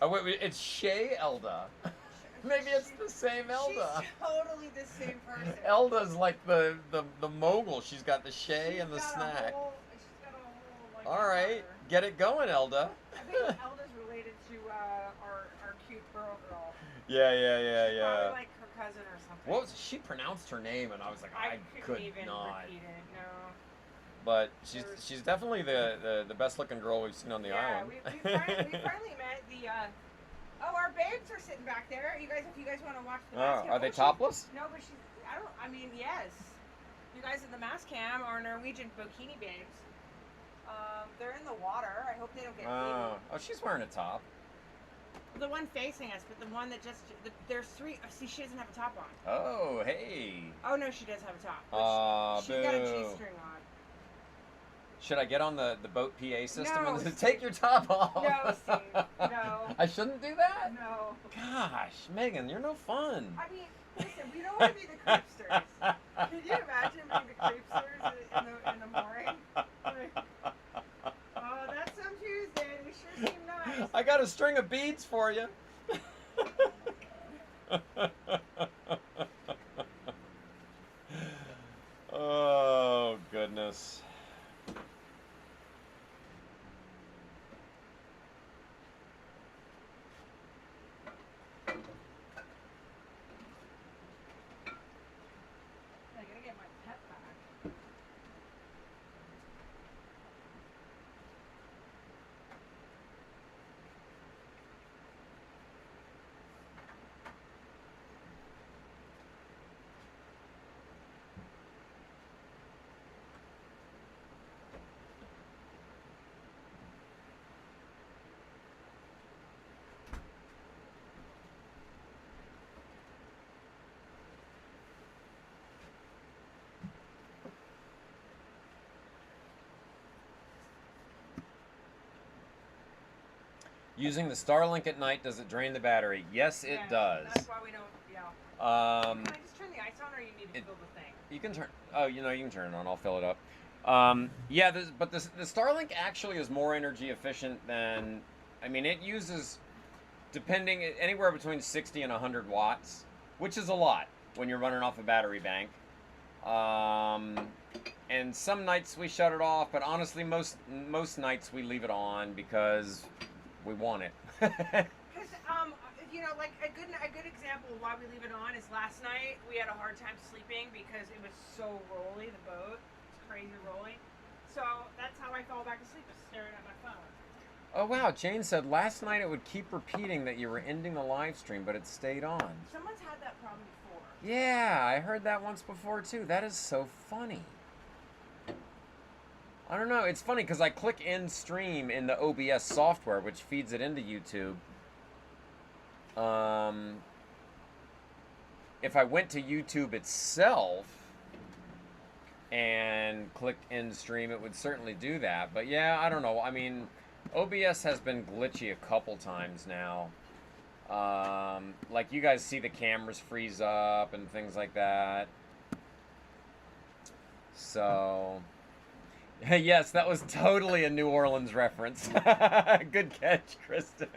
Oh wait, it's Shay Elda. Maybe it's the same Elda. She's totally the same person. Elda's like the mogul. She's got the Shay and the She's got a snack. whole, she's got a whole, like, All right, empire. get it going, Elda. I think Elda's related to our cute girl. Yeah. Probably like her cousin or something. What was she pronounced her name, and I was like, I could couldn't even not. repeat it. No. But she's definitely the best looking girl we've seen on the island. We finally met the. Oh, our babes are sitting back there. You guys, if you guys want to watch the mass cam. Are they topless? No, but she's. I mean, yes. You guys in the mass cam are Norwegian bikini babes. They're in the water. I hope they don't get eaten. Oh, she's wearing a top. The one facing us, but the one that just. There's three. See, she doesn't have a top on. Oh, hey. Oh, no, she does have a top. She's got a G-string on. Should I get on the boat PA system No, and Steve. take your top off? No, Steve. No. I shouldn't do that? No. Gosh, Megan, you're no fun. I mean, listen, we don't want to be the creepsters. Can you imagine being the creepsters in the mooring? Like, oh, that's some Tuesday. We sure seem nice. I got a string of beads for you. Oh, goodness. I gotta get my pet back. Using the Starlink at night, does it drain the battery? Yes, it does. That's why we don't. Yeah. Um, Can I just turn the ice on, or you need to fill the thing? You can turn. Oh, you can turn it on. I'll fill it up. Yeah, but the Starlink actually is more energy efficient than. I mean, it uses, depending anywhere between 60 and 100 watts, which is a lot when you're running off a battery bank. And some nights we shut it off, but honestly, most nights we leave it on because we want it. Because like a good example of why we leave it on is last night we had a hard time sleeping because it was so rolly, the boat. It's crazy rolling. So that's how I fell back asleep, was staring at my phone. Oh wow, Jane said last night it would keep repeating that you were ending the live stream, but it stayed on. Someone's had that problem before. Yeah, I heard that once before too. That is so funny. I don't know. It's funny because I click end stream in the OBS software, which feeds it into YouTube. If I went to YouTube itself and clicked end stream, it would certainly do that. But yeah, I don't know. I mean, OBS has been glitchy a couple times now. Like you guys see the cameras freeze up and things like that. So... Yes, that was totally a New Orleans reference. Good catch, Kristen.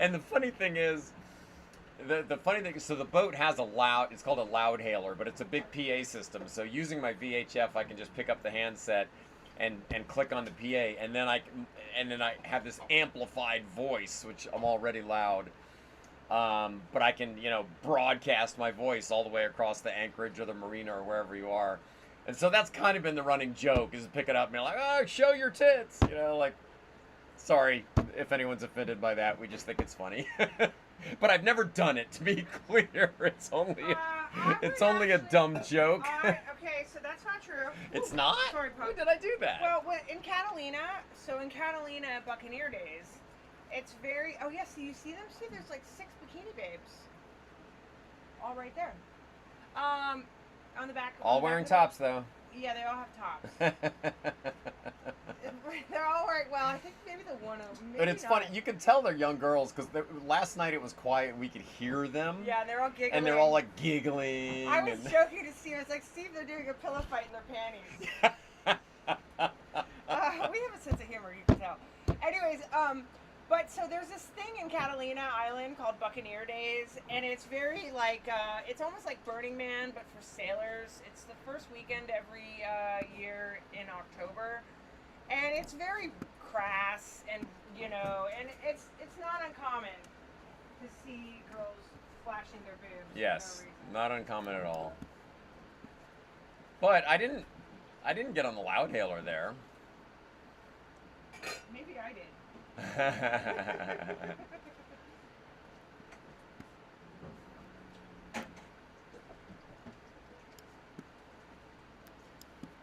And the funny thing is, so the boat has it's called a loud hailer, but it's a big PA system. So using my VHF, I can just pick up the handset and click on the PA, and then I have this amplified voice, which I'm already loud. But I can, broadcast my voice all the way across the anchorage or the marina or wherever you are. And so that's kind of been the running joke, is to pick it up and be like, oh, show your tits. Sorry if anyone's offended by that. We just think it's funny. But I've never done it, to be clear. It's only a dumb joke. Okay, so that's not true. It's not? Sorry, When Pug. did I do that? Well, in Catalina, Buccaneer Days, it's very... Oh, yeah, so you see them? See, there's like 6 bikini babes. All right there. On the back. All wearing tops, though. Yeah, they all have tops. They're all right. Well, I think maybe the one of maybe But it's not. funny. You can tell they're young girls because last night it was quiet. We could hear them. Yeah, they're all giggling. And they're all like giggling. I was and... joking to Steve. I was like, Steve, they're doing a pillow fight in their panties. We have a sense of humor, you can tell. Anyways, but so there's this thing in Catalina Island called Buccaneer Days, and it's very like, it's almost like Burning Man, but for sailors. It's the first weekend every year in October, and it's very crass, and you know, and it's not uncommon to see girls flashing their boobs. Yes, for no reason. not uncommon at all. But I didn't get on the loudhailer there. Maybe I did.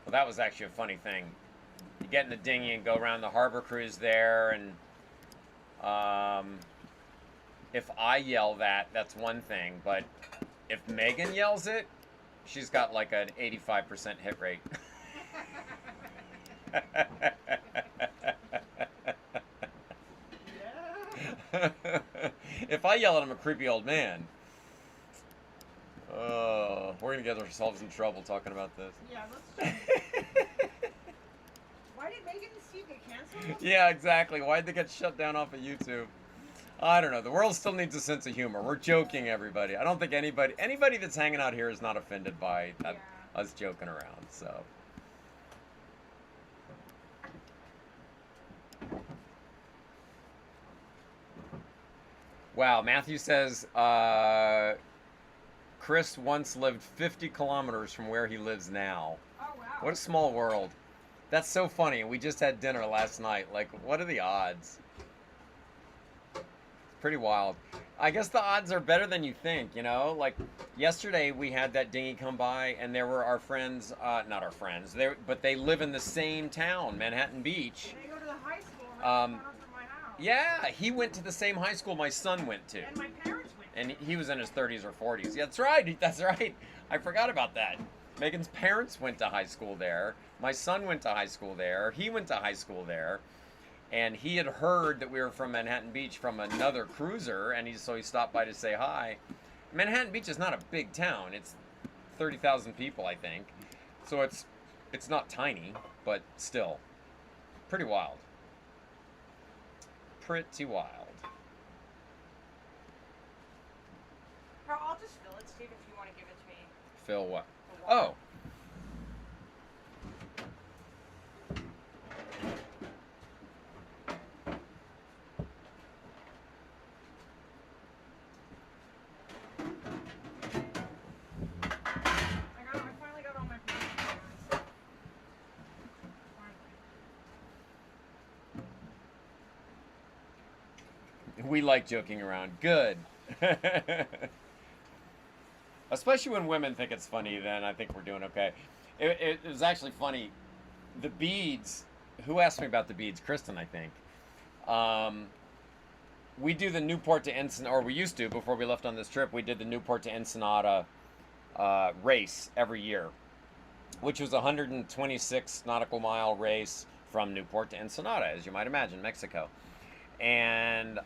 Well, that was actually a funny thing. You get in the dinghy and go around the harbor cruise there, and if I yell that, that's one thing. But if Megan yells it, she's got like an 85% hit rate. If I yell at him, a creepy old man. Oh, we're gonna get ourselves in trouble talking about this. Yeah, let's. Why did Megan and Steve get canceled? Yeah, exactly. Why'd they get shut down off of YouTube? I don't know. The world still needs a sense of humor. We're joking, everybody. I don't think anybody that's hanging out here is not offended by that, us joking around. So. Wow, Matthew says Chris once lived 50 kilometers from where he lives now. Oh wow. What a small world. That's so funny. We just had dinner last night. Like, what are the odds? Pretty wild. I guess the odds are better than you think, you know? Like, yesterday we had that dinghy come by, and there were our friends, not our friends, but they live in the same town, Manhattan Beach. They go to the high school right from my house. Yeah, he went to the same high school my son went to. And my parents went. And he was in his 30s or 40s. Yeah, that's right. That's right. I forgot about that. Megan's parents went to high school there. My son went to high school there. He went to high school there. And he had heard that we were from Manhattan Beach from another cruiser, and so he stopped by to say hi. Manhattan Beach is not a big town. It's 30,000 people, I think. So it's not tiny, but still pretty wild. Pretty wild. I'll just fill it, Steve, if you want to give it to me. Phil, what? The water. Oh. I finally got all my papers. We like joking around. Good. Especially when women think it's funny, then I think we're doing okay. It was actually funny. The beads, who asked me about the beads? Kristen, I think. We do the Newport to Ensenada, or we used to before we left on this trip, we did the Newport to Ensenada race every year, which was a 126 nautical mile race from Newport to Ensenada, as you might imagine, Mexico. And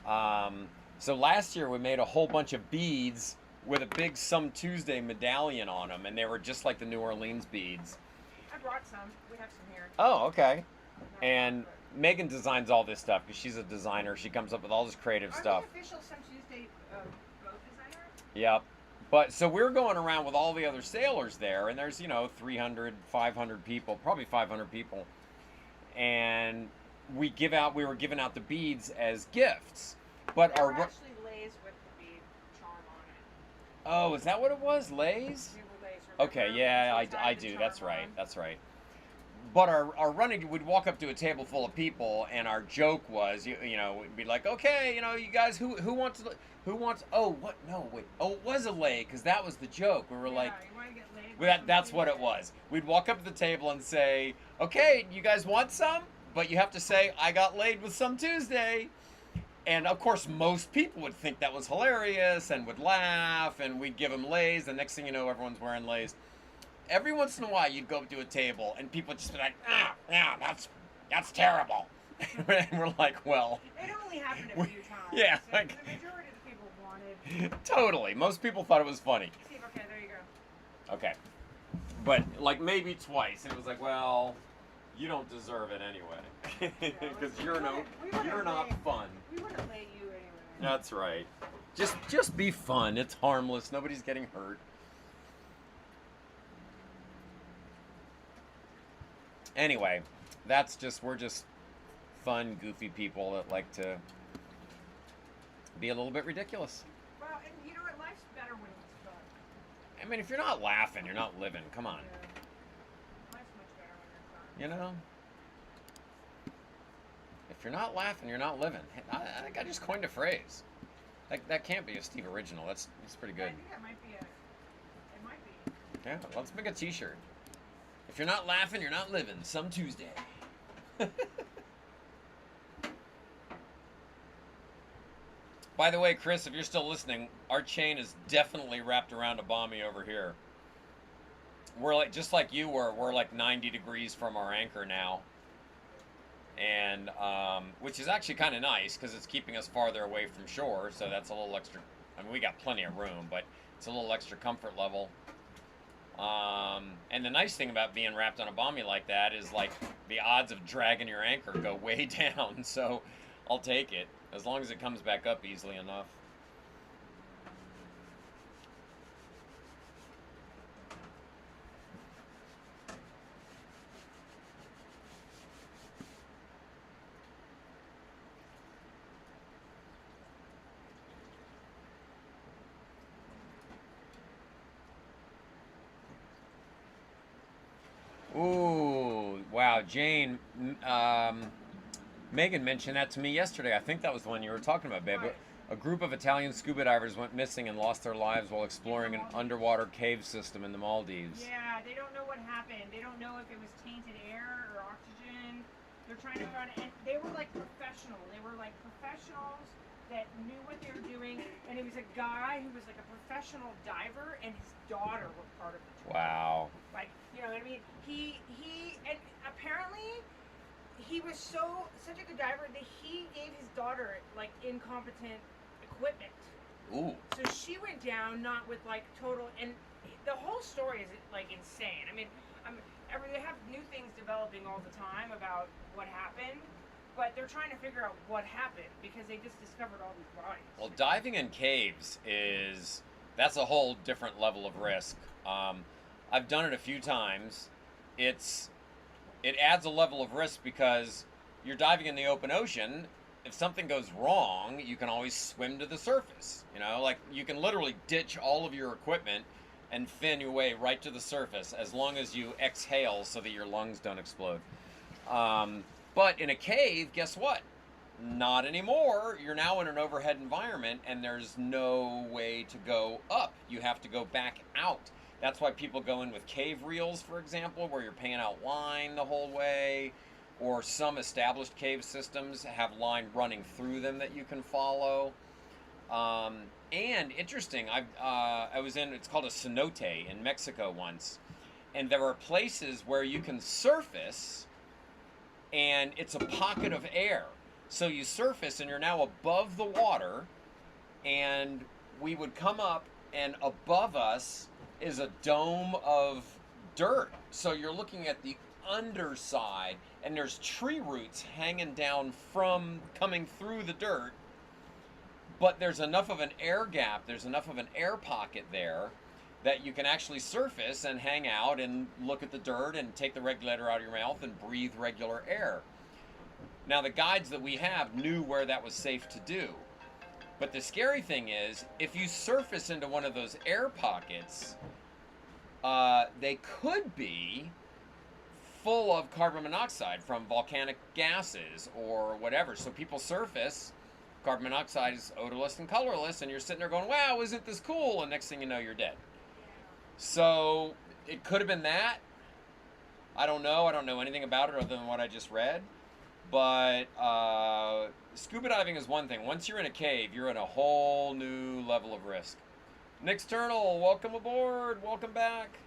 so last year we made a whole bunch of beads with a big Some Tuesday medallion on them, and they were just like the New Orleans beads. I brought some. We have some here. Oh, okay. And Megan designs all this stuff because she's a designer. She comes up with all this creative stuff. Are the official Some Tuesday boat designer? Yep. But so we're going around with all the other sailors there, and there's, 300, 500 people, probably 500 people. And we were giving out the beads as gifts. But They our were actually lays with the bead charm on it. Oh, is that what it was? Lays? We were lays, Okay, remember? yeah, So it's I had the do. charm That's on. right. That's right. But our running, we'd walk up to a table full of people, and our joke was, we'd be like, okay, you guys, who wants, oh, what, no, wait, oh, it was a lay, because that was the joke. We were like, you wanna get laid with some that's what it beads? was. We'd walk up to the table and say, okay, you guys want some? But you have to say, I got laid with Some Tuesday. And of course, most people would think that was hilarious and would laugh, and we'd give them lays. The next thing you know, everyone's wearing lays. every once in a while you'd go up to a table and people would just be like, yeah, that's terrible. And we're like, well. It only happened a few times. Yeah, So like. the majority of the people wanted. Totally. Most people thought it was funny. Steve, okay, there you go. Okay. But, like, maybe twice. And it was like, well, you don't deserve it anyway. Because you're not fun. We wouldn't let you anyway. That's right. Just be fun. It's harmless. Nobody's getting hurt. Anyway, we're just fun, goofy people that like to be a little bit ridiculous. Well, and you know what? Life's better when it's fun. I mean, if you're not laughing, you're not living. Come on. Yeah. Life's much better when you're fun. You know? If you're not laughing, you're not living. I think I just coined a phrase. That can't be a Steve original. That's pretty good. I think that might be it might be. Yeah, let's make a t-shirt. If you're not laughing, you're not living. Some Tuesday. By the way, Chris, if you're still listening, our chain is definitely wrapped around a bommy over here. We're like, just like you were, we're like 90 degrees from our anchor now. And, which is actually kind of nice because it's keeping us farther away from shore. So that's a little extra, I mean, we got plenty of room, but it's a little extra comfort level. And the nice thing about being wrapped on a bommy like that is like the odds of dragging your anchor go way down. So I'll take it as long as it comes back up easily enough. Ooh, wow, Jane, Megan mentioned that to me yesterday. I think that was the one you were talking about, babe. Right. A group of Italian scuba divers went missing and lost their lives while exploring an underwater cave system in the Maldives. Yeah, they don't know what happened. They don't know if it was tainted air or oxygen. They're trying to find it. And they were like professional. They were like professionals that knew what they were doing. And he was a guy who was like a professional diver, and his daughter were part of the team. Wow. Like, you know what I mean? He and apparently he was such a good diver that he gave his daughter like incompetent equipment. Ooh. So she went down not with like total, and the whole story is like insane. I mean, they have new things developing all the time about what happened, but they're trying to figure out what happened because they just discovered all these bodies. Well, diving in caves that's a whole different level of risk. I've done it a few times. It adds a level of risk because you're diving in the open ocean. If something goes wrong, you can always swim to the surface. You know, like you can literally ditch all of your equipment and fin your way right to the surface as long as you exhale so that your lungs don't explode. But in a cave, guess what? Not anymore. You're now in an overhead environment and there's no way to go up. You have to go back out. That's why people go in with cave reels, for example, where you're paying out line the whole way. Or some established cave systems have line running through them that you can follow. And interesting, I was in, it's called a cenote in Mexico once. And there are places where you can surface and it's a pocket of air. So you surface and you're now above the water, and we would come up and above us is a dome of dirt. So you're looking at the underside and there's tree roots hanging down from coming through the dirt, but there's enough of an air gap, there's enough of an air pocket there that you can actually surface and hang out and look at the dirt and take the regulator out of your mouth and breathe regular air. Now, the guides that we have knew where that was safe to do. But the scary thing is, if you surface into one of those air pockets, they could be full of carbon monoxide from volcanic gases or whatever. So people surface, carbon monoxide is odorless and colorless, and you're sitting there going, wow, isn't this cool? And next thing you know, you're dead. So it could have been that. I don't know. I don't know anything about it other than what I just read. But scuba diving is one thing. Once you're in a cave, you're in a whole new level of risk. Nick Sternal, welcome aboard. Welcome back.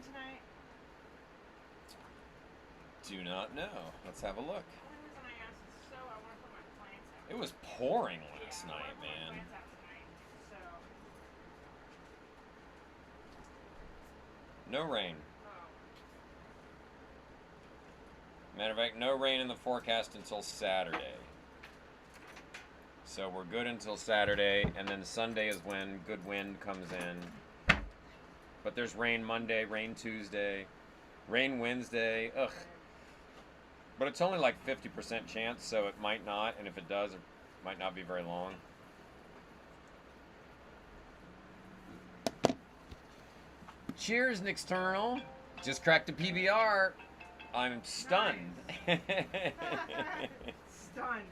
tonight? Do not know. Let's have a look. The only reason I asked is so I want to put my plants out. It was pouring last Yeah, I night, wanna put my man. plants out tonight, so. No rain. Oh. Matter of fact, no rain in the forecast until Saturday. So we're good until Saturday, and then Sunday is when good wind comes in. But there's rain Monday, rain Tuesday, rain Wednesday. Ugh. But it's only like 50% chance, so it might not, and if it does, it might not be very long. Cheers, Nixternal. Just cracked a PBR. I'm stunned. Stunned.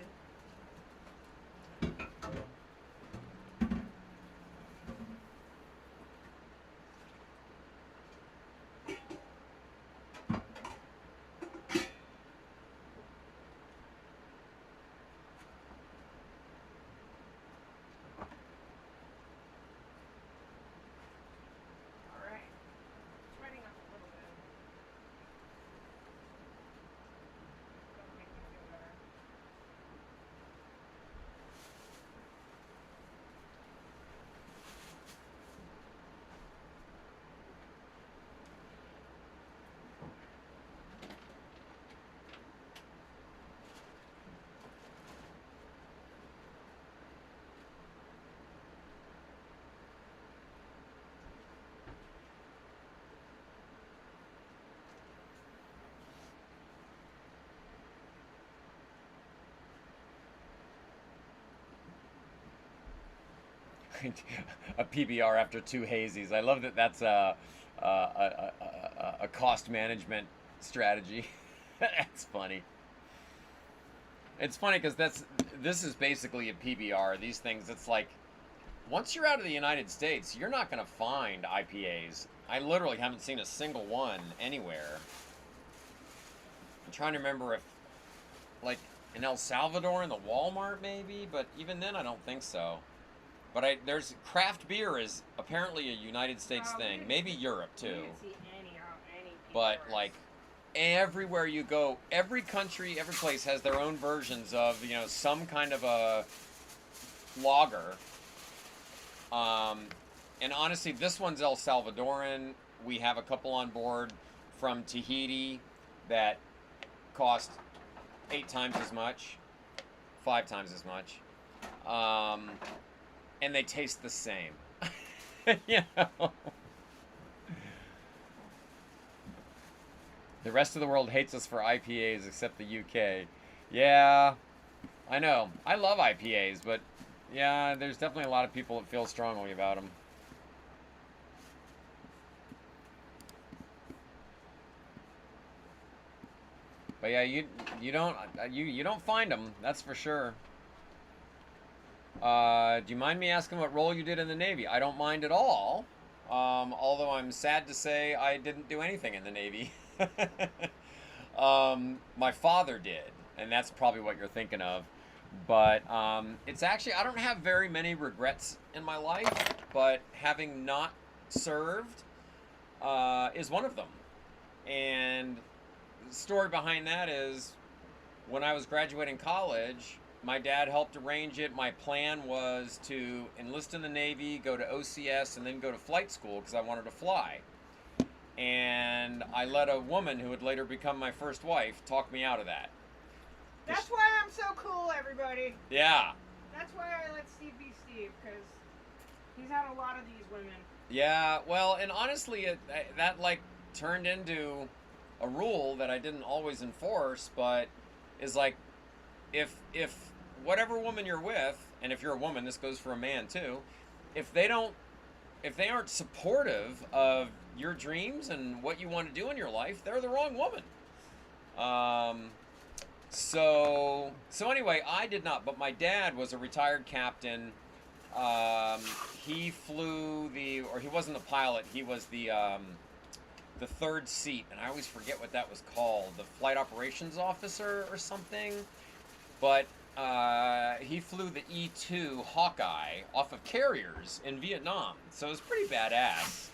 All right. Sweating up a little bit. That'll make me feel better. A PBR after 2 hazies. I love that. That's a cost management strategy. That's funny. It's funny because this is basically a PBR. These things, it's like once you're out of the United States, you're not going to find IPAs. I literally haven't seen a single one anywhere. I'm trying to remember if, like, in El Salvador in the Walmart maybe, but even then I don't think so. But there's craft beer is apparently a United States thing, maybe Europe You too. didn't see any But PBRs. like everywhere you go, every country, every place has their own versions of, you know, some kind of a lager. And honestly, this one's El Salvadoran. We have a couple on board from Tahiti that cost 8 times as much, 5 times as much. And they taste the same. You know? The rest of the world hates us for IPAs except the UK. Yeah, I know. I love IPAs, but yeah, there's definitely a lot of people that feel strongly about them. But yeah, you don't find them. That's for sure. Do you mind me asking what role you did in the Navy? I don't mind at all. Although I'm sad to say I didn't do anything in the Navy. My father did, and that's probably what you're thinking of. But it's actually, I don't have very many regrets in my life, but having not served is one of them. And the story behind that is when I was graduating college, my dad helped arrange it. My plan was to enlist in the Navy, go to OCS, and then go to flight school because I wanted to fly. And I let a woman who would later become my first wife talk me out of that. That's why I'm so cool, everybody. Yeah. That's why I let Steve be Steve, because he's had a lot of these women. Yeah, well, and honestly, that like turned into a rule that I didn't always enforce, but is like, if whatever woman you're with, and if you're a woman, this goes for a man too, if they aren't supportive of your dreams and what you want to do in your life, they're the wrong woman. So anyway, I did not, but my dad was a retired captain. He flew he wasn't the pilot, he was the third seat, and I always forget what that was called, the flight operations officer or something. But he flew the E-2 Hawkeye off of carriers in Vietnam, so it was pretty badass.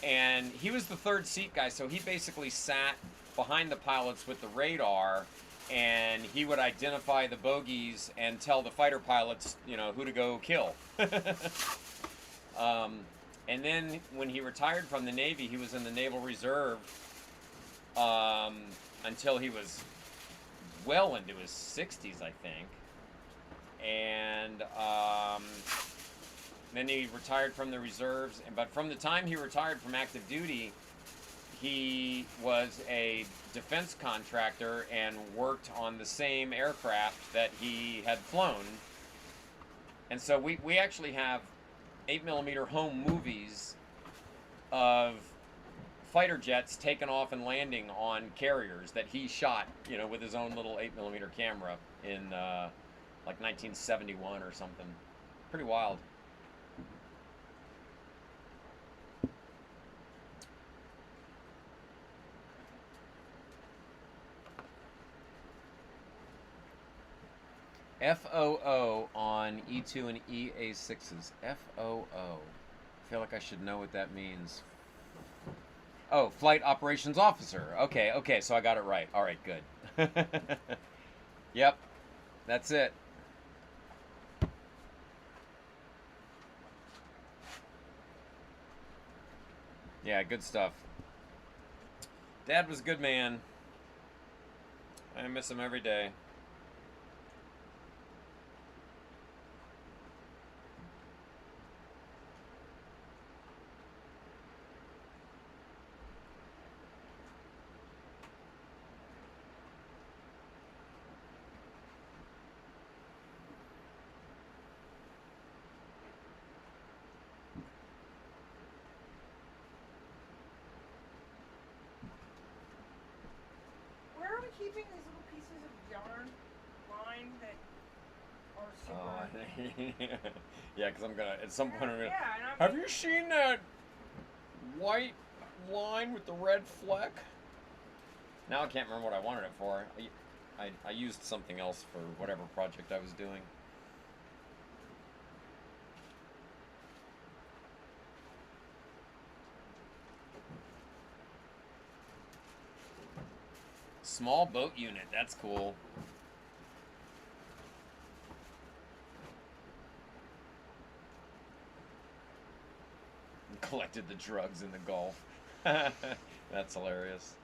And he was the third seat guy, so he basically sat behind the pilots with the radar, and he would identify the bogeys and tell the fighter pilots, you know, who to go kill. And then when he retired from the Navy, he was in the Naval Reserve until he was well into his 60s, I think. And then he retired from the reserves. But from the time he retired from active duty, he was a defense contractor and worked on the same aircraft that he had flown. And so we actually have 8mm home movies of fighter jets taking off and landing on carriers that he shot, you know, with his own little 8mm camera in like 1971 or something. Pretty wild. FOO on E2 and EA6s. FOO. I feel like I should know what that means. Oh, Flight Operations Officer. Okay, so I got it right. All right, good. Yep, that's it. Yeah, good stuff. Dad was a good man. I miss him every day. Keeping these little pieces of yarn line that are super. Yeah, because I'm gonna at some point. I'm gonna. Yeah, Have you seen that white line with the red fleck? Now I can't remember what I wanted it for. I used something else for whatever project I was doing. Small boat unit, that's cool. Collected the drugs in the Gulf. That's hilarious.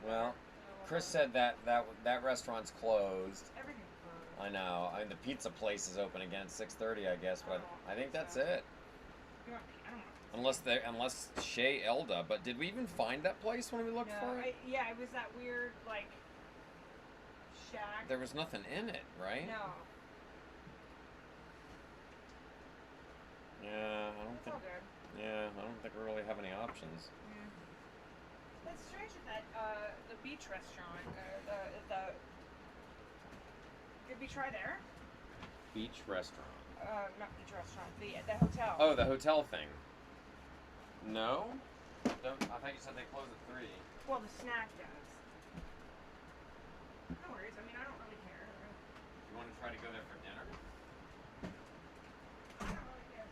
Well, Chris said that restaurant's closed. Everything's closed. I know. I mean, the pizza place is open again at 6:30, I guess, but Oh, I think that's so. it. You want, I don't know. Unless Shea Elda. But did we even find that place when we looked for it? Yeah, it was that weird like shack. There was nothing in it, right? No. Yeah, I don't It's think. all good. Yeah, I don't think we really have any options. That's strange that the beach restaurant, did we try there? Beach restaurant. Not beach restaurant, the hotel. Oh, the hotel thing. No? Don't, I thought you said they close at 3. Well, the snack does. No worries. I mean, I don't really care. You want to try to go there for dinner? I don't really care.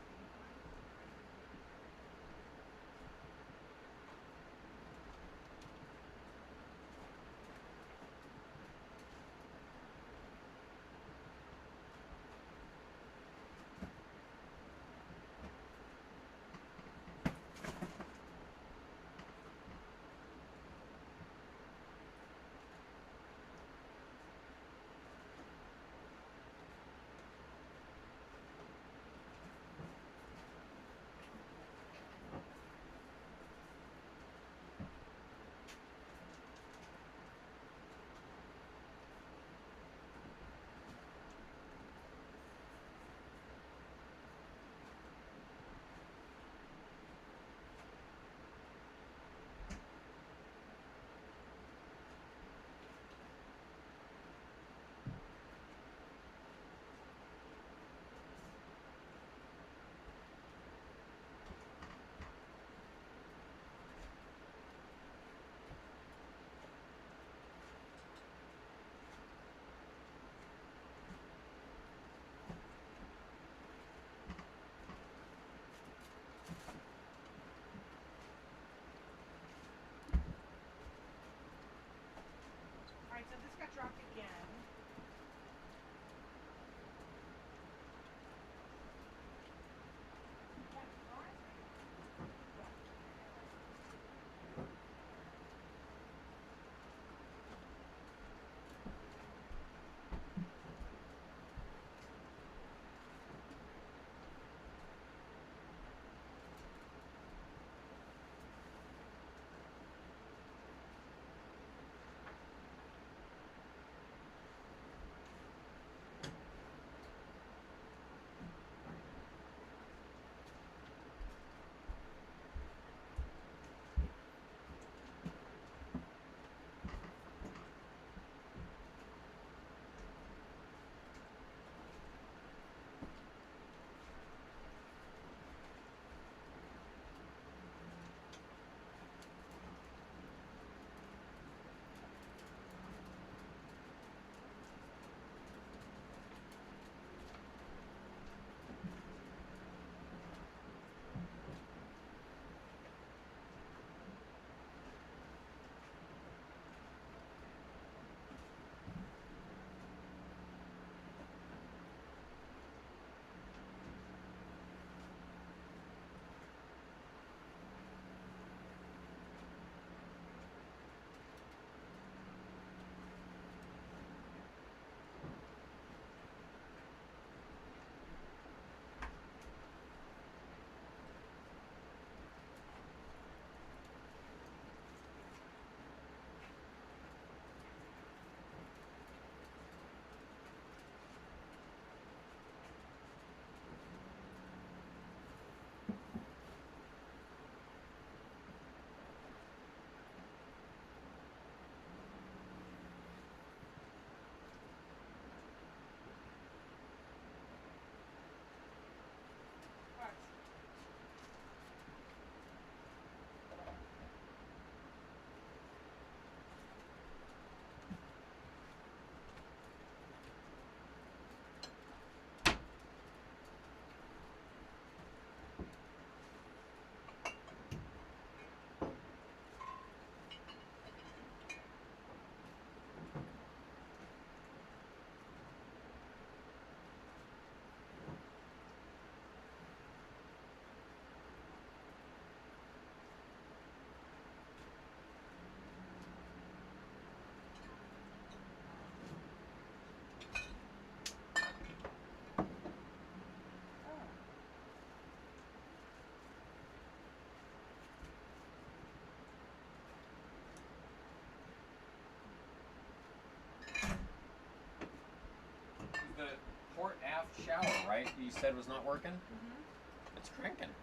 port aft shower, right? You said was not working. Mm-hmm. It's cranking.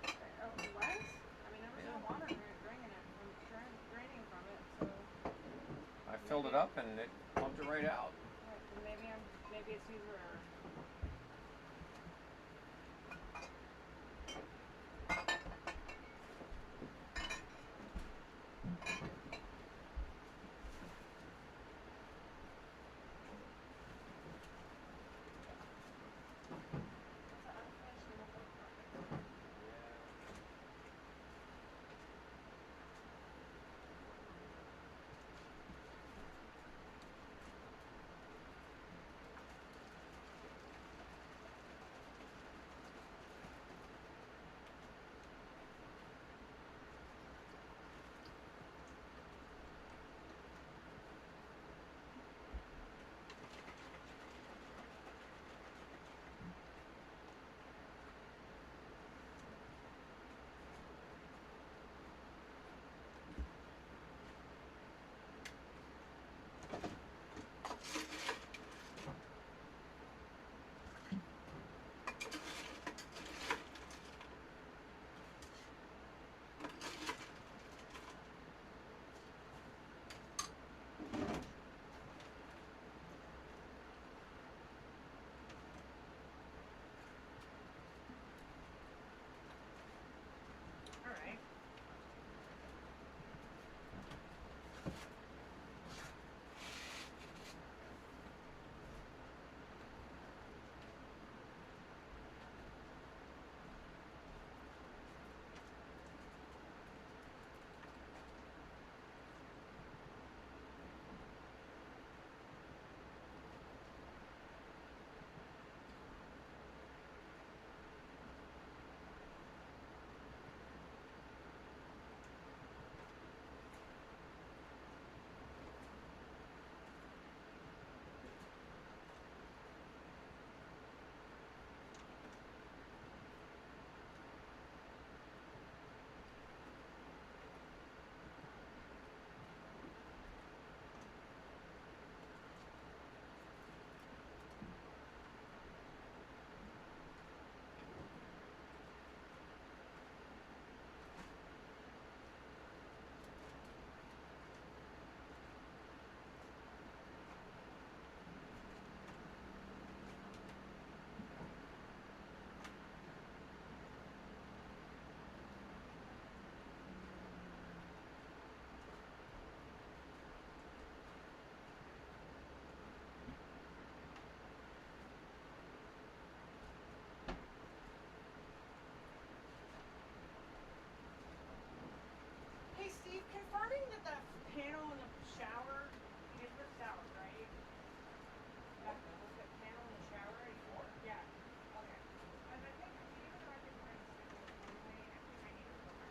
Oh, it was? I mean, there was no water draining from it, so. I filled it up and it pumped it right out. Right, then maybe it's user error. Hey Steve, confirming that the panel in the shower is ripped out, right? The panel in the shower? Yeah. Okay. I think even though I did mine anyway, I think I need to go back.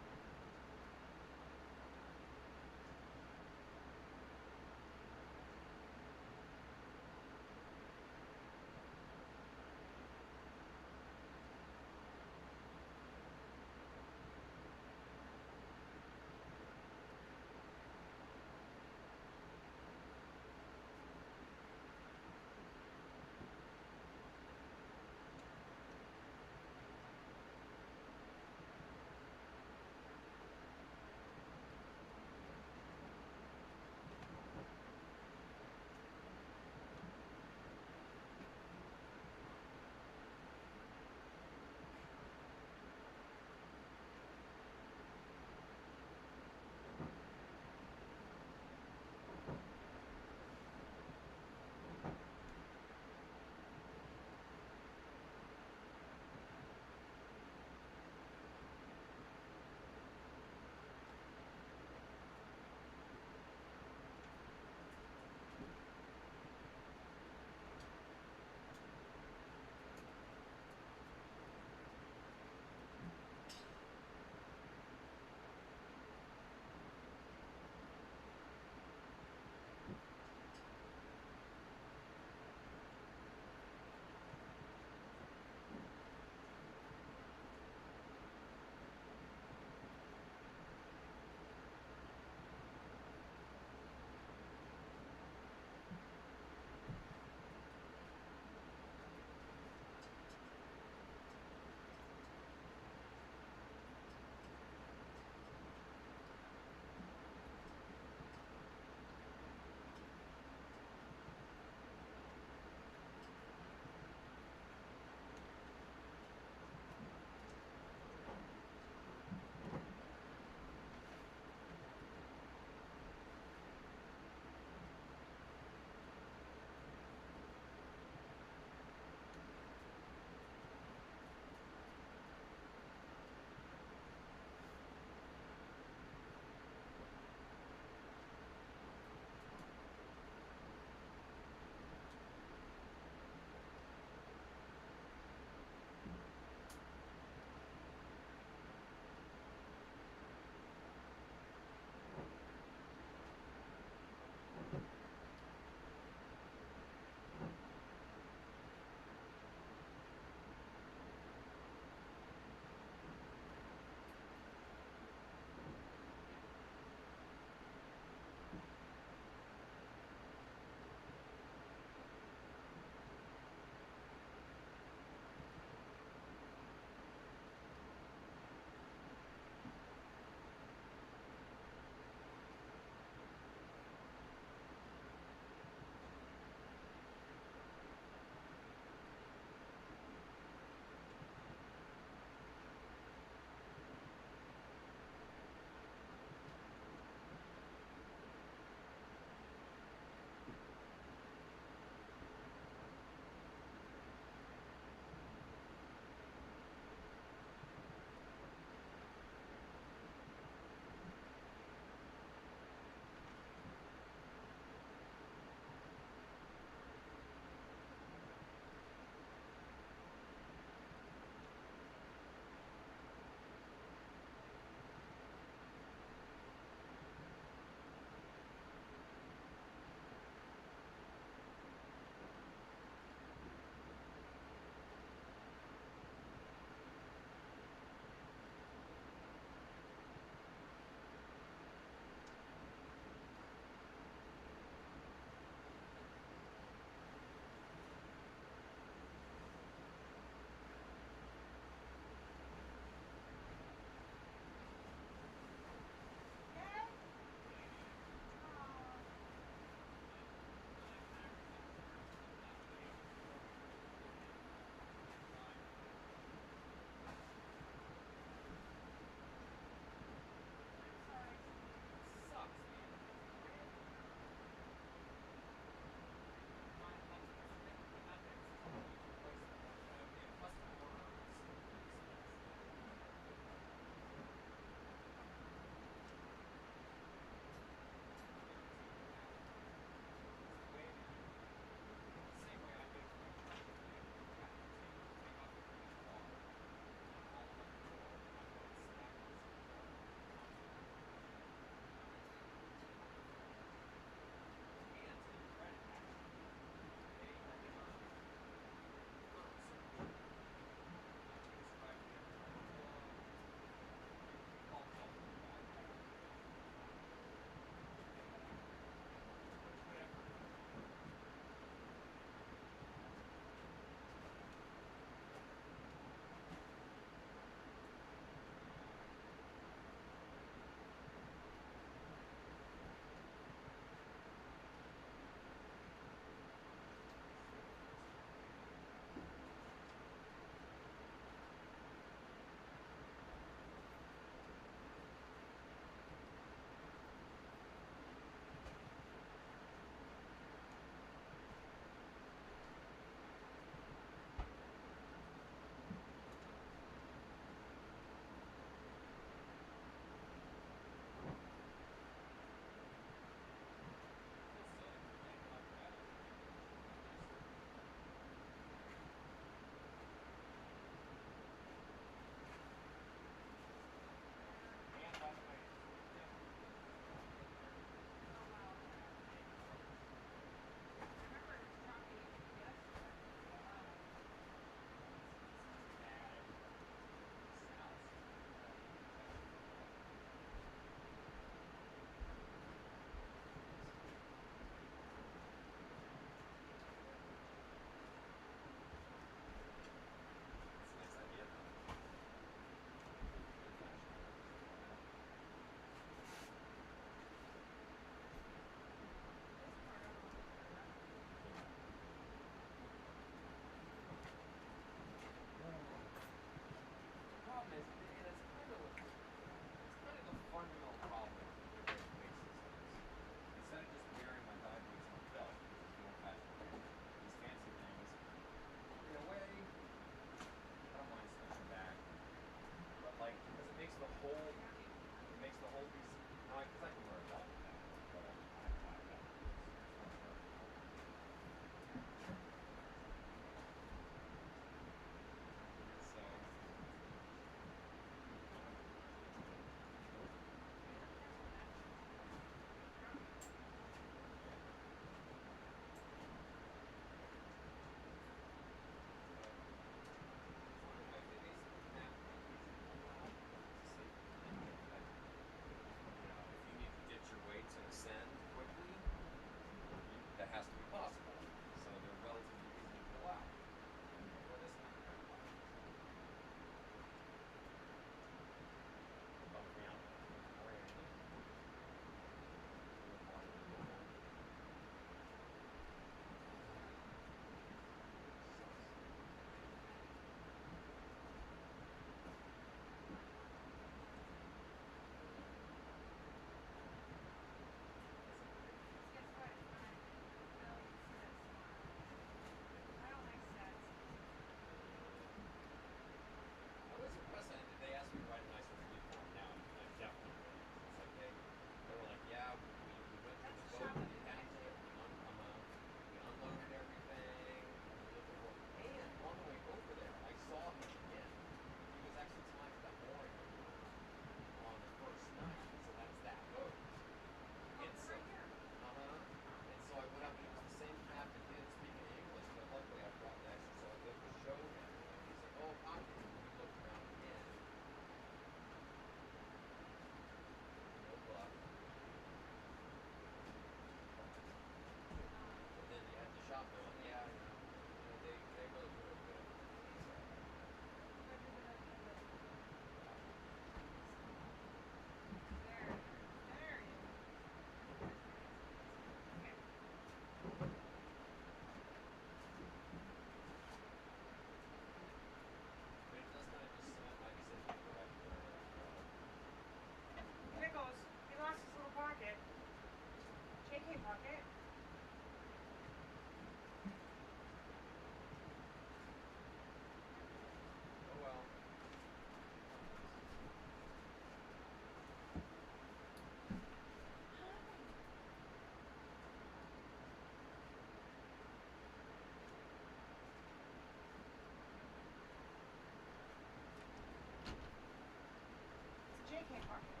Okay, park it.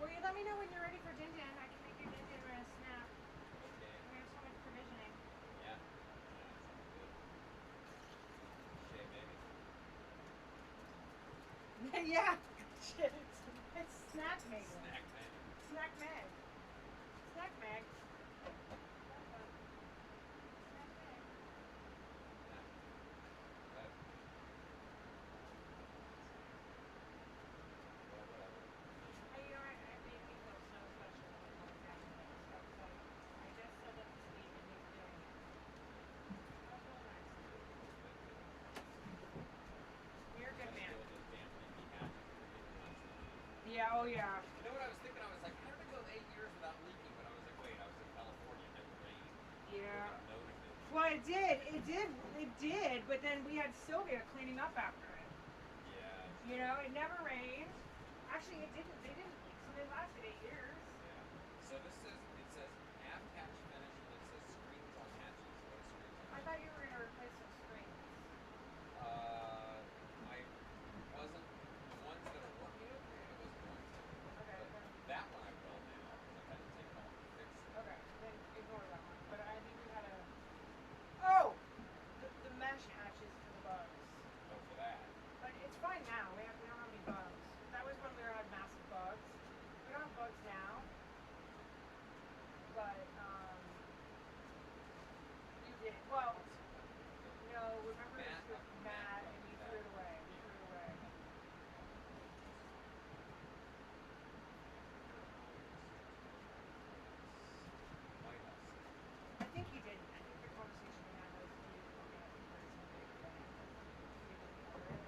Well, you let me know when you're ready for Din Din. I can make your Din Din run a snap. Okay. We have so much provisioning. Yeah. Yeah, sounds good. Shit, baby. Yeah. Shit. It's Snack Meg. Snack, man. Snack Meg. Snack Meg. Snack Meg. Yeah. That. Well, whatever. You know, it made me feel so special when I was having this. I was like, I just said that to Steve and he's doing it. That was really nice. You're a good man. Still just dampening me happy for getting last night. Yeah, oh yeah. You know what I was thinking? I was like, how did it go 8 years without leaking? But I was like, wait, I was in California, it never rained. Yeah. Wouldn't have noticed it. Well, it did, but then we had Sylvia cleaning up after it. Yeah. You know, it never rained. Actually, they didn't leak, so they lasted 8 years. Yeah. So it says aft hatch finished, and it says screens on hatches. What is screens on I thought you were going to replace some screens. I wasn't, the ones that are working okay, I wasn't going to. Okay, But then, that one I will now, because I've had to take it off and fix it. okay, then ignore that one. But I think we had a... Oh! The mesh hatches for the bugs. Oh, for that. But it's fine now. We don't have any bugs. That was when we had massive bugs. We don't have bugs now. But, you did. Well, no, remember Matt, it was Matt and we threw it away. We threw it away. I think he didn't. I think the conversation we had was he was looking at replacing the big thing. He didn't order it.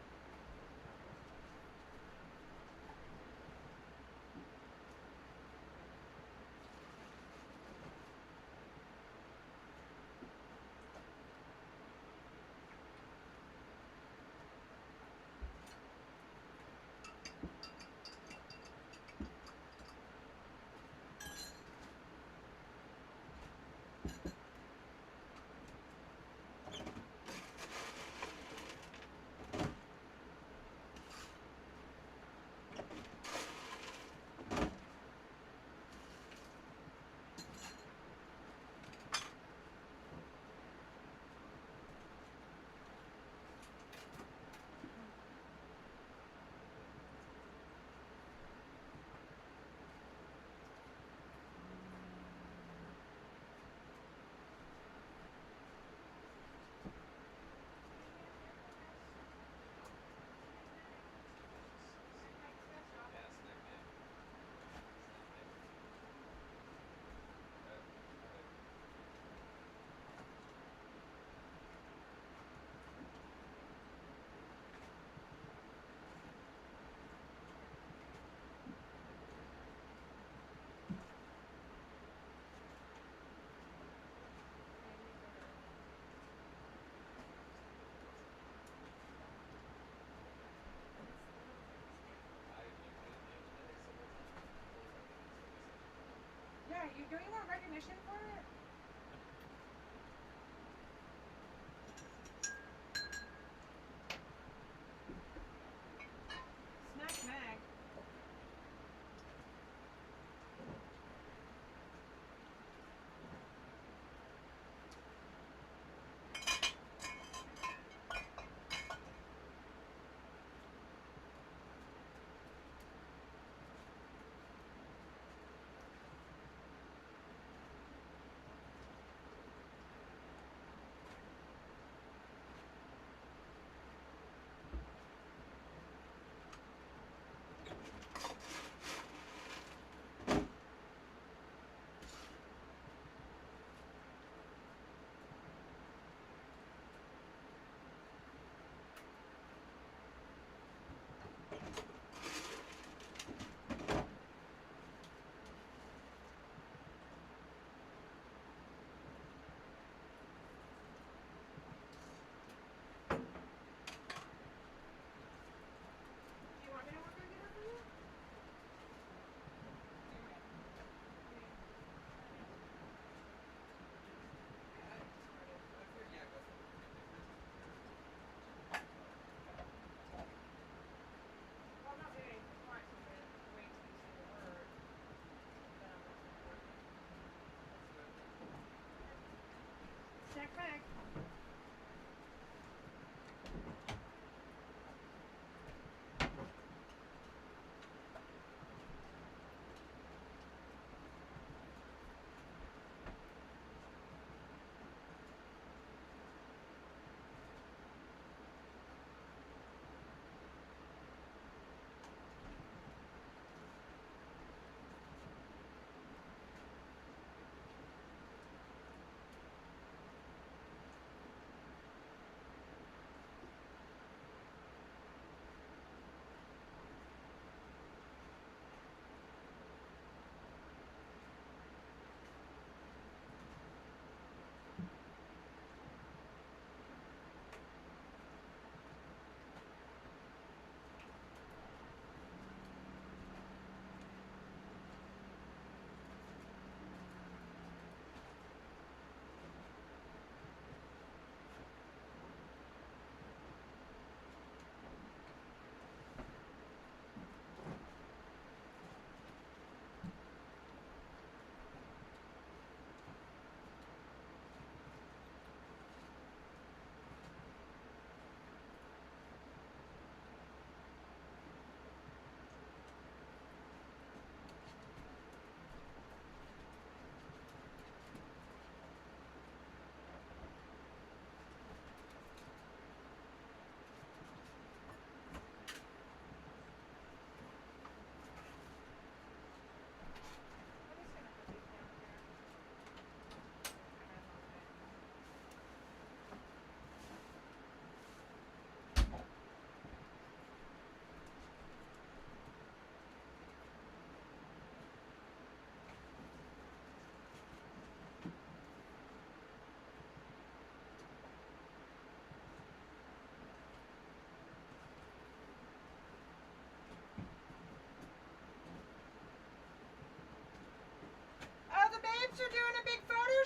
Yeah, don't you want recognition for it? Snack Mag.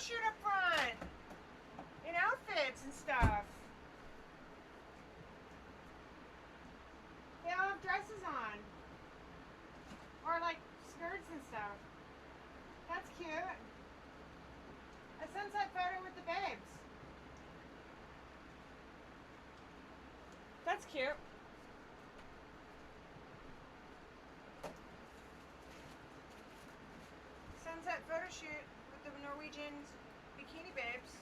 shoot up front in outfits and stuff. They all have dresses on. Or like skirts and stuff. That's cute. A sunset photo with the babes. That's cute. Sunset photo shoot with the Norwegian bikini babes.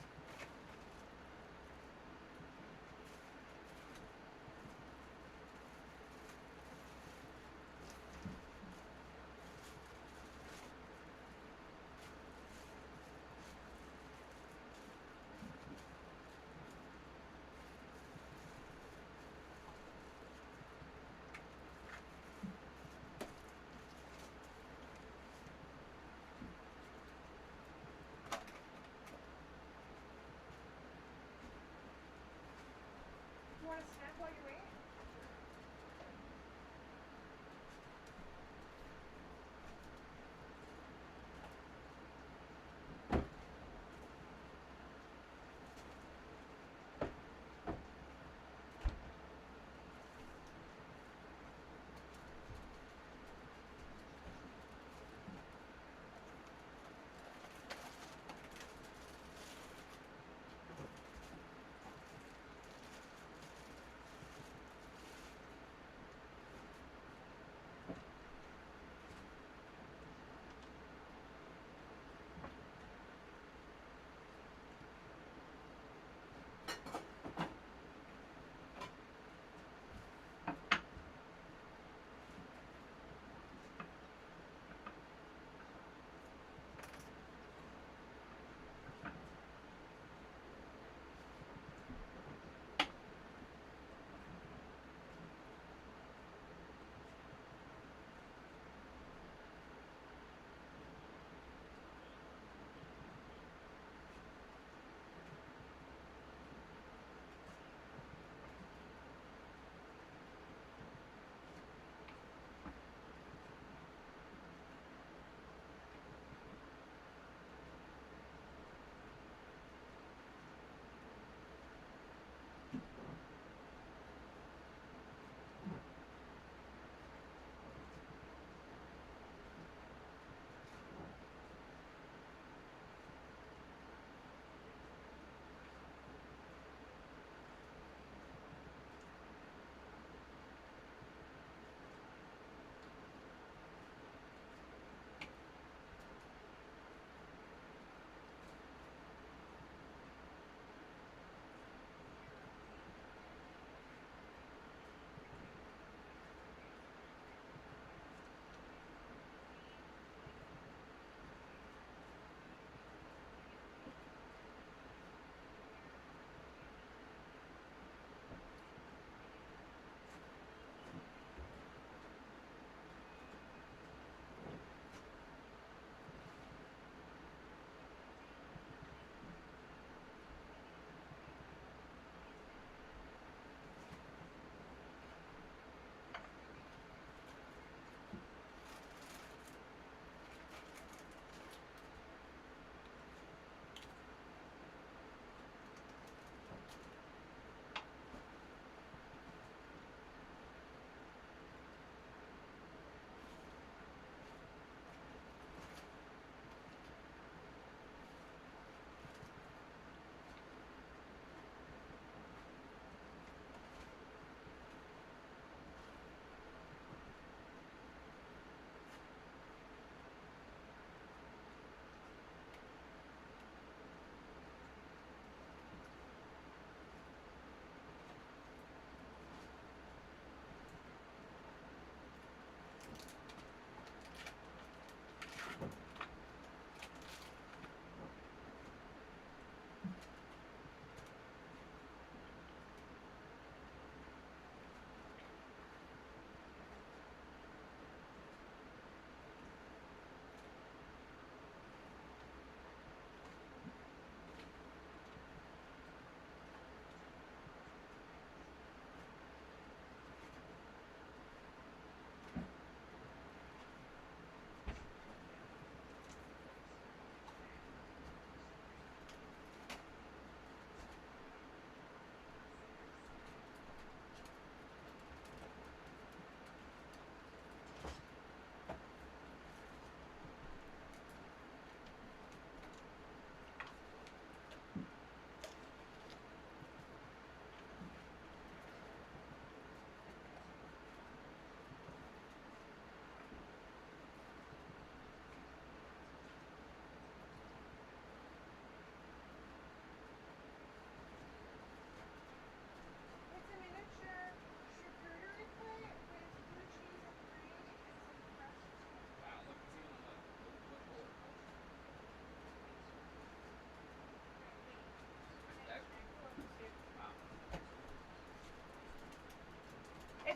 You want a snack while you wait?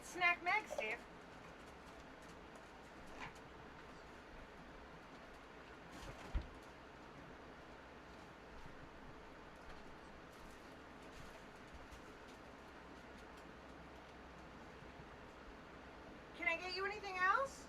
It's Snack Meg, Steve. Can I get you anything else?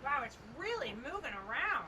Wow, it's really moving around.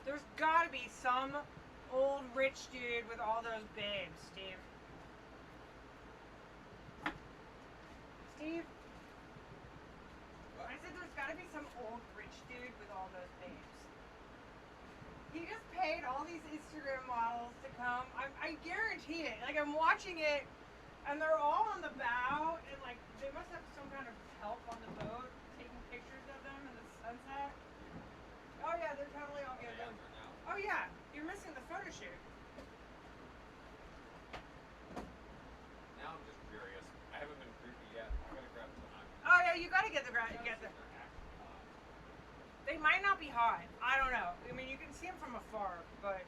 There's gotta be some old rich dude with all those babes, Steve. Steve? What? I said there's gotta be some old rich dude with all those babes. He just paid all these Instagram models to come. I guarantee it. Like, I'm watching it, and they're all on the bow, and like, they must have some kind of help on the boat, taking pictures of them in the sunset. Oh yeah, they're totally all good. Oh yeah, you're missing the photo shoot. Now I'm just curious. I haven't been creepy yet. I'm gonna grab some. Oh yeah, you gotta get the. They might not be hot. I don't know. I mean, you can see them from afar, but.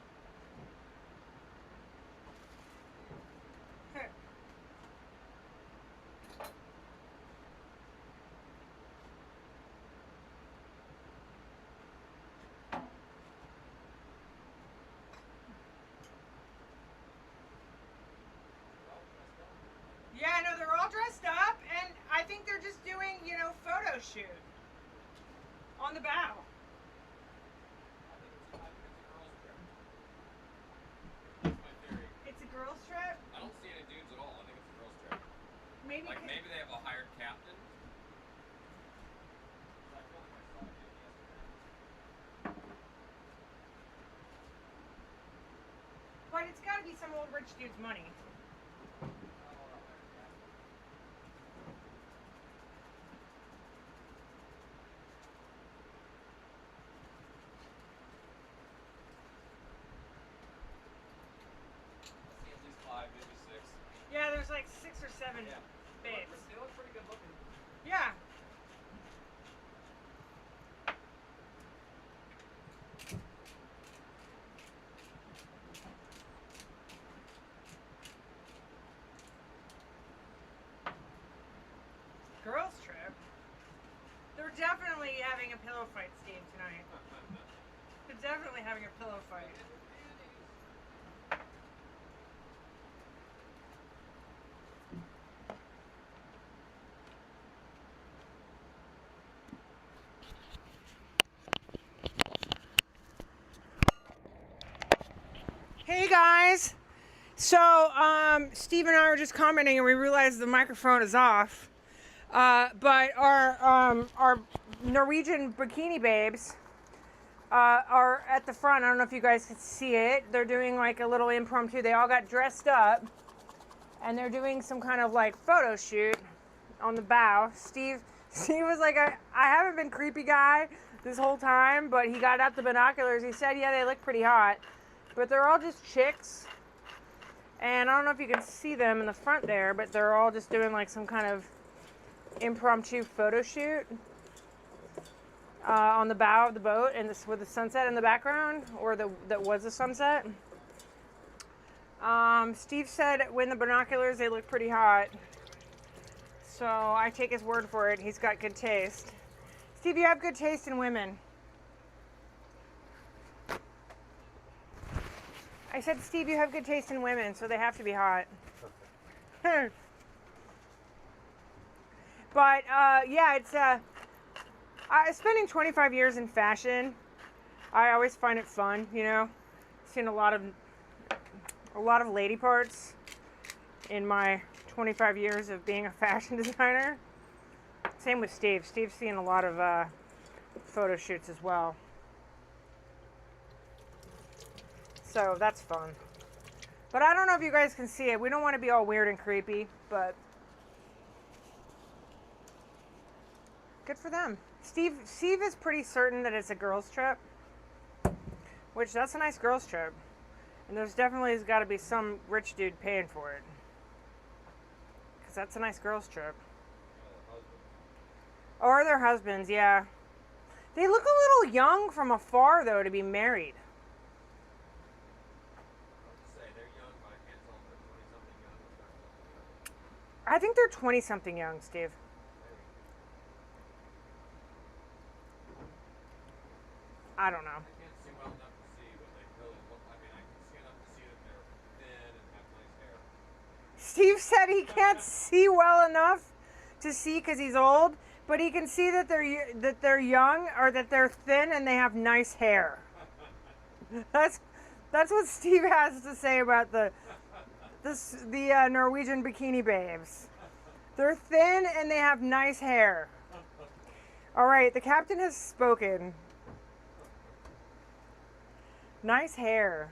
Yeah, no, they're all dressed up, and I think they're just doing, photo shoot on the bow. I think it's a girls' trip. That's my theory. It's a girls' trip. I don't see any dudes at all. I think it's a girls' trip. Maybe. Like maybe they have a hired captain. I feel like I saw a dude yesterday. But it's got to be some old rich dude's money. Yeah, there's like 6 or 7 babes. They look pretty good looking. Yeah. Girls' trip. They're definitely having a pillow fight, Steve, tonight. They're definitely having a pillow fight. Hey guys, so Steve and I were just commenting and we realized the microphone is off, but our Norwegian bikini babes are at the front. I don't know if you guys can see it. They're doing like a little impromptu. They all got dressed up and they're doing some kind of like photo shoot on the bow. Steve was like, I haven't been creepy guy this whole time, but he got out the binoculars. He said, yeah, they look pretty hot. But they're all just chicks, and I don't know if you can see them in the front there, but they're all just doing like some kind of impromptu photo shoot on the bow of the boat, and this with the sunset in the background, or that was the sunset. Steve said when the binoculars they look pretty hot, so I take his word for it. He's got good taste. Steve, you have good taste in women. I said, Steve, you have good taste in women, so they have to be hot. But, yeah, it's, spending 25 years in fashion, I always find it fun, Seen a lot of lady parts in my 25 years of being a fashion designer. Same with Steve. Steve's seen a lot of, photo shoots as well. So that's fun. But I don't know if you guys can see it. We don't want to be all weird and creepy, but good for them. Steve is pretty certain that it's a girls' trip, which that's a nice girls' trip. And there's definitely has got to be some rich dude paying for it. Because that's a nice girls' trip. Or their husbands, yeah. They look a little young from afar, though, to be married. I think they're 20-something young, Steve. I don't know. I can't see well enough to see what they really look like. I mean, I can see enough to see that they're thin and have nice hair. Steve said he can't see well enough to see because he's old, but he can see that they're young or that they're thin and they have nice hair. That's what Steve has to say about the Norwegian bikini babes. They're thin and they have nice hair. All right, the captain has spoken. Nice hair.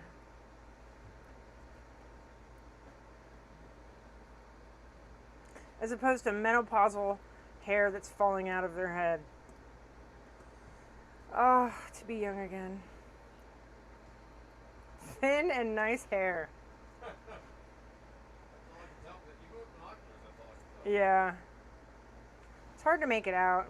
As opposed to menopausal hair that's falling out of their head. Oh, to be young again. Thin and nice hair. Yeah. It's hard to make it out.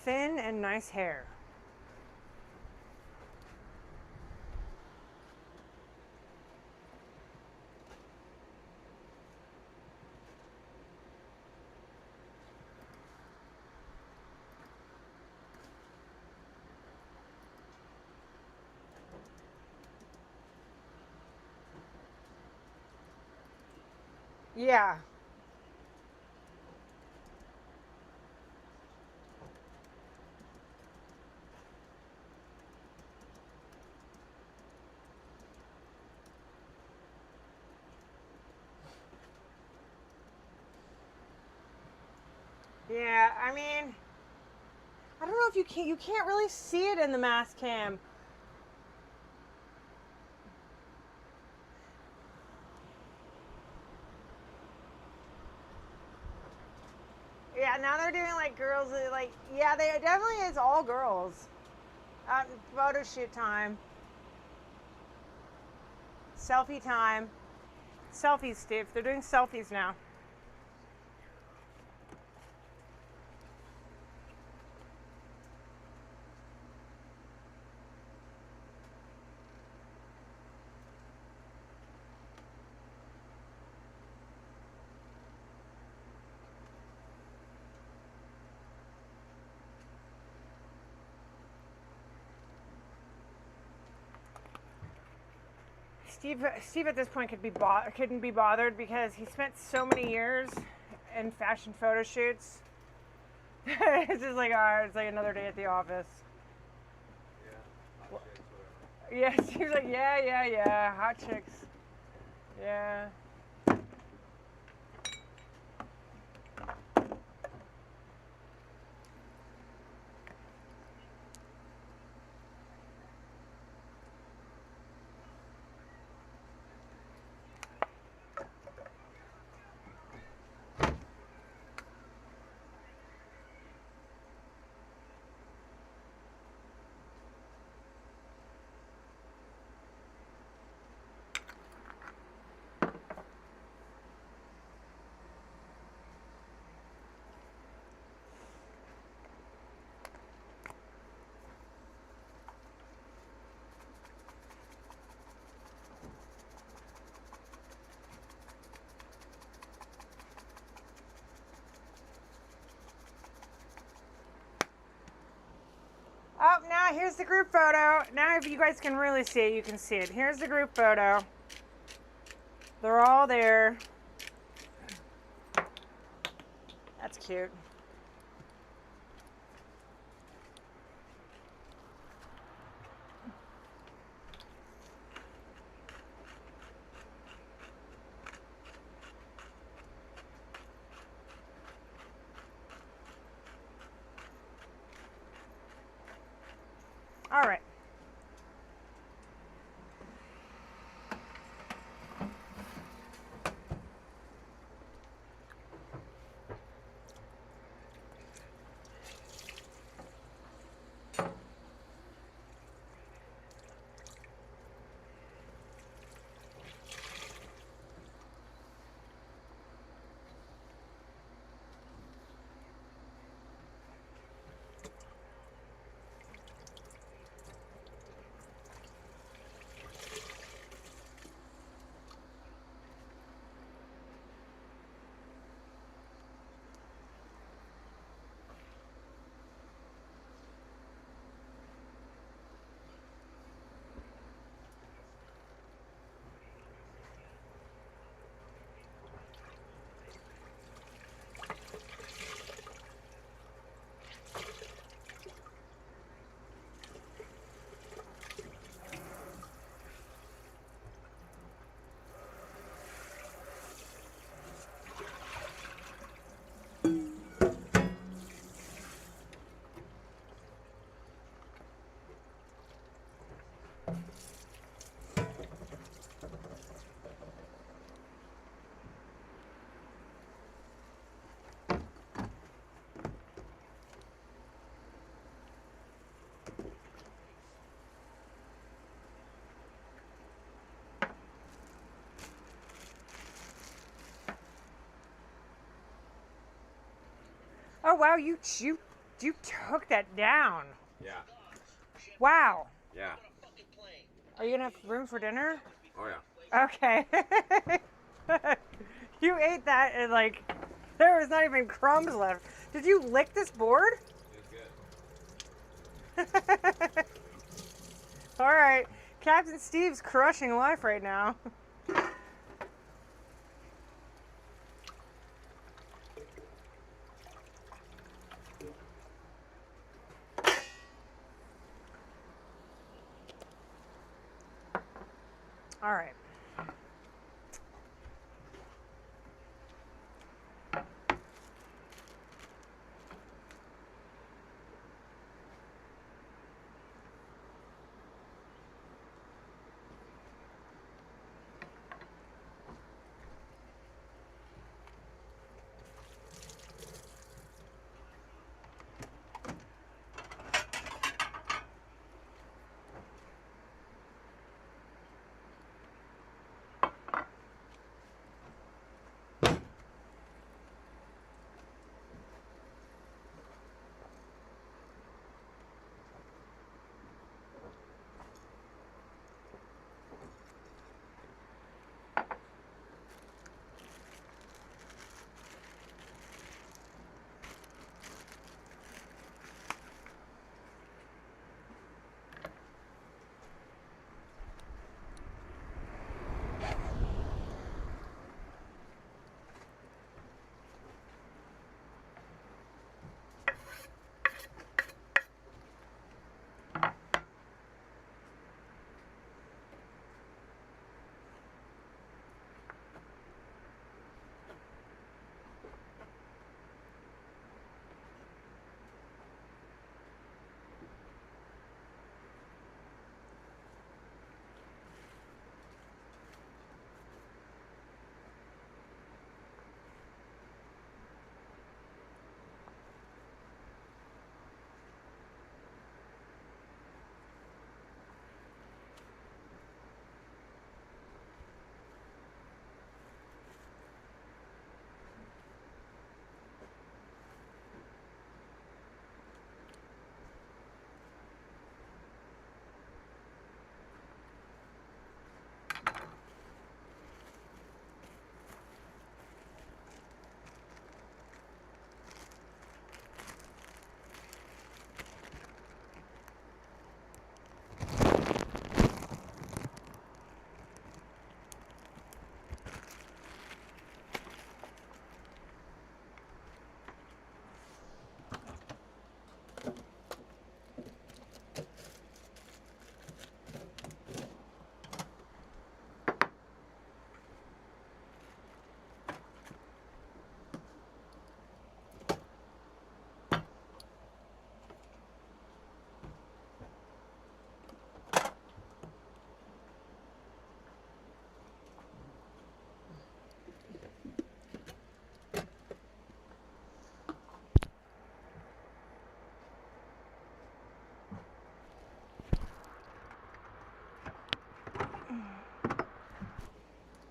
Thin and nice hair. Yeah. Yeah, I mean, I don't know if you can't really see it in the mass cam. Yeah, now they're doing like girls, like, yeah, they definitely is all girls. Photo shoot time. Selfie time. Selfies, Steve. They're doing selfies now. Steve at this point couldn't be bothered because he spent so many years in fashion photo shoots. It's just like, it's like another day at the office. Yeah, Steve's like, yeah, hot chicks. Yeah. Oh, now here's the group photo. Now if you guys can really see it, you can see it. Here's the group photo. They're all there. That's cute. All right. Oh wow, you took that down. Yeah. Wow. Yeah. Are you gonna have room for dinner? Oh yeah. Okay. You ate that and like there was not even crumbs left. Did you lick this board? It was good. All right. Captain Steve's crushing life right now. All right.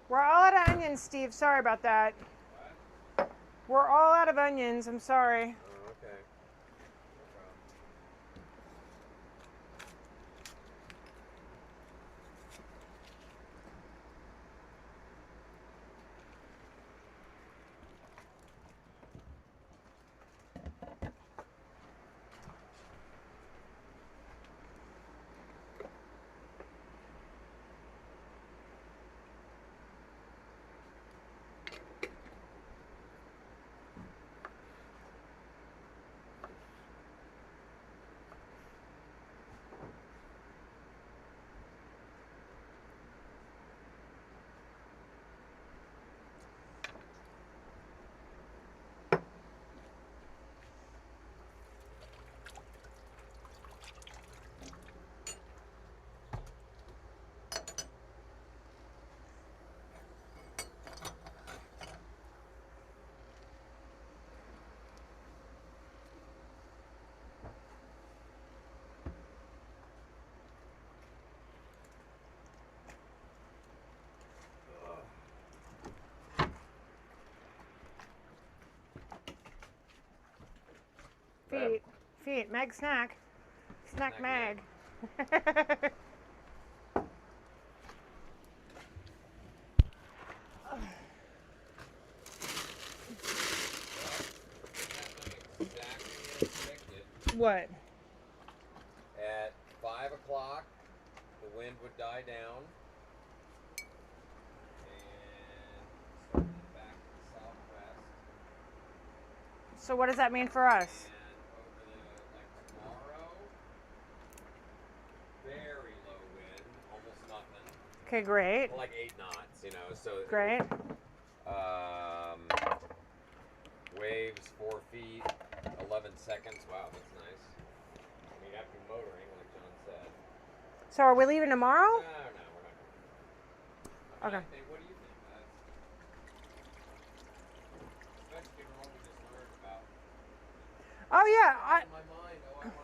We're all out of onions, Steve. Sorry about that. What? We're all out of onions. I'm sorry. Oh, okay. feet. Feet. Meg snack. Snack Snack Meg. Exactly as expected. What? At 5 o'clock, the wind would die down. And starting back to the southwest. So what does that mean for us? And over tomorrow, very low wind, almost nothing. Okay, great. Well, like 8 knots, you know. So Great. Waves 4 feet, 11 seconds. Wow, that's nice. I mean, you have to be motoring, like John said. So are we leaving tomorrow? No, we're not. Okay. What do you think? Especially from what we just learned about. Oh yeah. In my mind, I want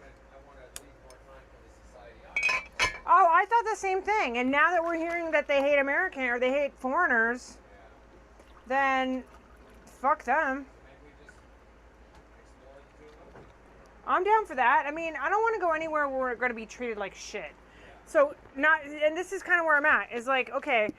to leave more time for the Society Island. Oh, I thought the same thing. And now that we're hearing that they hate American or they hate foreigners, then fuck them. Maybe we just explore the Tuamotus. I'm down for that. I mean, I don't want to go anywhere where we're going to be treated like shit. So and this is kind of where I'm at. Is like, okay,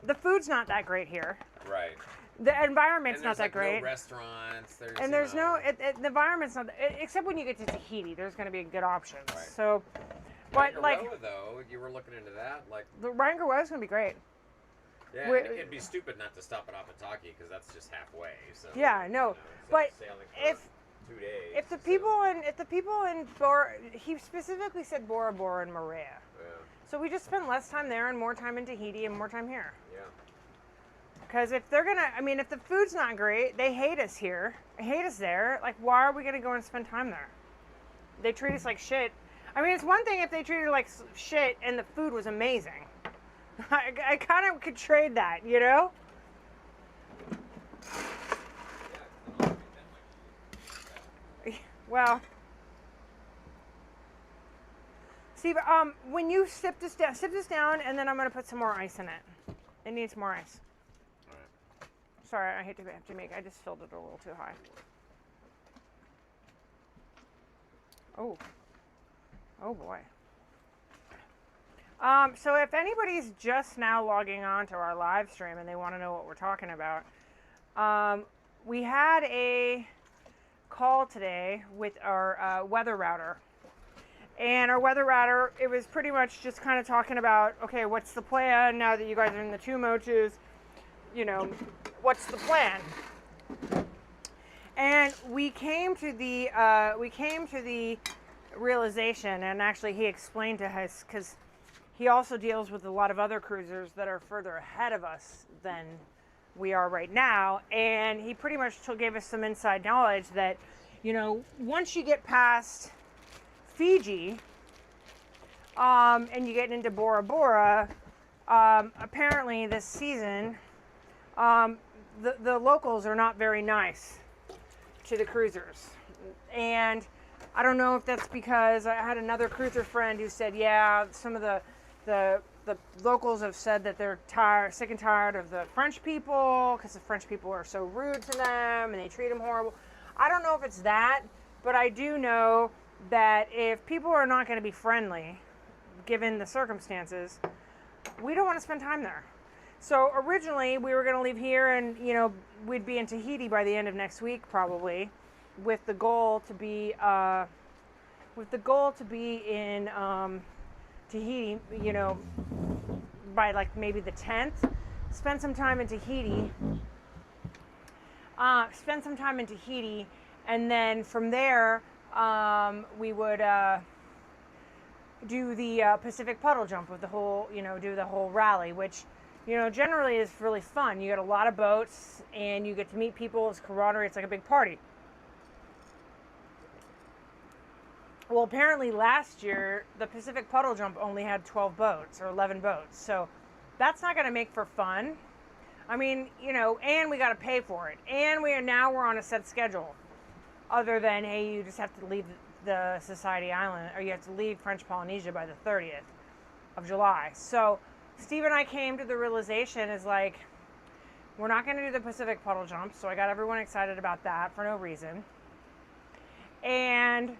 the food's not that great here. Right. The environment's And not there's that like great. no restaurants. And there's the environment's not, except when you get to Tahiti, there's going to be good options. Right. So, but like, Rangaroa, though, you were looking into that, like. the Rangaroa is going to be great. Yeah, it'd be stupid not to stop at Apataki because that's just halfway. So. Yeah, no, but sailing for if 2 days. If the people in Bora, he specifically said Bora Bora and Moorea. Yeah. So we just spend less time there and more time in Tahiti and more time here. Yeah. Because if they're gonna, I mean, if the food's not great, they hate us here, hate us there. Like, why are we gonna go and spend time there? They treat us like shit. I mean, it's one thing if they treated like shit and the food was amazing. I kind of could trade that, you know? Well, Steve, when you sip this down, and then I'm gonna put some more ice in it. It needs more ice. All right. Sorry, I hate to have to make. I just filled it a little too high. Oh. Oh boy. So if anybody's just now logging on to our live stream and they want to know what we're talking about, we had a call today with our weather router. And our weather router, it was pretty much just kind of talking about, okay, what's the plan now that you guys are in the Tuamotus? You know, what's the plan? And we came to the realization, and actually he explained to us, because he also deals with a lot of other cruisers that are further ahead of us than we are right now, and he pretty much gave us some inside knowledge that, you know, once you get past Fiji, and you get into Bora Bora, apparently this season, the locals are not very nice to the cruisers. And I don't know if that's because I had another cruiser friend who said, yeah, some of the locals have said that they're sick and tired of the French people because the French people are so rude to them and they treat them horrible. I don't know if it's that, but I do know that if people are not going to be friendly, given the circumstances, we don't want to spend time there. So originally we were going to leave here and, you know, we'd be in Tahiti by the end of next week probably, with the goal to be in Tahiti, you know, by like maybe the 10th. Spend some time in Tahiti. And then from there, we would do the Pacific puddle jump with the whole, you know, do the whole rally, which, you know, generally is really fun. You get a lot of boats and you get to meet people. It's camaraderie. It's like a big party. Well, apparently last year, the Pacific puddle jump only had 12 boats or 11 boats. So that's not going to make for fun. I mean, you know, and we got to pay for it. And we're on a set schedule. Other than, hey, you just have to leave the Society Island, or you have to leave French Polynesia by the 30th of July. So Steve and I came to the realization is like, we're not going to do the Pacific puddle jump. So I got everyone excited about that for no reason. And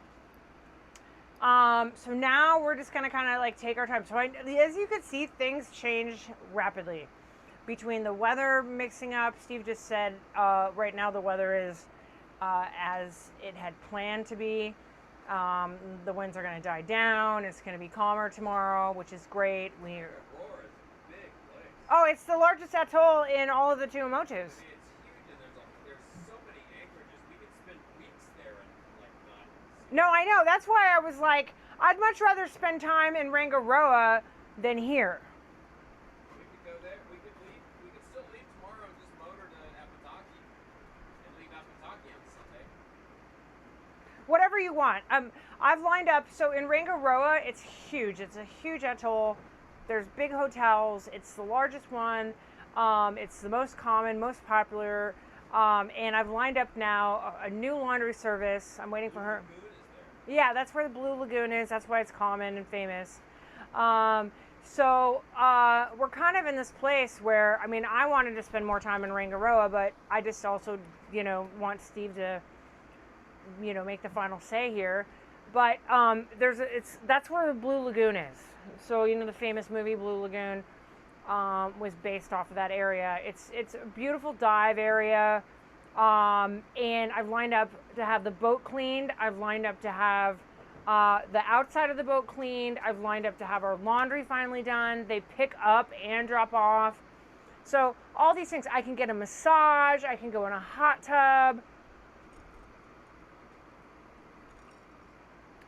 so now we're just gonna kind of like take our time. So as you can see, things change rapidly between the weather mixing up. Steve just said right now the weather is as it had planned to be. The winds are going to die down. It's going to be calmer tomorrow, which is great. Oh, it's the largest atoll in all of the Tuamotus. It's huge, and there's so many anchorages. We could spend weeks there and like not. No, I know. That's why I was like, I'd much rather spend time in Rangiroa than here. We could go there. We could leave. We could still leave tomorrow and just motor to Apataki and leave Apataki on Sunday. Whatever you want. I've lined up. So in Rangiroa, it's huge. It's a huge atoll. There's big hotels. It's the largest one. It's the most common, most popular. And I've lined up now a new laundry service. I'm waiting for her. Yeah, that's where the Blue Lagoon is. That's why it's common and famous. So we're kind of in this place where, I mean, I wanted to spend more time in Rangiroa, but I just also, want Steve to, make the final say here. But that's where the Blue Lagoon is. So, the famous movie Blue Lagoon was based off of that area. It's a beautiful dive area. And I've lined up to have the boat cleaned. I've lined up to have the outside of the boat cleaned. I've lined up to have our laundry finally done. They pick up and drop off. So all these things, I can get a massage. I can go in a hot tub.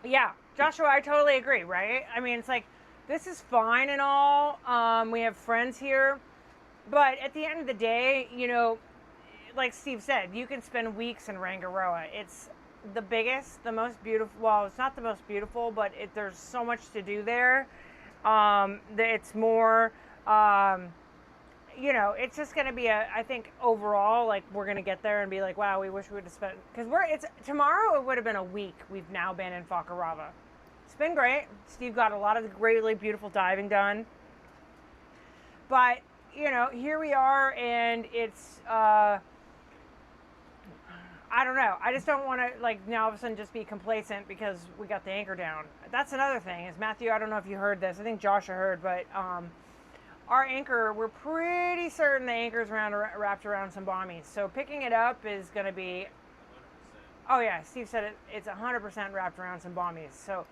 Yeah, Joshua, I totally agree, right? I mean, it's like, this is fine and all. We have friends here. But at the end of the day, like Steve said, you can spend weeks in Rangiroa. It's the biggest, the most beautiful. Well, it's not the most beautiful, but there's so much to do there. It's more, it's just going to be I think overall, like, we're going to get there and be like, wow, we wish we would have spent, because tomorrow it would have been a week. We've now been in Fakarava. It's been great. Steve got a lot of really beautiful diving done. But, here we are, and it's, I don't know. I just don't want to, now all of a sudden just be complacent because we got the anchor down. That's another thing, is Matthew, I don't know if you heard this. I think Josh heard, but our anchor, we're pretty certain the anchor's wrapped around some bommies. So picking it up is going to be, 100%. Oh yeah, Steve said it's 100% wrapped around some bommies. So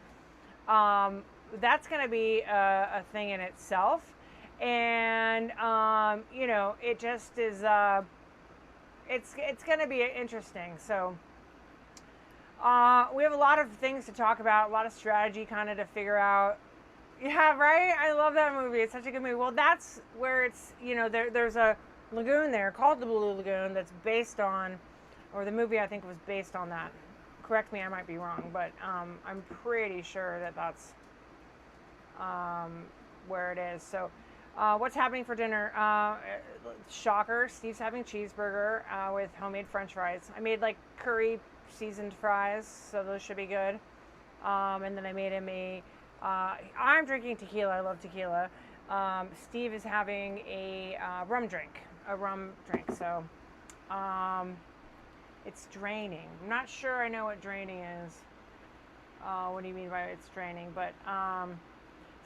that's going to be a thing in itself. And, it just is, it's going to be interesting. So we have a lot of things to talk about, a lot of strategy kind of to figure out. Yeah, right? I love that movie. It's such a good movie. Well, that's where it's, there's a lagoon there called the Blue Lagoon that's based on, or the movie I think was based on that. Correct me, I might be wrong, but I'm pretty sure that's where it is. So what's happening for dinner? Shocker, Steve's having cheeseburger with homemade french fries. I made curry seasoned fries, so those should be good. And then I made him I'm drinking tequila. I love tequila. Steve is having a rum drink. So it's draining. I'm not sure I know what draining is. What do you mean by it's draining? But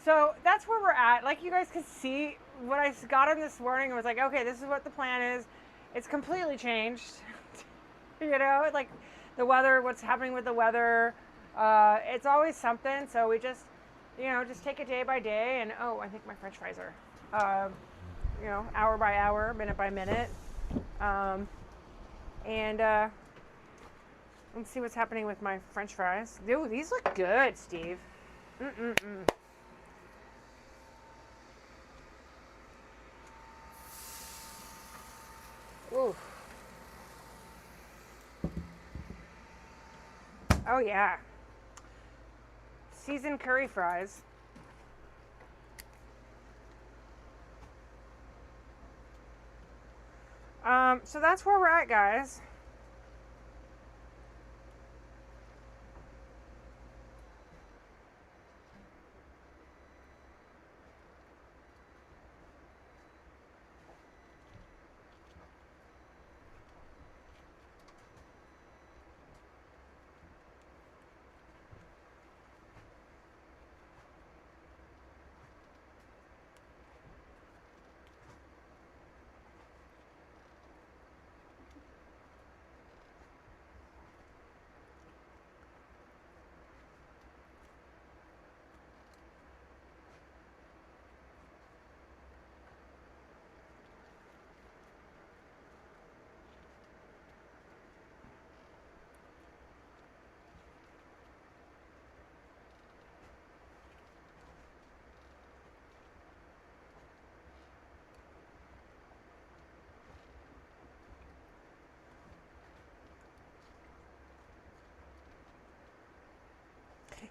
so that's where we're at. Like you guys could see, when I got in this morning, I was like, okay, this is what the plan is. It's completely changed. Like the weather, what's happening with the weather. It's always something. So we just, just take it day by day. And I think my French fries are, hour by hour, minute by minute. And let's see what's happening with my French fries. Dude, these look good, Steve. Ooh. Oh yeah. Seasoned curry fries. So that's where we're at, guys.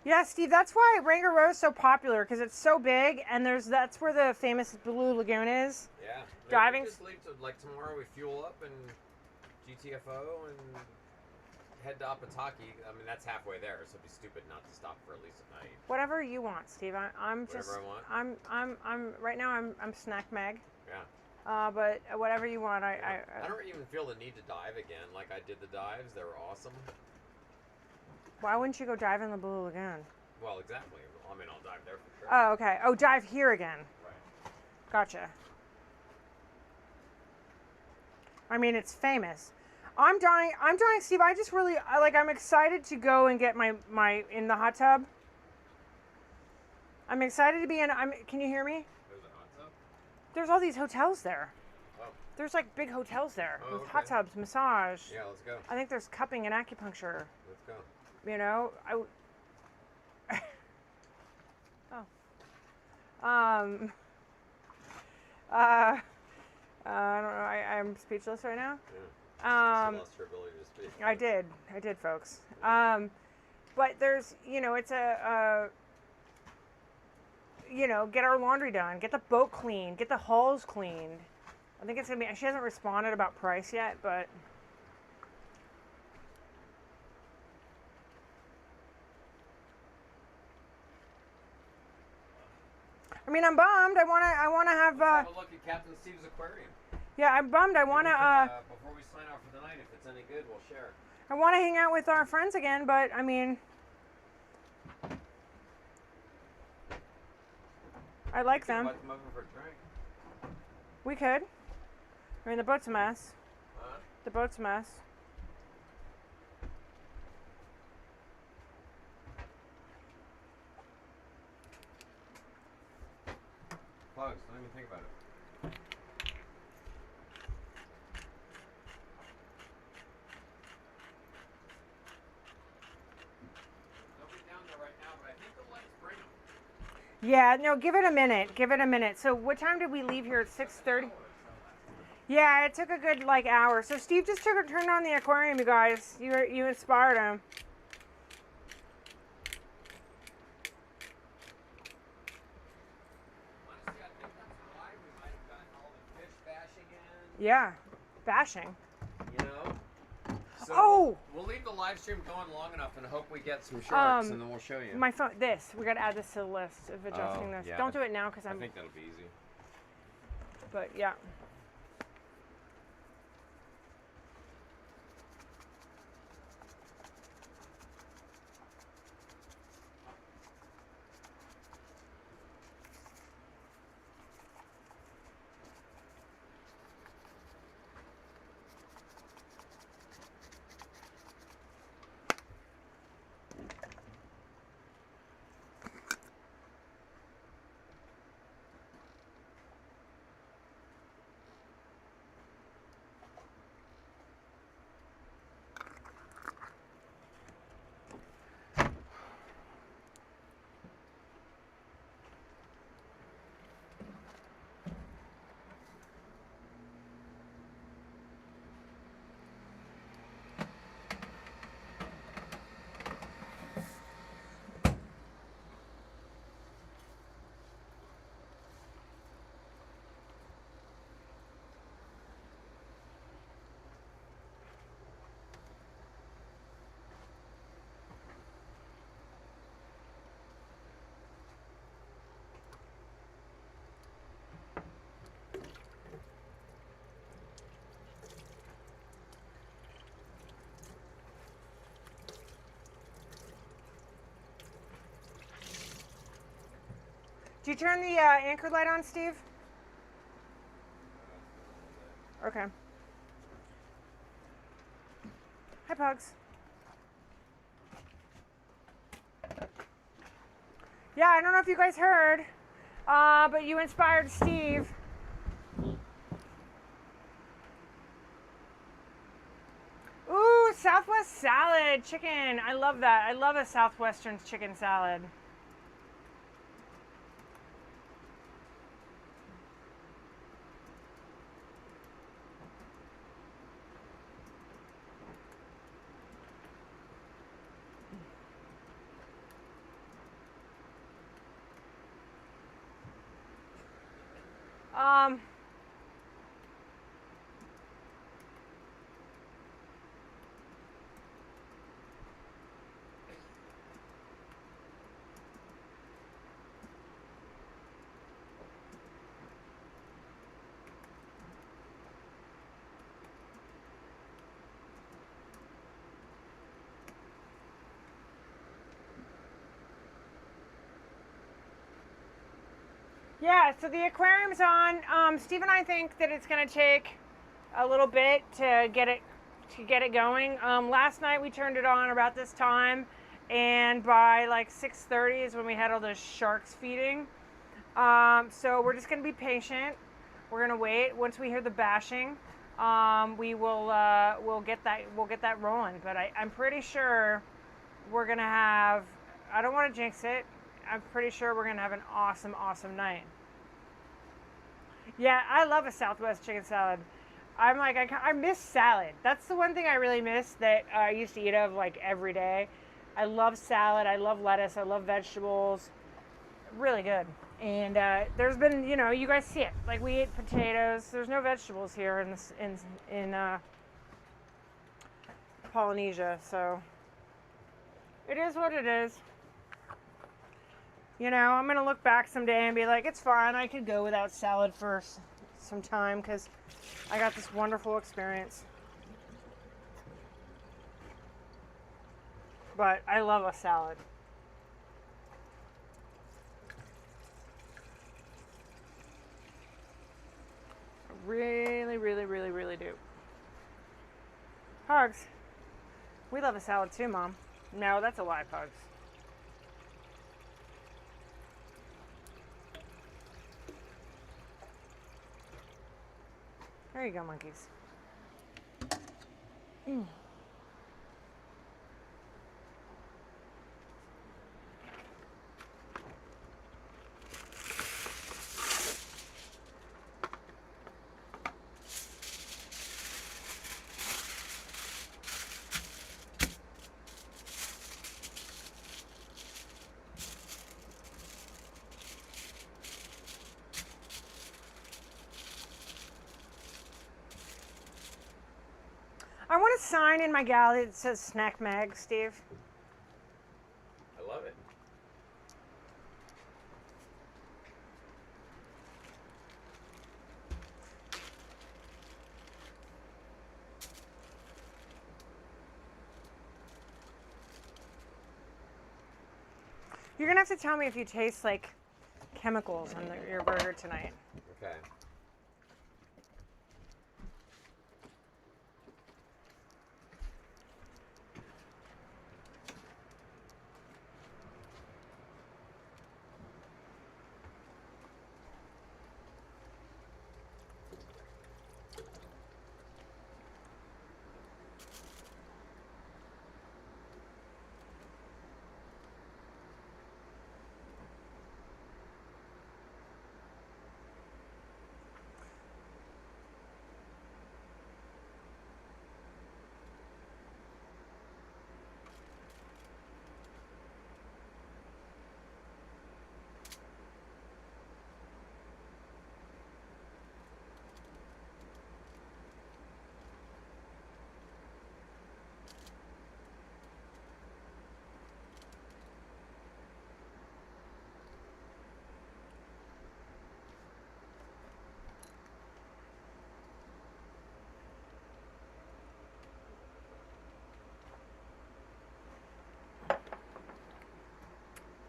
Yeah, Steve, that's why Ranger Row is so popular, because it's so big, and that's where the famous Blue Lagoon is. Yeah. Driving- We just leave to, like, tomorrow we fuel up and GTFO and head to Apataki. I mean, that's halfway there, so it'd be stupid not to stop for at least a night. Whatever you want, Steve. I'm just. Whatever I want? I'm right now. I'm Snack Meg. Yeah. But whatever you want, I don't even feel the need to dive again. Like I did the dives, they were awesome. Why wouldn't you go dive in the Blue Lagoon? Well, exactly. I mean, I'll dive there for sure. Oh, okay. Oh, dive here again. Right. Gotcha. I mean, it's famous. I'm dying, Steve. I just really I'm excited to go and get my in the hot tub. I'm excited to be in. Can you hear me? There's a hot tub? There's all these hotels there. Oh. There's like big hotels there Oh, with hot okay. tubs, massage. Yeah, let's go. I think there's cupping and acupuncture. Let's go. You know, I don't know. I'm speechless right now. Yeah. She lost her ability to speak. I did, folks. But there's, it's get our laundry done, get the boat cleaned, get the hulls cleaned. I think it's gonna be. She hasn't responded about price yet, but. I mean, I'm bummed. I wanna have. Let's have a look at Captain Steve's aquarium. Yeah, I'm bummed. I wanna. Before we sign off for the night, if it's any good, we'll share. I wanna hang out with our friends again, but I mean, I like them. Invite them over for a drink. We could. I mean, the boat's a mess. Huh? The boat's a mess. Pugs, don't even think about it. Nobody down there right now, but I think the lights bring them. Yeah, no, give it a minute. Give it a minute. So what time did we leave here? At 6:30? Yeah, it took a good hour. So Steve just turned on the aquarium, you guys. You inspired him. Honestly, I think that's why we might have gotten all the fish bashing in. Yeah, bashing. You know? So Oh! We'll leave the live stream going long enough and hope we get some sharks, and then we'll show you. My phone. We gotta add this to the list of adjusting this. yeah. Don't do it now because I I'm. think that'll be easy. But yeah. Do you turn the anchor light on, Steve? Okay. Hi, Pugs. Yeah, I don't know if you guys heard, but you inspired Steve. Ooh, Southwest salad, chicken. I love that. I love a Southwestern chicken salad. Um, yeah, so the aquarium's on. Steve and I think that it's going to take a little bit to get it going. Last night we turned it on about this time, and by like 6:30 is when we had all those sharks feeding. So we're just going to be patient. We're going to wait. Once we hear the bashing, we'll get that rolling. But I'm pretty sure we're going to have. I don't want to jinx it. I'm pretty sure we're going to have an awesome night. Yeah, I love a Southwest chicken salad. I'm like, I miss salad. That's the one thing I really miss that I used to eat of like every day. I love salad. I love lettuce. I love vegetables. Really good. And there's been, you guys see it. Like we ate potatoes. There's no vegetables here in Polynesia. So it is what it is. I'm going to look back someday and be like, it's fine. I could go without salad for some time because I got this wonderful experience. But I love a salad. I really, really, really, really do. Pugs. We love a salad too, Mom. No, that's a lie, Pugs. There you go, monkeys. I want a sign in my gallery that says Snack Mag, Steve. I love it. You're gonna have to tell me if you taste like chemicals on your burger tonight. Okay.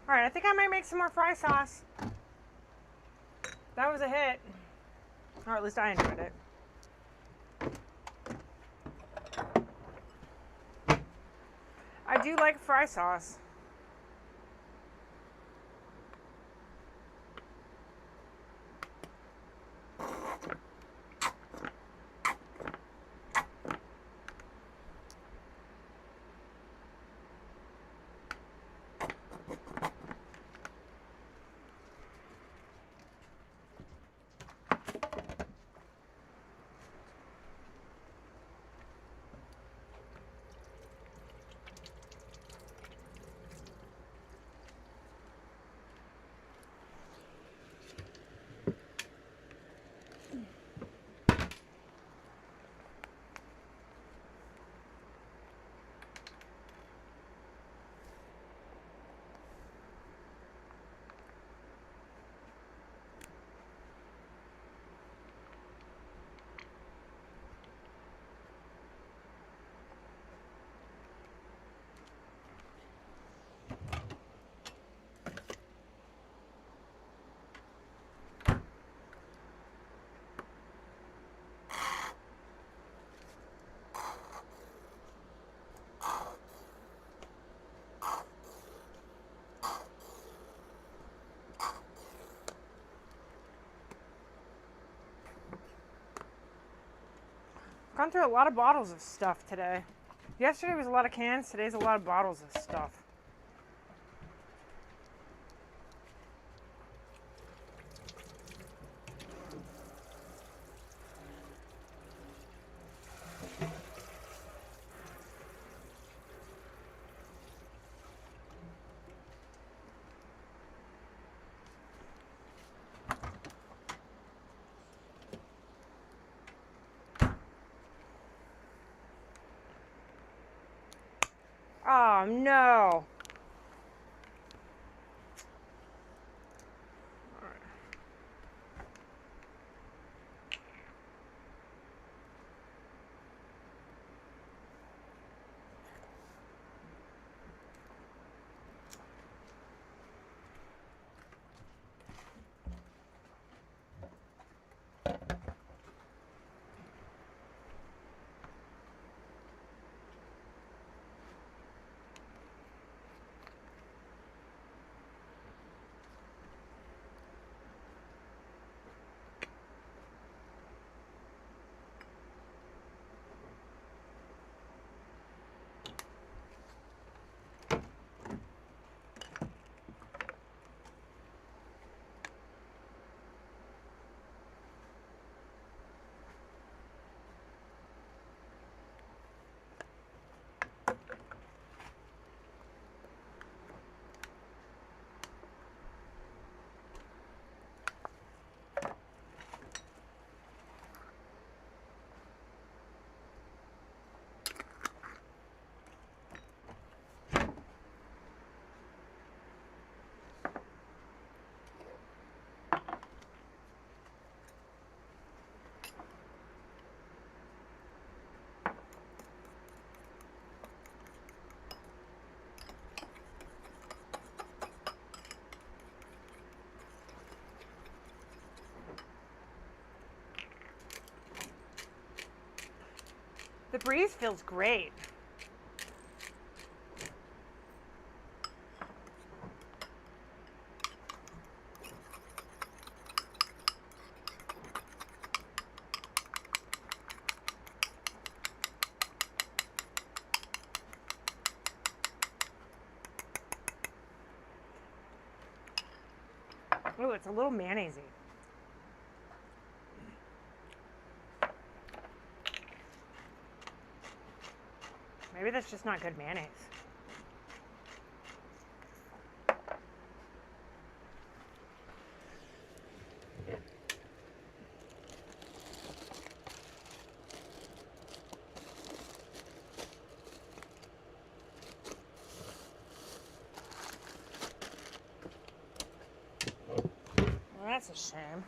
All right, I think I might make some more fry sauce. That was a hit. Or at least I enjoyed it. I do like fry sauce. Gone through a lot of bottles of stuff today. Yesterday was a lot of cans, today's a lot of bottles of stuff. Oh no. The breeze feels great. Oh, it's a little mayonnaise-y. Maybe that's just not good mayonnaise. Well, that's a shame.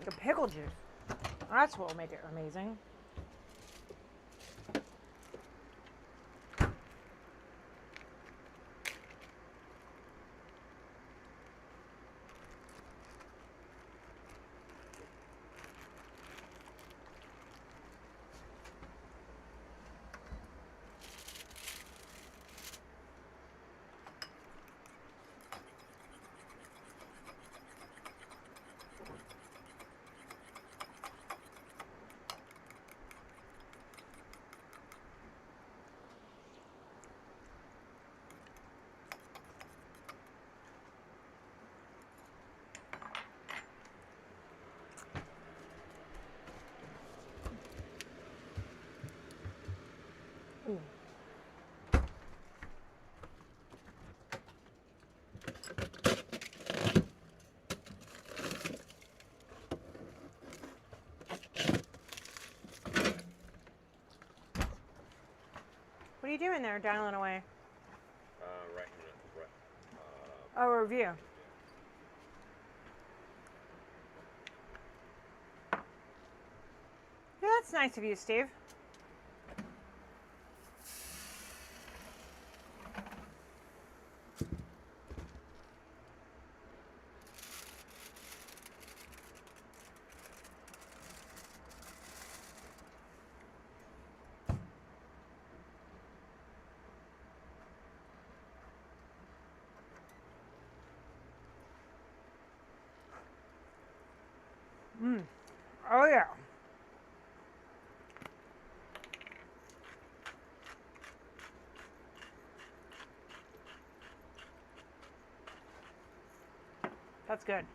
The pickle juice. That's what will make it amazing. you doing there, dialing away? Right in the Oh, review. Yeah, that's nice of you, Steve. Oh, yeah. That's good.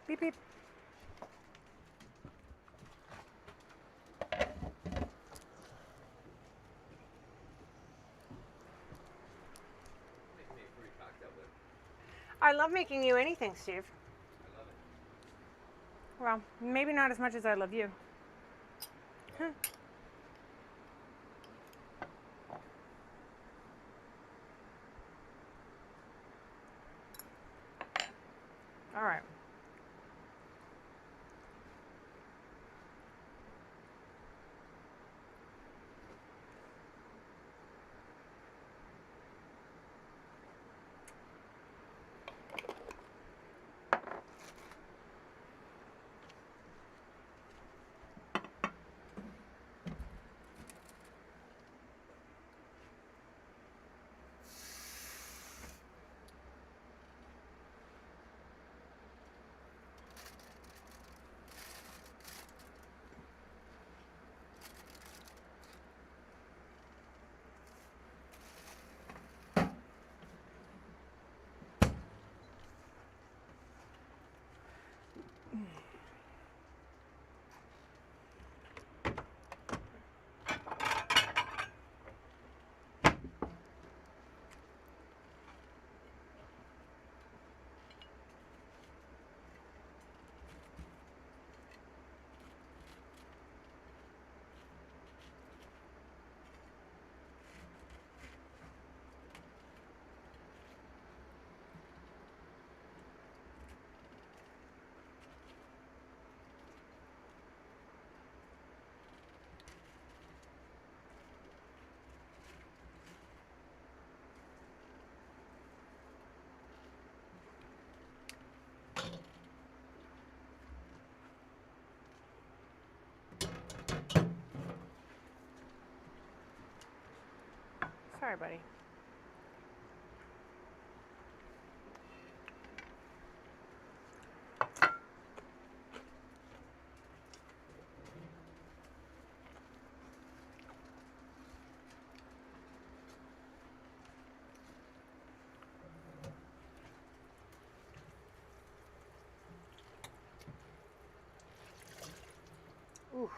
Beep, beep. Make me a fruity cocktail, but I love making you anything, Steve. I love it. Well, maybe not as much as I love you. Huh. All right. Sorry, buddy. Ooh.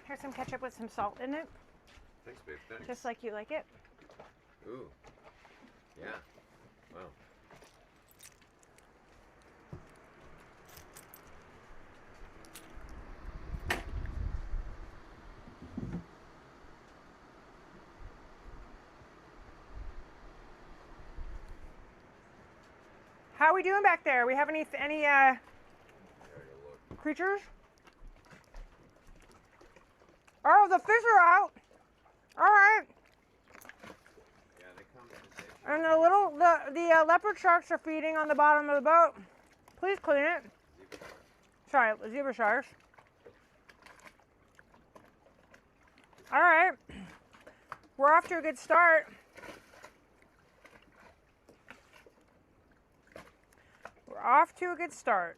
Here's some ketchup with some salt in it. Thanks, babe. Thanks. Just like you like it. Ooh. Yeah. Wow. How are we doing back there? We have any creatures? Oh, the fish are out. All right. Yeah, they come. And the leopard sharks are feeding on the bottom of the boat. Please clean it. Sorry, zebra sharks. All right. We're off to a good start. We're off to a good start.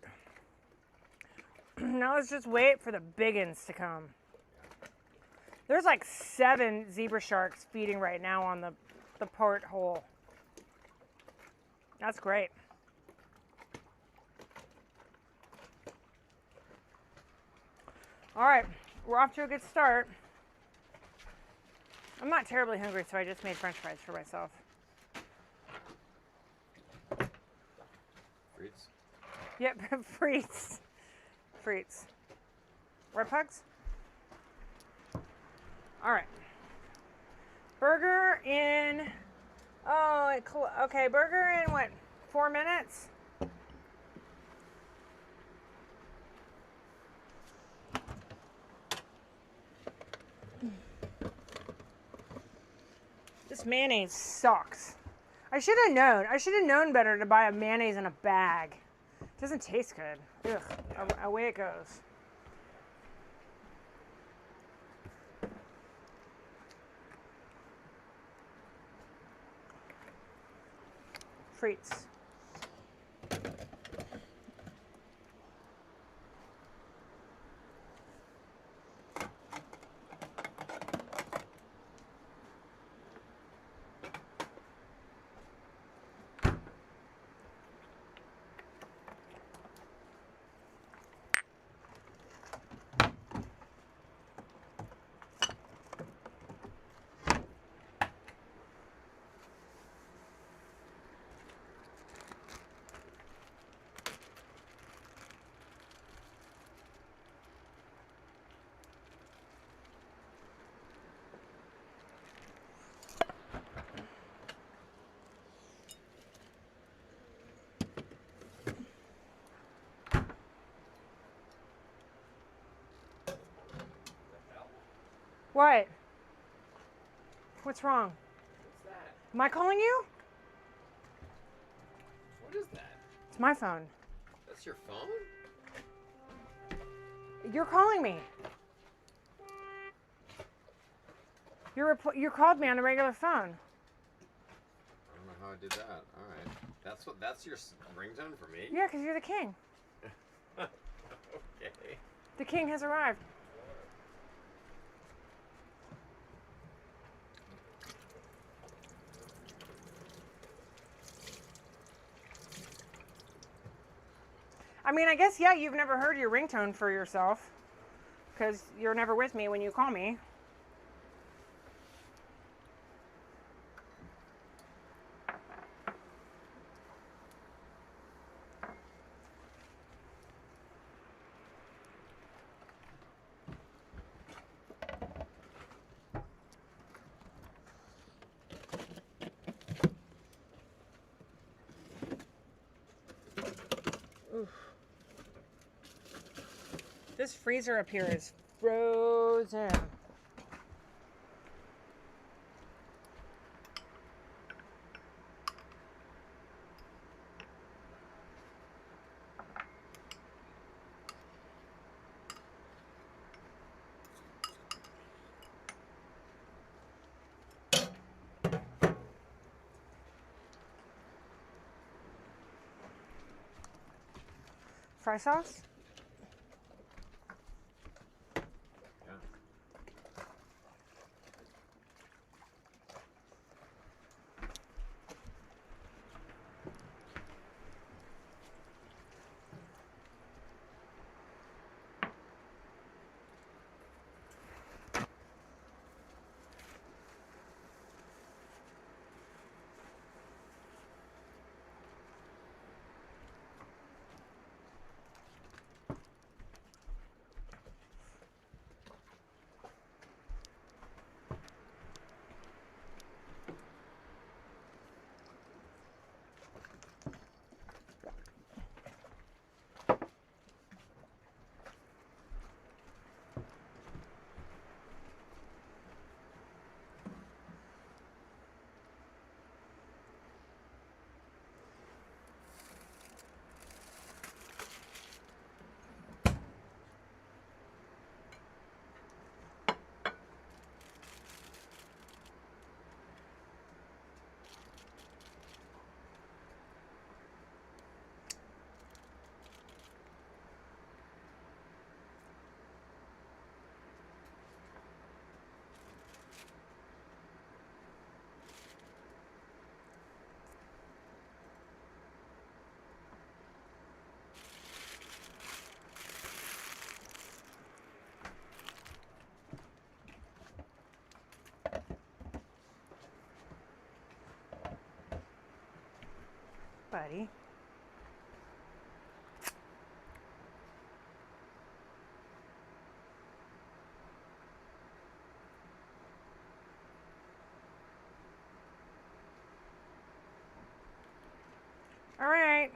Now let's just wait for the biggins to come. There's like 7 zebra sharks feeding right now on the port hole. That's great. All right, we're off to a good start. I'm not terribly hungry, so I just made French fries for myself. Frites? Yep, frites. Frites. Right, pugs? All right. Burger in, okay, burger in what, 4 minutes? This mayonnaise sucks. I should have known. I should have known better to buy a mayonnaise in a bag. It doesn't taste good. Ugh, away it goes. Frites. What? What's wrong? What's that? Am I calling you? What is that? It's my phone. That's your phone? You're calling me. You called me on the regular phone. I don't know how I did that. All right. That's your ringtone for me? Yeah, because you're the king. Okay. The king has arrived. I mean, I guess, yeah, you've never heard your ringtone for yourself because you're never with me when you call me. Oof. This freezer up here is frozen. Fry sauce? Yeah. Buddy. All right.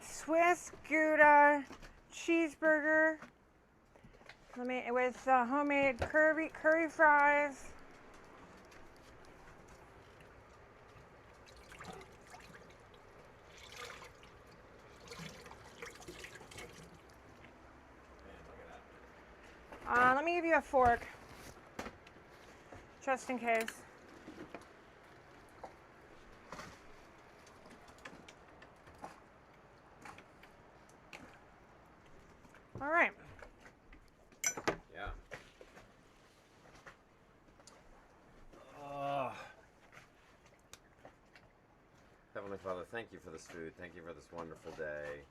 Swiss Gouda cheeseburger. With homemade curry fries. Let me give you a fork, just in case. All right. Yeah. Heavenly Father, thank you for this food. Thank you for this wonderful day.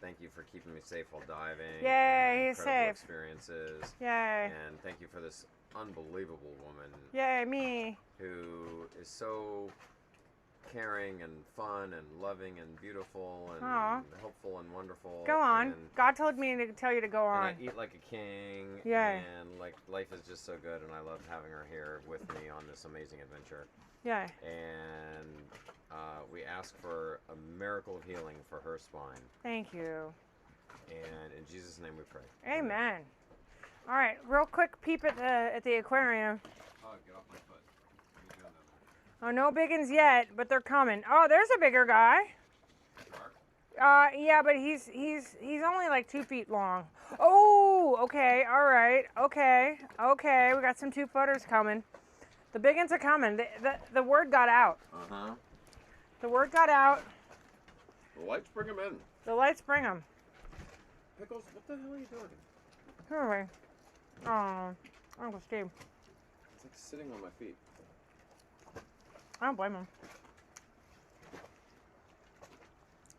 Thank you for keeping me safe while diving. Yay, he's incredible safe. Experiences. Yay. And thank you for this unbelievable woman. Yay, me. Who is so caring and fun and loving and beautiful and Aw. hopeful and wonderful. Go on. And, God told me to tell you to go on. and I eat like a king. Yay. And like life is just so good, and I love having her here with me on this amazing adventure. Yay. And we ask for a miracle of healing for her spine. Thank you. And in Jesus' name we pray. Amen. All right, real quick peep at the aquarium. Oh, get off my foot. What are you doing Oh, down no biggins yet, but they're coming. Oh, there's a bigger guy. there? Shark? Yeah, but he's only like 2 feet long. Oh, okay, all right, okay. We got some 2-footers coming. The biggins are coming. The word got out. Uh-huh. The word got out. The lights bring them in. The lights bring them. Pickles, what the hell are you doing? Anyway. Oh, Uncle Steve. It's like sitting on my feet. I don't blame him.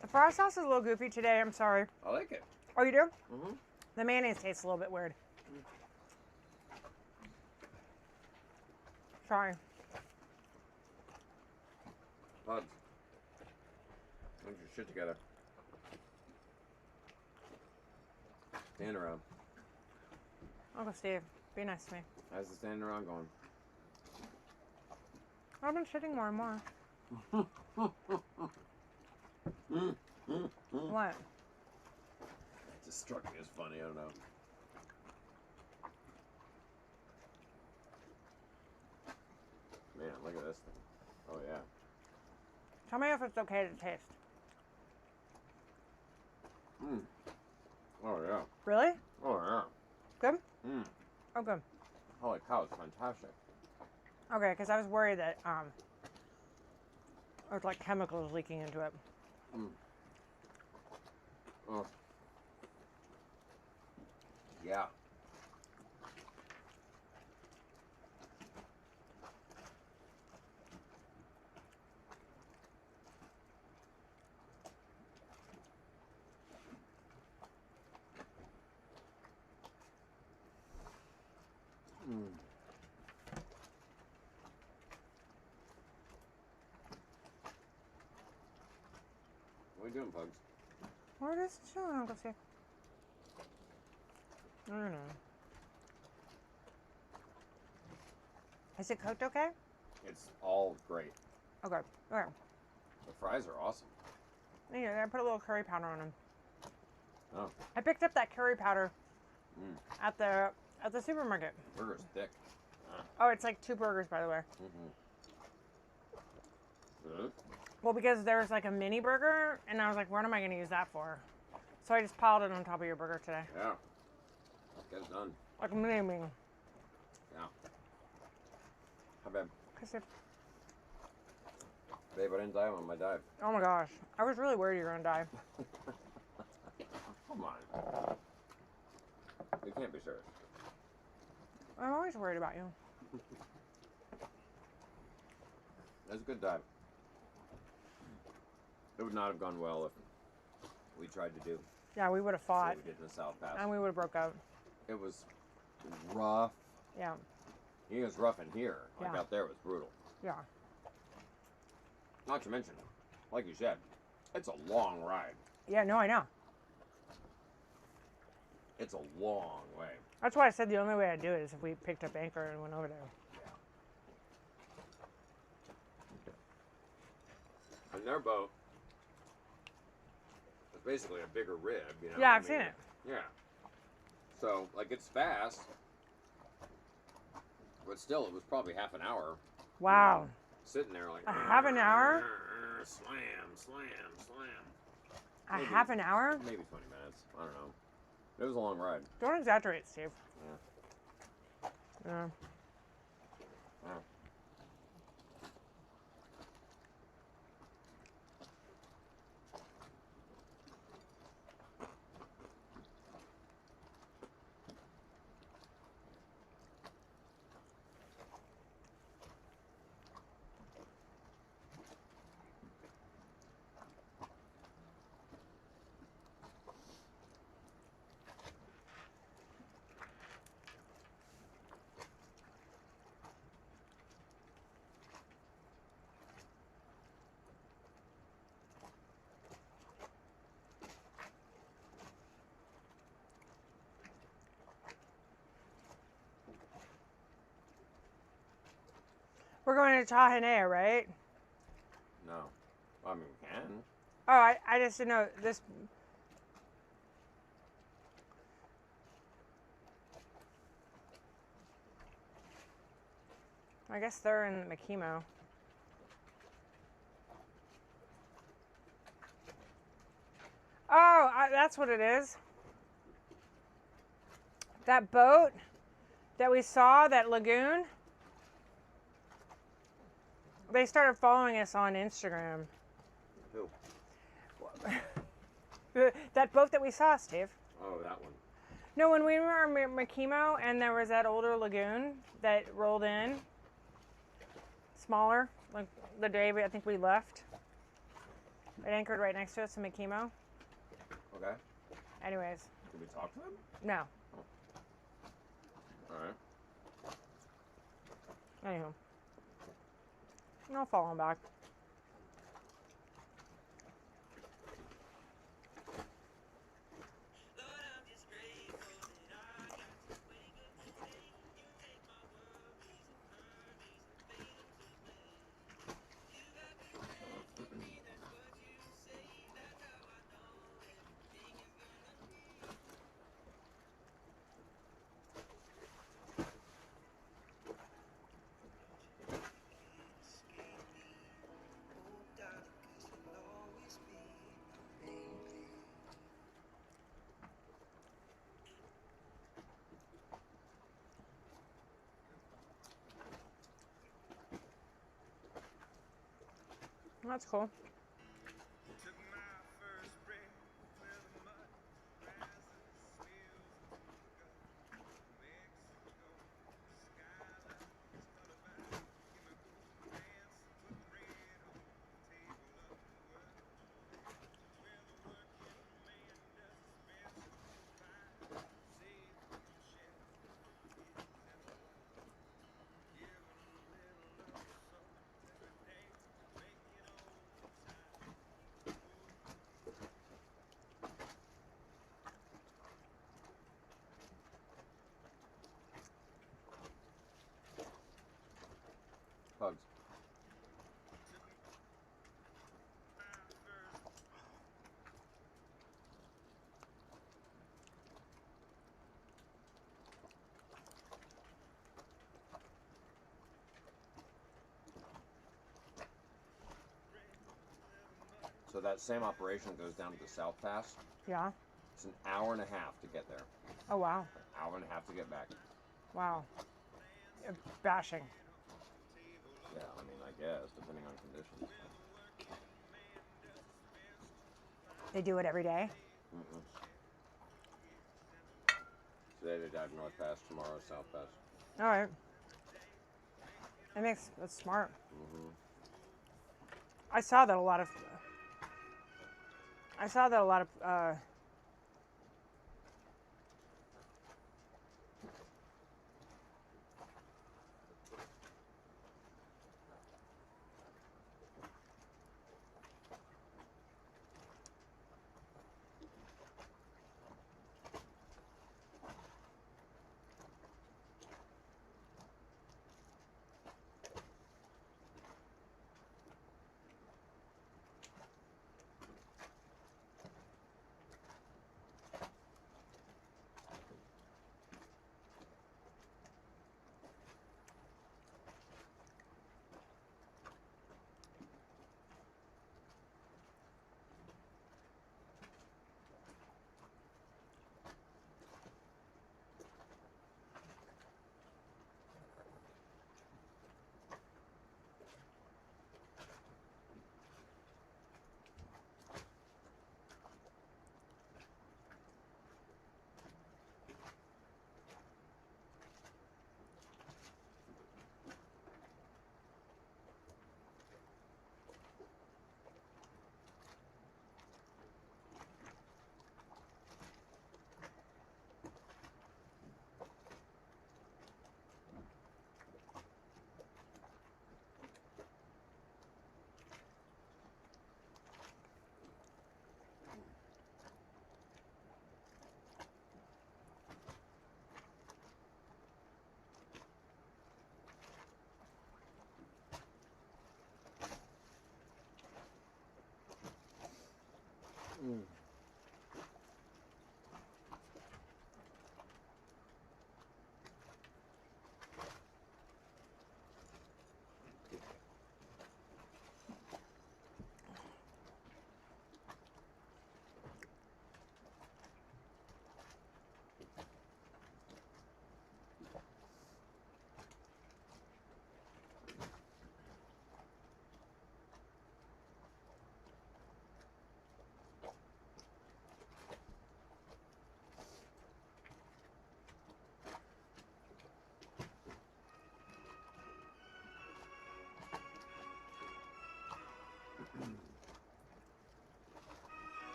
The fry sauce is a little goofy today. I'm sorry. I like it. Oh, you do? Mm-hmm. The mayonnaise tastes a little bit weird. Sorry. Pugs. Get your shit together. Stand around. Uncle Steve, be nice to me. How's the standing around going? I've been shitting more and more. What? It just struck me as funny, I don't know. Man, look at this thing. Oh yeah. Tell me if it's okay to taste. Mm. Oh yeah. Really? Oh yeah. Good? Mm. Oh, good. Holy cow, it's fantastic. Okay, because I was worried that there was like chemicals leaking into it. Mm. Oh. Yeah. Mm. What are you doing, Pugs? We're just chilling, Uncle Steve. I don't know. Is it cooked okay? It's all great. Okay. Okay. The fries are awesome. Yeah, I put a little curry powder on them. Oh. I picked up that curry powder Mm. at the supermarket. Burger's thick. Oh, it's like 2 burgers, by the way. Mm-hmm. Well, because there was like a mini burger, and I was like, what am I going to use that for? So I just piled it on top of your burger today. Yeah. Get it done. Like a mini meal. Yeah. How bad? Babe, I didn't die on my dive. oh my gosh. I was really worried you were going to die. Come on. You can't be serious. I'm always worried about you. It was a good dive. It would not have gone well if we tried to do Yeah, we would have fought, what we did in the South Pass. and we would have broke out. It was rough. Yeah. It was rough in here. Like Yeah. out there, it was brutal. Yeah. Not to mention, like you said, it's a long ride. Yeah, no, I know. It's a long way. That's why I said the only way I'd do it is if we picked up anchor and went over there. And their boat is basically a bigger rib, you know? Yeah, I've seen it. Yeah. So, like, it's fast. But still, it was probably half an hour Wow. sitting there like... A half an hour? Slam, slam, slam. A Maybe. half an hour? Maybe 20 minutes. I don't know. It was a long ride. Don't exaggerate, Steve. Yeah. Yeah. Wow. We're going to Tahanea, right? No. I mean, we can. Oh, I just didn't know this. I guess they're in Makimo. Oh, that's what it is. That boat that we saw, that lagoon, they started following us on Instagram. Who? That boat that we saw, Steve. Oh, that one. No, when we were in Makimo and there was that older lagoon that rolled in, smaller, like the day I think we left. It anchored right next to us in Makimo. Okay. Anyways, Did we talk to them? no. All right. Anywho, I'll follow him back. That's cool. Pugs. So that same operation goes down to the South Pass. Yeah. It's an hour and a half to get there. Oh, wow. An hour and a half to get back. Wow. Bashing. Yeah, I mean, I guess, depending on conditions. They do it every day. Mm-hmm. Today they dive North Pass, tomorrow South Pass. All right. That's smart. Mm-hmm. I saw that a lot of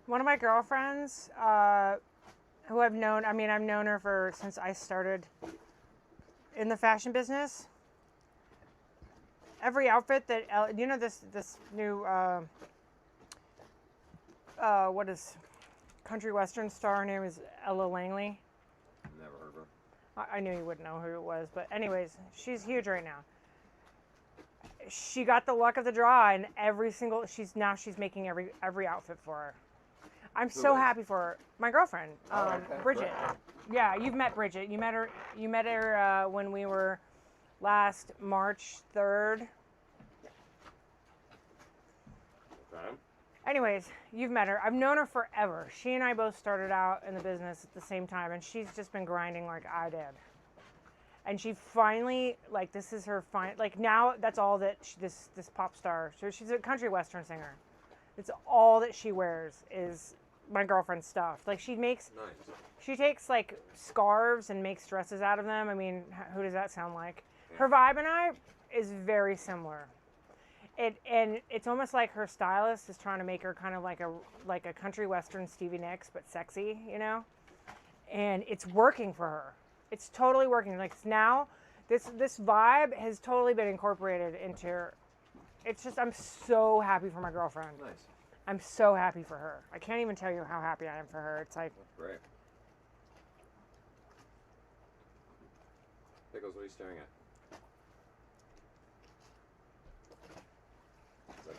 One of my girlfriends, who I've known, I've known her since I started in the fashion business. Every outfit that, this new, what is country western star? Her name is Ella Langley. Never heard of her. I knew you wouldn't know who it was, but anyways, she's huge right now. She got the luck of the draw, and she's making every outfit for her. I'm so happy for her. My girlfriend, Bridget. Yeah, you've met Bridget. You met her when we were last March 3rd. Okay. Anyways, you've met her. I've known her forever. She and I both started out in the business at the same time, and she's just been grinding like I did. And she finally, this is her now that's all that this pop star. So she's a country western singer. It's all that she wears is my girlfriend's stuff. She makes, Nice. she takes scarves and makes dresses out of them. Who does that sound like? Yeah. Her vibe and I is very similar. And it's almost like her stylist is trying to make her kind of like a country western Stevie Nicks, but sexy, And it's working for her. It's totally working. Now, this vibe has totally been incorporated into her. It's just, I'm so happy for my girlfriend. Nice. I'm so happy for her. I can't even tell you how happy I am for her. It's That's great. Pickles, what are you staring at?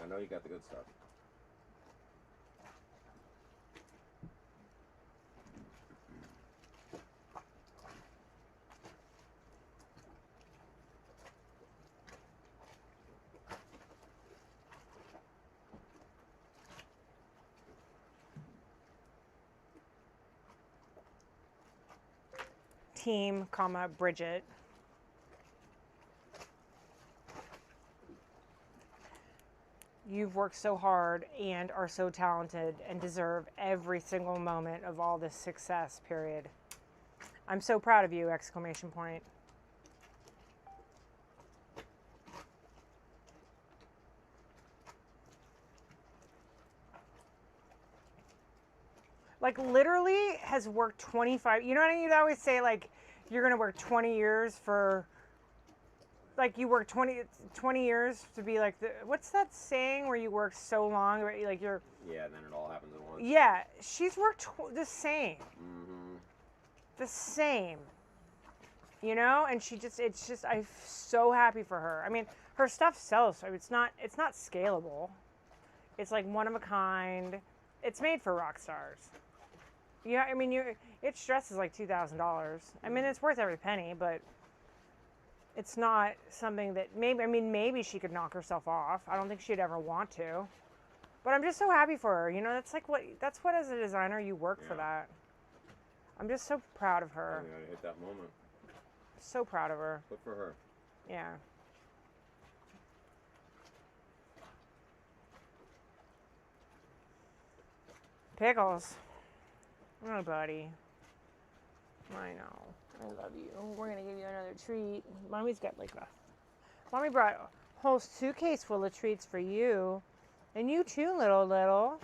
I know you got the good stuff. Team, Bridget. You've worked so hard and are so talented and deserve every single moment of all this success, period. I'm so proud of you, exclamation point. Literally has worked 25, you know what I mean? You always say, you're going to work 20 years for, you work 20 years to be what's that saying where you work so long, you're... Yeah, and then it all happens at once. Yeah, she's worked the same. Mm-hmm. The same. And I'm so happy for her. Her stuff sells. It's not scalable. It's one of a kind. It's made for rock stars. Yeah, its dress is $2,000. It's worth every penny, but it's not something that maybe she could knock herself off. I don't think she'd ever want to. But I'm just so happy for her. That's what as a designer you work for that. I'm just so proud of her. I hit that moment. So proud of her. Good for her. Yeah. Pickles. Oh, buddy. I know. I love you. We're going to give you another treat. Mommy's got Mommy brought a whole suitcase full of treats for you. And you too, little.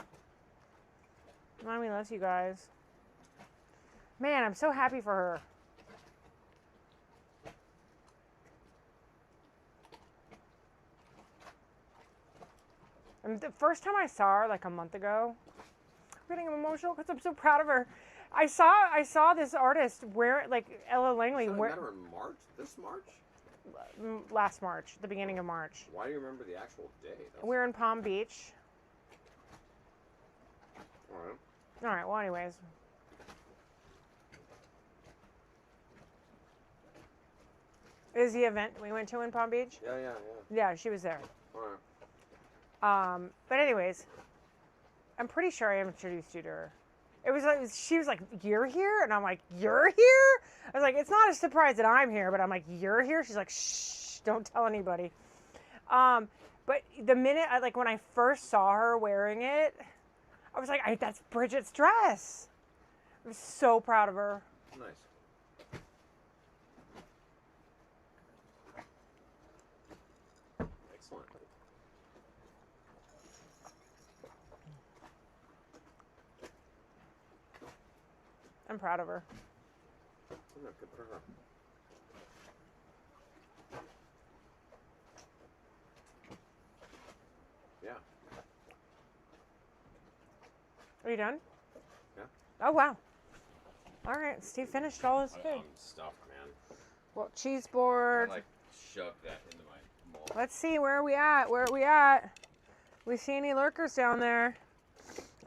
Mommy loves you guys. Man, I'm so happy for her. The first time I saw her, a month ago, I'm getting emotional because I'm so proud of her. I saw this artist wear Ella Langley. So you met her in March? This March? Last March, the beginning of March. Why do you remember the actual day? We're in Palm Beach. All right. Well, anyways. Is the event we went to in Palm Beach? Yeah. Yeah, she was there. All right. But anyways, I'm pretty sure I introduced you to her. She was like, "You're here?" And I'm like, "You're here?" I was like, "It's not a surprise that I'm here," but I'm like, "You're here?" She's like, "Shh, don't tell anybody." But the minute, when I first saw her wearing it, I was like, "That's Bridget's dress." I was so proud of her. Nice. Excellent. I'm proud of her. Oh, good for her. Yeah. Are you done? Yeah. Oh, wow. All right, Steve finished all his food. I'm stuffed, man. Well, cheese board. I shoved that into my mouth. Let's see, where are we at? Where are we at? We see any lurkers down there?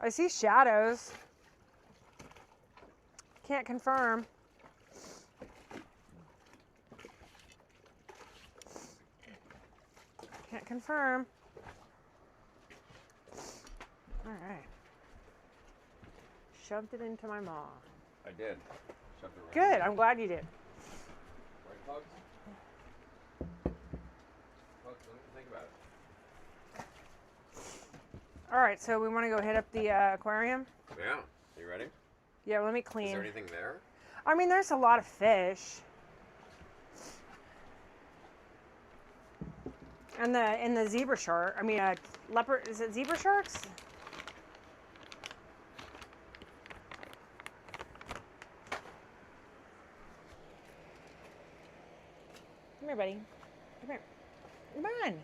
I see shadows. Can't confirm. Can't confirm. All right. Shoved it into my maw. I did. Shoved it right Good. in. I'm glad you did. Right, Pugs? Pugs, let me think about it. All right, so we want to go hit up the aquarium. Yeah. You ready? Yeah, let me Is clean. there anything there? I mean, there's a lot of fish. And the zebra shark. I mean, leopard. Is it zebra sharks? Come here, buddy. Come here. Come on.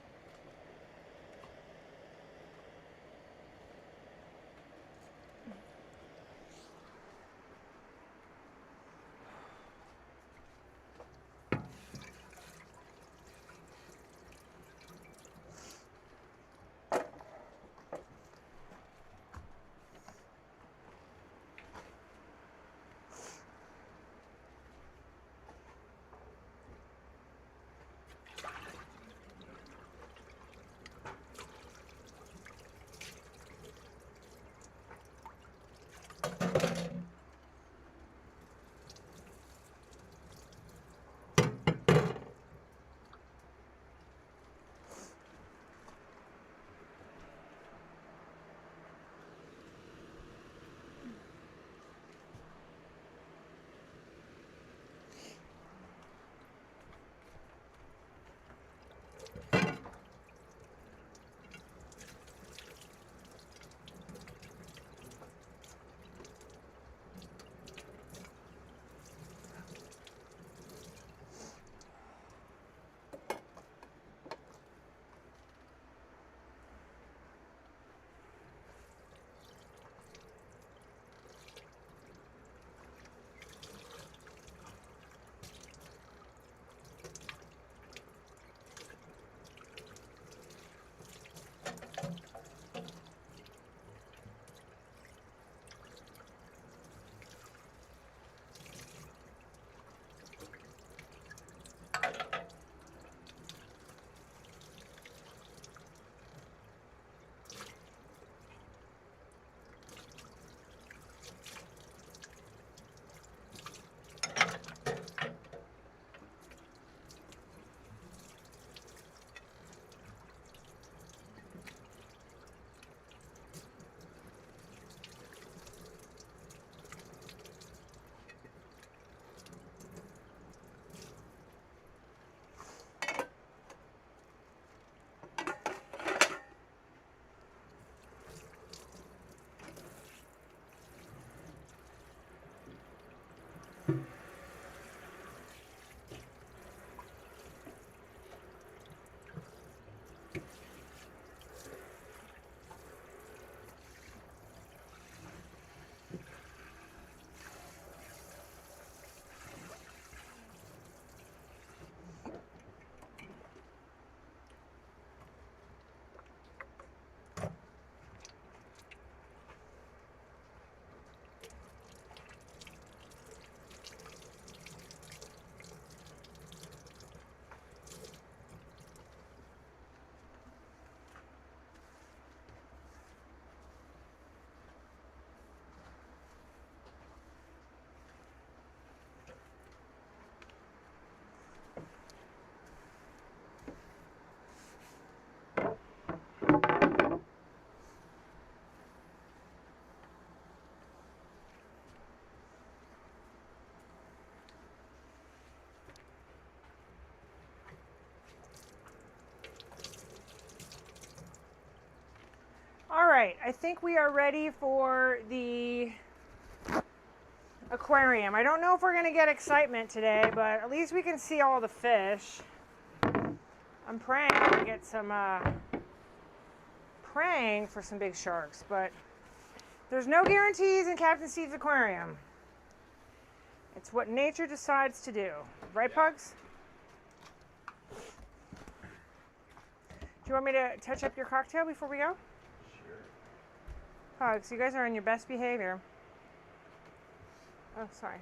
All right, I think we are ready for the aquarium. I don't know if we're gonna get excitement today, but at least we can see all the fish. I'm praying to get some, praying for some big sharks, but there's no guarantees in Captain Steve's aquarium. It's what nature decides to do. Right, Pugs? Do you want me to touch up your cocktail before we go? Sure. Pugs, you guys are on your best behavior. Oh, sorry.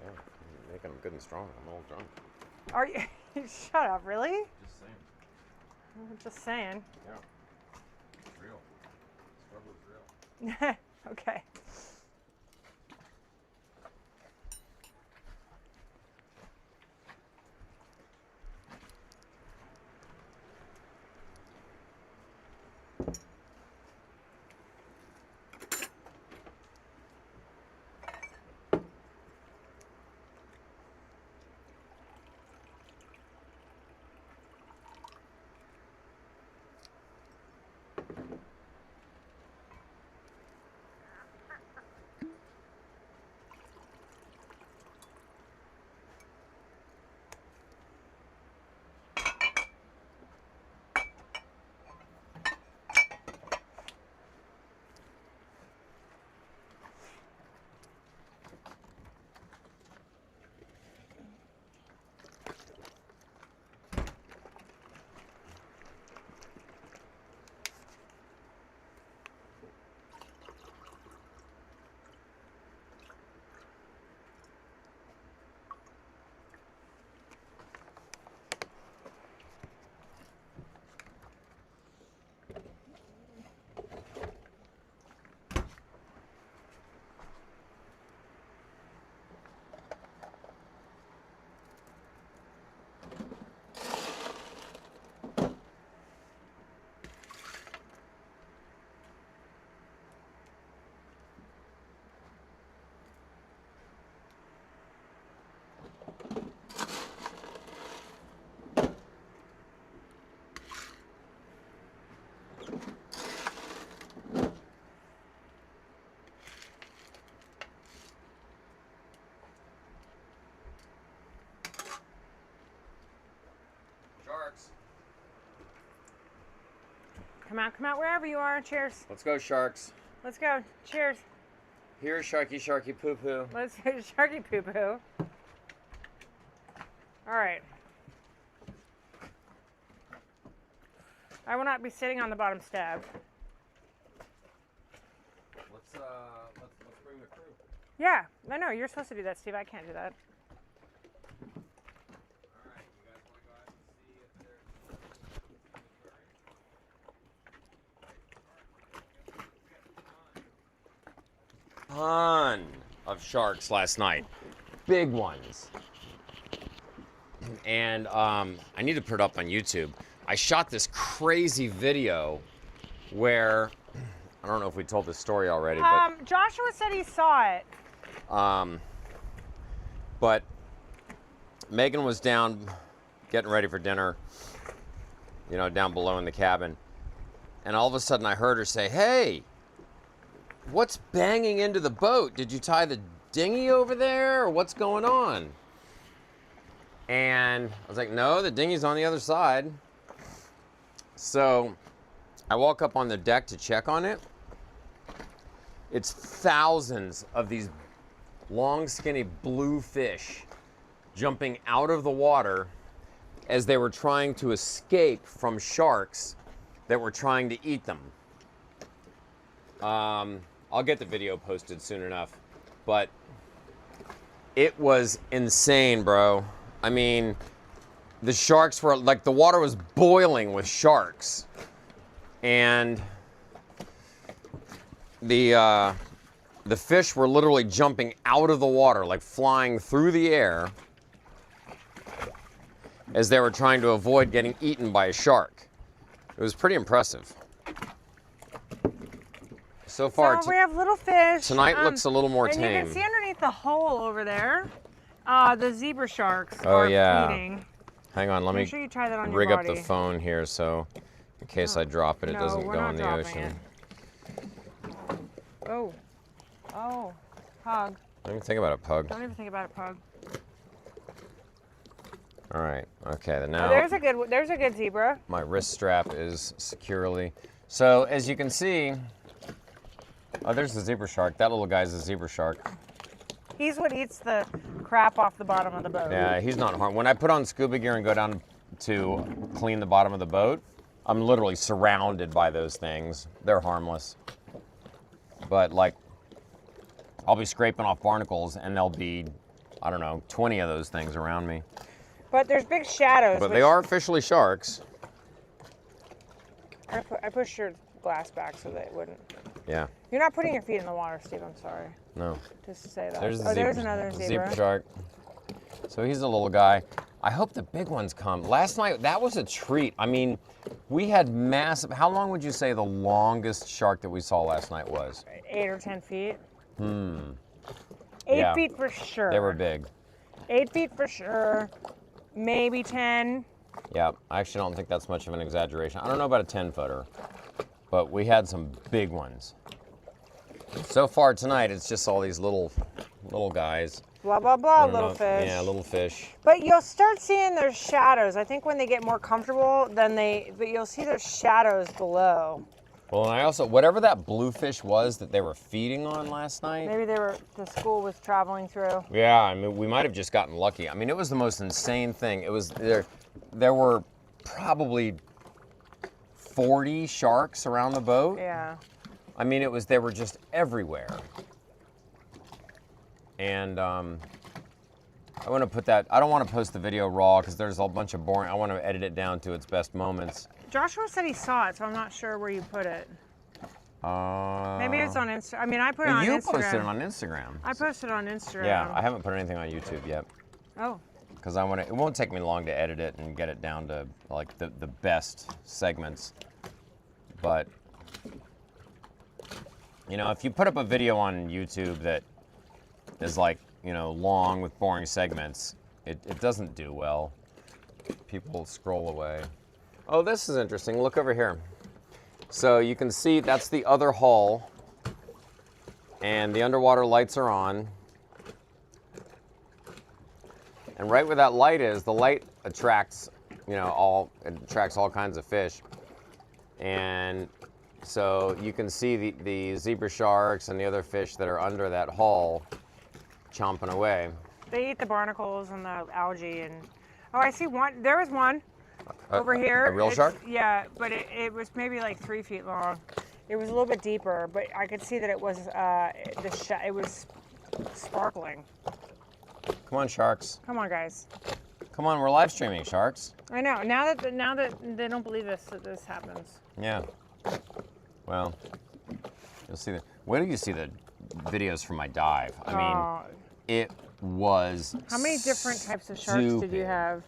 Yeah, you're making them good and strong. I'm all drunk. Are you? Shut up, really? Just saying. I'm just saying. Yeah. It's real. Struggle is real. Okay. Sharks. Come out wherever you are. Cheers. Let's go, sharks. Let's go. Cheers. Here's Sharky Sharky Poo Poo. Let's do Sharky Poo Poo. All right. I will not be sitting on the bottom step. Let's bring the crew. Yeah, I know. You're supposed to do that, Steve. I can't do that. Alright, you guys want to go out and see if there's ton of sharks last night. Big ones. And I need to put it up on YouTube. I shot this crazy video where I don't know if we told this story already, but Joshua said he saw it. but Megan was down getting ready for dinner, you know, down below in the cabin. And all of a sudden I heard her say, "Hey, what's banging into the boat? Did you tie the dinghy over there, or what's going on?" And I was like, "No, the dinghy's on the other side." So I walk up on the deck to check on it. It's thousands of these long, skinny blue fish jumping out of the water as they were trying to escape from sharks that were trying to eat them. I'll get the video posted soon enough, but it was insane, bro. I mean, the sharks were like, the water was boiling with sharks, and the fish were literally jumping out of the water, like flying through the air as they were trying to avoid getting eaten by a shark. It was pretty impressive. So far, So we have little fish. tonight looks a little more and tame. you can see underneath the hole over there, the zebra sharks Oh, are yeah. feeding. Hang on, let me Make sure you try that on rig your up body. the phone here so in case I drop it, it No, doesn't we're go not in the dropping ocean. it. Oh. Oh. Hog. Don't even think about it, pug. Don't even think about it, pug. All right. Okay. Then Oh, now there's a good zebra. my wrist strap is securely. So as you can see, oh, there's the zebra shark. That little guy's a zebra shark. He's what eats the crap off the bottom of the boat. Yeah, he's not harm. When I put on scuba gear and go down to clean the bottom of the boat, I'm literally surrounded by those things. They're harmless. But like, I'll be scraping off barnacles and there'll be, I don't know, 20 of those things around me. But there's big shadows. But they are officially sharks. I pushed your glass back so that it wouldn't. Yeah. You're not putting your feet in the water, Steve. I'm sorry. No. Just to say that. There's There's another zebra. Zebra shark. So he's a little guy. I hope the big ones come. Last night, that was a treat. I mean, we had massive. How long would you say the longest shark that we saw last night was? 8 or 10 feet. 8 8 feet for sure. They were big. 8 feet for sure. Maybe 10. Yeah, I actually don't think that's much of an exaggeration. I don't know about a 10-footer, but we had some big ones. So far tonight, it's just all these little guys. Blah, blah, I blah, don't little know. fish. Yeah, little fish. But you'll start seeing their shadows. I think when they get more comfortable, but you'll see their shadows below. Well, and I also, whatever that bluefish was that they were feeding on last night. Maybe the school was traveling through. Yeah, I mean, we might have just gotten lucky. I mean, it was the most insane thing. It was, there were probably 40 sharks around the boat. Yeah. I mean, they were just everywhere. And I want to put that, I don't want to post the video raw because there's a bunch of boring, I want to edit it down to its best moments. Joshua said he saw it, so I'm not sure where you put it. Maybe it's on Instagram. I mean, I put it on Instagram. You posted it on Instagram. I posted it on Instagram. Yeah, I haven't put anything on YouTube yet. Oh. Because it won't take me long to edit it and get it down to like the best segments. But, you know, if you put up a video on YouTube that is like, you know, long with boring segments, it doesn't do well. People scroll away. Oh, this is interesting. Look over here. So you can see that's the other hull, and the underwater lights are on. And right where that light is, the light attracts, you know, all kinds of fish. And so you can see the zebra sharks and the other fish that are under that hull chomping away. They eat the barnacles and the algae and, oh, I see one. There was one over here. A real shark? Yeah, but it was maybe like 3 feet long. It was a little bit deeper, but I could see that it was it was sparkling. Come on, sharks. Come on, guys. Come on, we're live streaming, sharks. I know. Now that they don't believe that this happens. Yeah. Well, you'll see wait till you see the videos from my dive. I mean, it was How many different types of sharks did you have?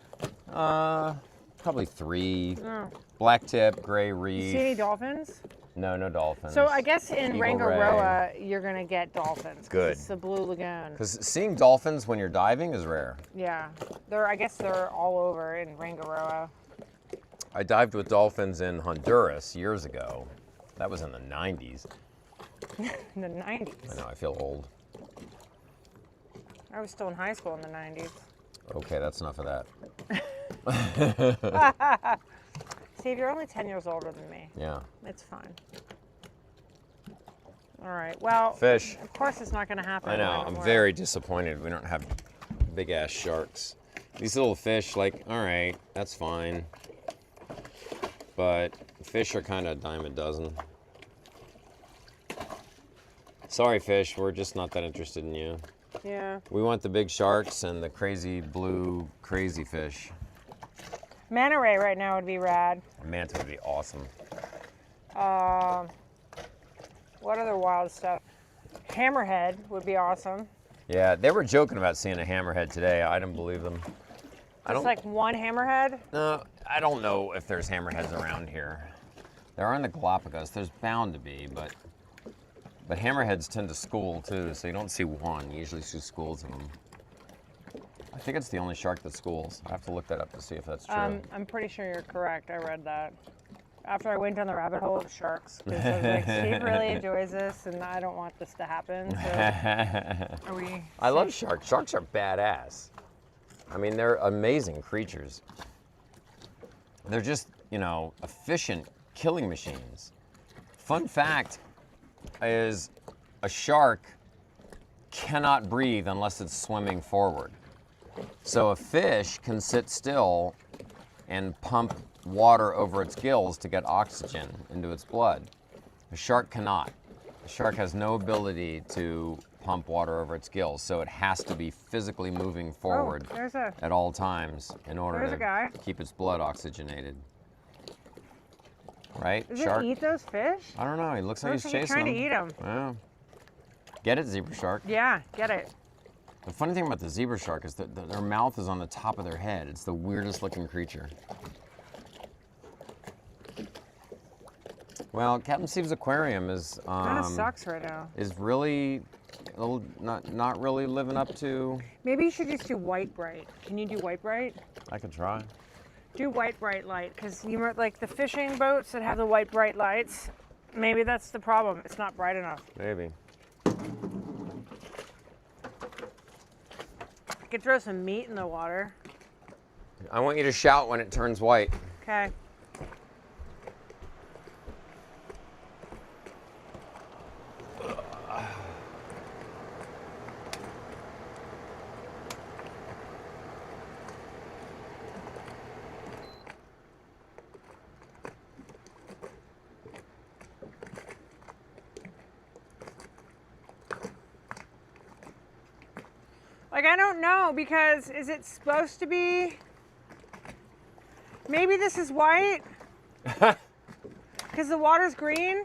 Probably 3. Oh. Black tip, gray reef. You see any dolphins? No, no dolphins. So I guess in Eagle Rangaroa, you're going to get dolphins. Good. It's the Blue Lagoon. Because seeing dolphins when you're diving is rare. Yeah. I guess they're all over in Rangaroa. I dived with dolphins in Honduras years ago. That was in the 90s. In the 90s? I know, I feel old. I was still in high school in the 90s. Okay, that's enough of that. Steve, you're only 10 years older than me. Yeah. It's fine. All right. Well, fish. Of course, it's not going to happen. I know. I'm very disappointed we don't have big ass sharks. These little fish, like, all right, that's fine. But fish are kind of a dime a dozen. Sorry, fish. We're just not that interested in you. Yeah. We want the big sharks and the crazy blue crazy fish. Manta ray right now would be rad. A manta would be awesome. What other wild stuff? Hammerhead would be awesome. Yeah, they were joking about seeing a hammerhead today. I didn't believe them. Just like one hammerhead? No, I don't know if there's hammerheads around here. There are in the Galapagos. There's bound to be, but hammerheads tend to school too, so you don't see one. You usually see schools of them. I think it's the only shark that schools. I have to look that up to see if that's true. I'm pretty sure you're correct. I read that. after I went down the rabbit hole of sharks. Because I was like, Steve really enjoys this, and I don't want this to happen. So are we? I love sharks. Sharks are badass. I mean, they're amazing creatures. They're just, you know, efficient killing machines. Fun fact is a shark cannot breathe unless it's swimming forward. So a fish can sit still and pump water over its gills to get oxygen into its blood. A shark cannot. A shark has no ability to pump water over its gills, so it has to be physically moving forward at all times in order to keep its blood oxygenated. Right? Does Shark? it eat those fish? I don't know. He looks like he's chasing trying them. to eat them. Yeah. Get it, zebra shark. Yeah, get it. The funny thing about the zebra shark is that their mouth is on the top of their head. It's the weirdest looking creature. Well, Captain Steve's aquarium is Kind of sucks right now. is really not really living up to. Maybe you should just do white bright. Can you do white bright? I could try. Do white bright light, because you might like the fishing boats that have the white bright lights. Maybe that's the problem. It's not bright enough. Maybe. I could throw some meat in the water. I want you to shout when it turns white. Okay. Like, I don't know, because is it supposed to be? Maybe this is white? Because the water's green?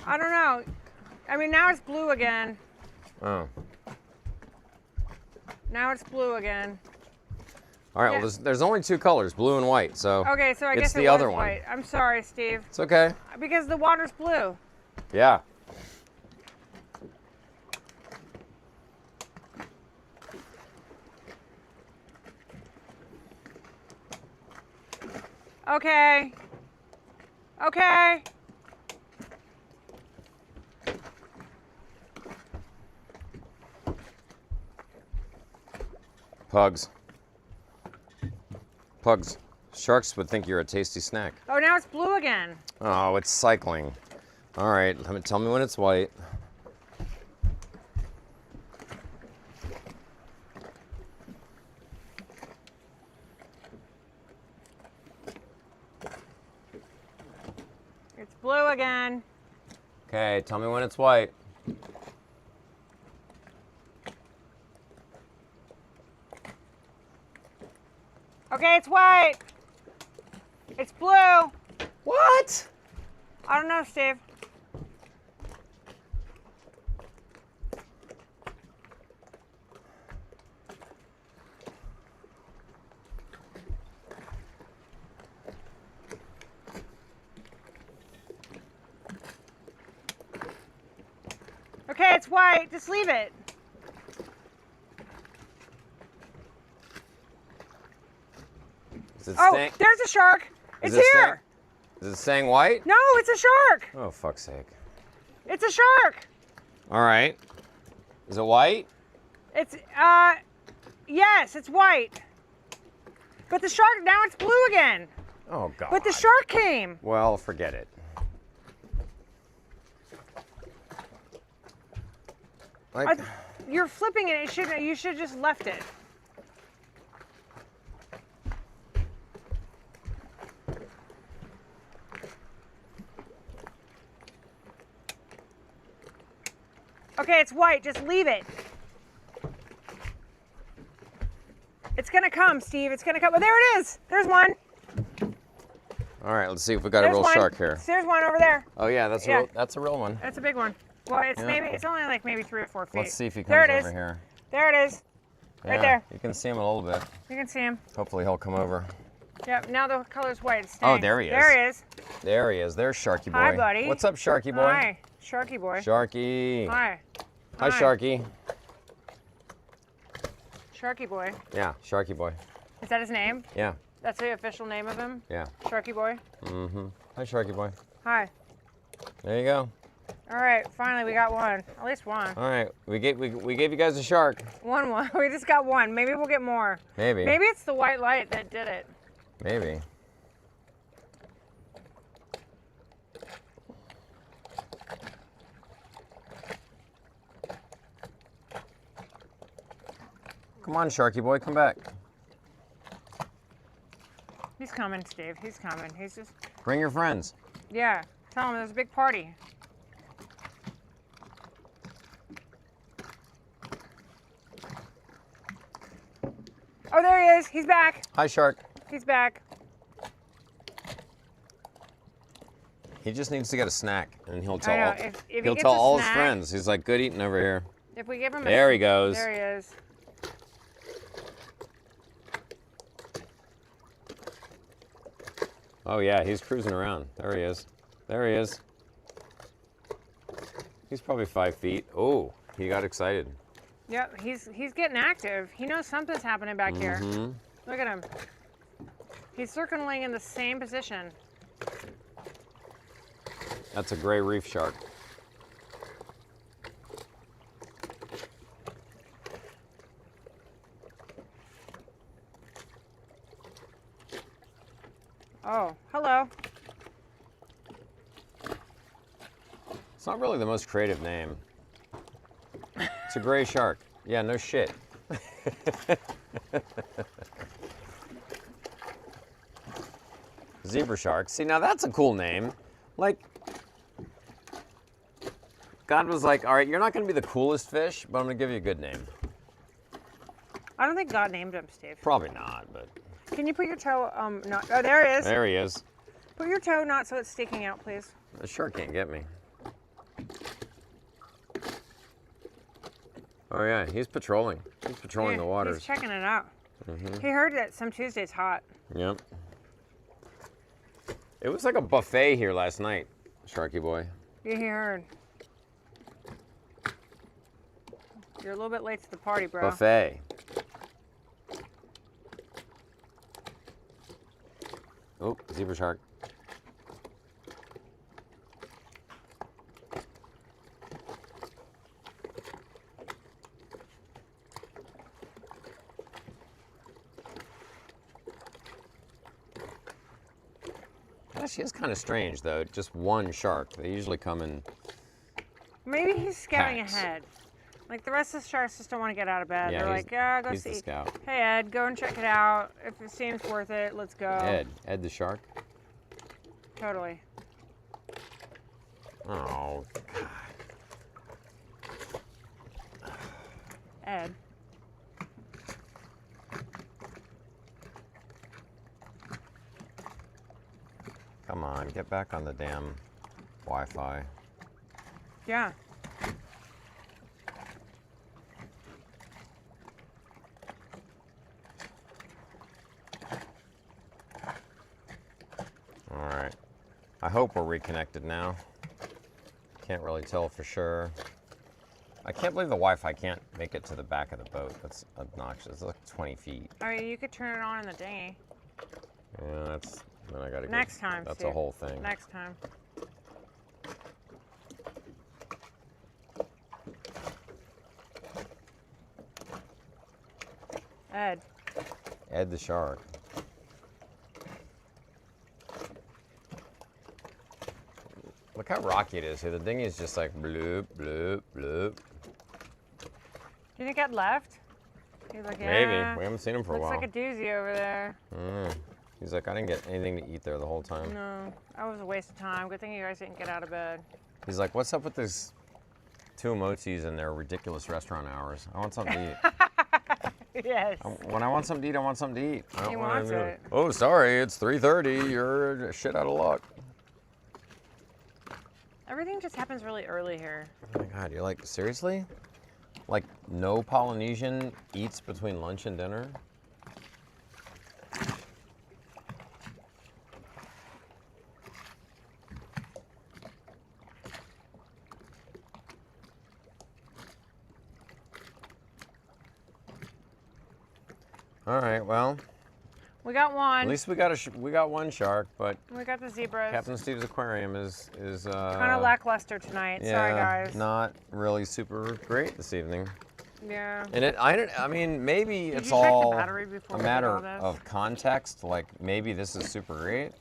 I don't know. I mean, now it's blue again. Oh. Now it's blue again. All right. Yeah. Well, there's only two colors, blue and white. So. Okay, so I it's guess the it was other one. white. I'm sorry, Steve. It's okay. Because the water's blue. Yeah. Okay. Okay. Pugs. Pugs. Sharks would think you're a tasty snack. Oh, now it's blue again. Oh, it's cycling. All right, tell me when it's white. It's blue again. Okay, tell me when it's white. Okay, it's white. It's blue. What? I don't know, Steve. Okay, it's white. Just leave it. Is it Oh, staying- there's a shark. It's is it here. staying- Is it saying white? No, it's a shark. Oh, fuck's sake. It's a shark. All right. Is it white? It's, yes, it's white. But the shark, now it's blue again. Oh, God. But the shark came. Well, forget it. Like, You're flipping it. You should just left it. Okay, it's white. Just leave it. It's gonna come, Steve. It's gonna come. Oh, there it is. There's one. all right, let's see if we got There's a real one. shark here. There's one over there. Oh, yeah, that's Yeah. a real one. That's a big one. Well, it's Yeah. it's only like maybe 3 or 4 feet. Let's see if he There comes it over is. here. There it is. Right Yeah, there. You can see him a little bit. You can see him. Hopefully he'll come over. Yep. Now the color's white. It's Oh, staying. there he is. There he is. There he is. There's Sharky Boy. Hi, buddy. What's up, Sharky Boy? Hi, Sharky boy. Sharky. Hi. Hi, Sharky. Sharky boy. Yeah, Sharky Boy. Is that his name? Yeah. That's the official name of him? Yeah. Sharky Boy? Mm-hmm. Hi, Sharky Boy. Hi. There you go. All right, finally we got one. At least one. All right, we gave you guys a shark. One. We just got one. Maybe we'll get more. Maybe. Maybe it's the white light that did it. Maybe. Come on, Sharky Boy, come back. He's coming, Steve. He's coming. He's just... Bring your friends. Yeah. Tell him there's a big party. Oh, there he is. He's back. Hi, Shark. He's back. He just needs to get a snack, and he'll tell I know. all, If he he'll gets tell a all his snack- friends. He's like, good eating over here. If we give him There he goes. There he is. Oh yeah, he's cruising around. There he is. There he is. He's probably 5 feet. Oh, he got excited. Yep, he's getting active. He knows something's happening back here. Mhm. Look at him. He's circling in the same position. That's a gray reef shark. Oh, hello. It's not really the most creative name. It's a gray shark. Yeah, no shit. Zebra shark. See, now that's a cool name. Like, God was like, all right, you're not going to be the coolest fish, but I'm going to give you a good name. I don't think God named him, Steve. Probably not, but Can you put your toe, not, oh, there he is. there he is. Put your toe not so it's sticking out, please. The shark can't get me. Oh yeah, he's patrolling. He's patrolling the waters. He's checking it out. Mhm. He heard that some Tuesday's hot. Yep. It was like a buffet here last night, Sharky Boy. Yeah, he heard. You're a little bit late to the party, bro. Buffet. Oh, zebra shark. Actually, it's kind of strange though. Just one shark. They usually come in. Maybe he's scouting Packs. ahead. Like the rest of the sharks just don't want to get out of bed. Yeah, They're he's- like, yeah, go he's the see. scout. Hey Ed, go and check it out. If it seems worth it, let's go. Ed the shark. Totally. Oh, God. Ed. Come on, get back on the damn Wi-Fi. Yeah. All right. I hope we're reconnected now. Can't really tell for sure. I can't believe the Wi-Fi can't make it to the back of the boat. That's obnoxious. It's like 20 feet. I mean, you could turn it on in the dinghy. Yeah, that's. Then I gotta go. Next time, That's Steve. a whole thing. Next time. Ed. Ed the shark. Look how rocky it is here. The dinghy is just like bloop, bloop, bloop. Do you think Ed left? He's like, yeah. Maybe. We haven't seen him for a Looks while. like a doozy over there. He's like, I didn't get anything to eat there the whole time. No, that was a waste of time. Good thing you guys didn't get out of bed. He's like, what's up with this Tuamotus and their ridiculous restaurant hours? I want something to eat. Yes. When I want something to eat, I want something to eat. I don't He wanna wants do it. Oh, sorry, it's 3:30. You're shit out of luck. Everything just happens really early here. Oh my God, you're like, seriously? Like, no Polynesian eats between lunch and dinner? All right, well, We got one. At least we got one shark, but We got the zebras. Captain Steve's aquarium is Kind of lackluster tonight. yeah, Sorry, guys. not really super great this evening. Yeah. And I mean, maybe Did it's you check the all battery before a we did matter all this? of context. Like maybe this is super great,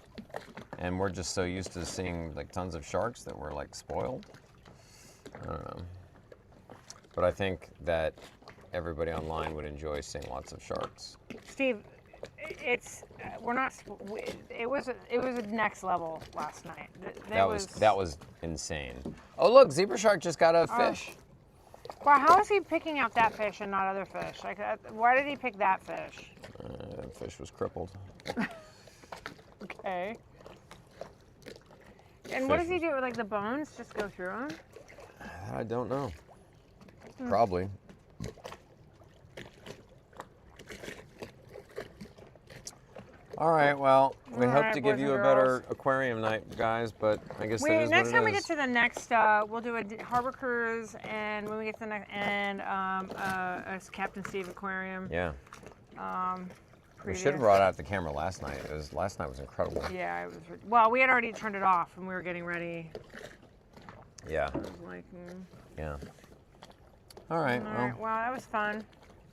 and we're just so used to seeing like tons of sharks that we're like spoiled. I don't know. But I think that everybody online would enjoy seeing lots of sharks. Steve, we're not. It was a next level last night. That was insane. Oh look, zebra shark just got a fish. Wow, how is he picking out that fish and not other fish? Like, why did he pick that fish? That fish was crippled. Okay. And what does he do with like the bones? Just go through them? I don't know. Probably. All right, well, we All hope right, to give boys you a and better girls. aquarium night, guys, but I guess that is Next what time it we get is. to the next, we'll do a harbor cruise, and when we get to the next, and a Captain Steve aquarium. Yeah. We Previous. should have brought out the camera last night. Last night was incredible. Yeah, it was. Well, we had already turned it off, and we were getting ready. Yeah. I was like, Yeah. All right, all right, well, that was fun.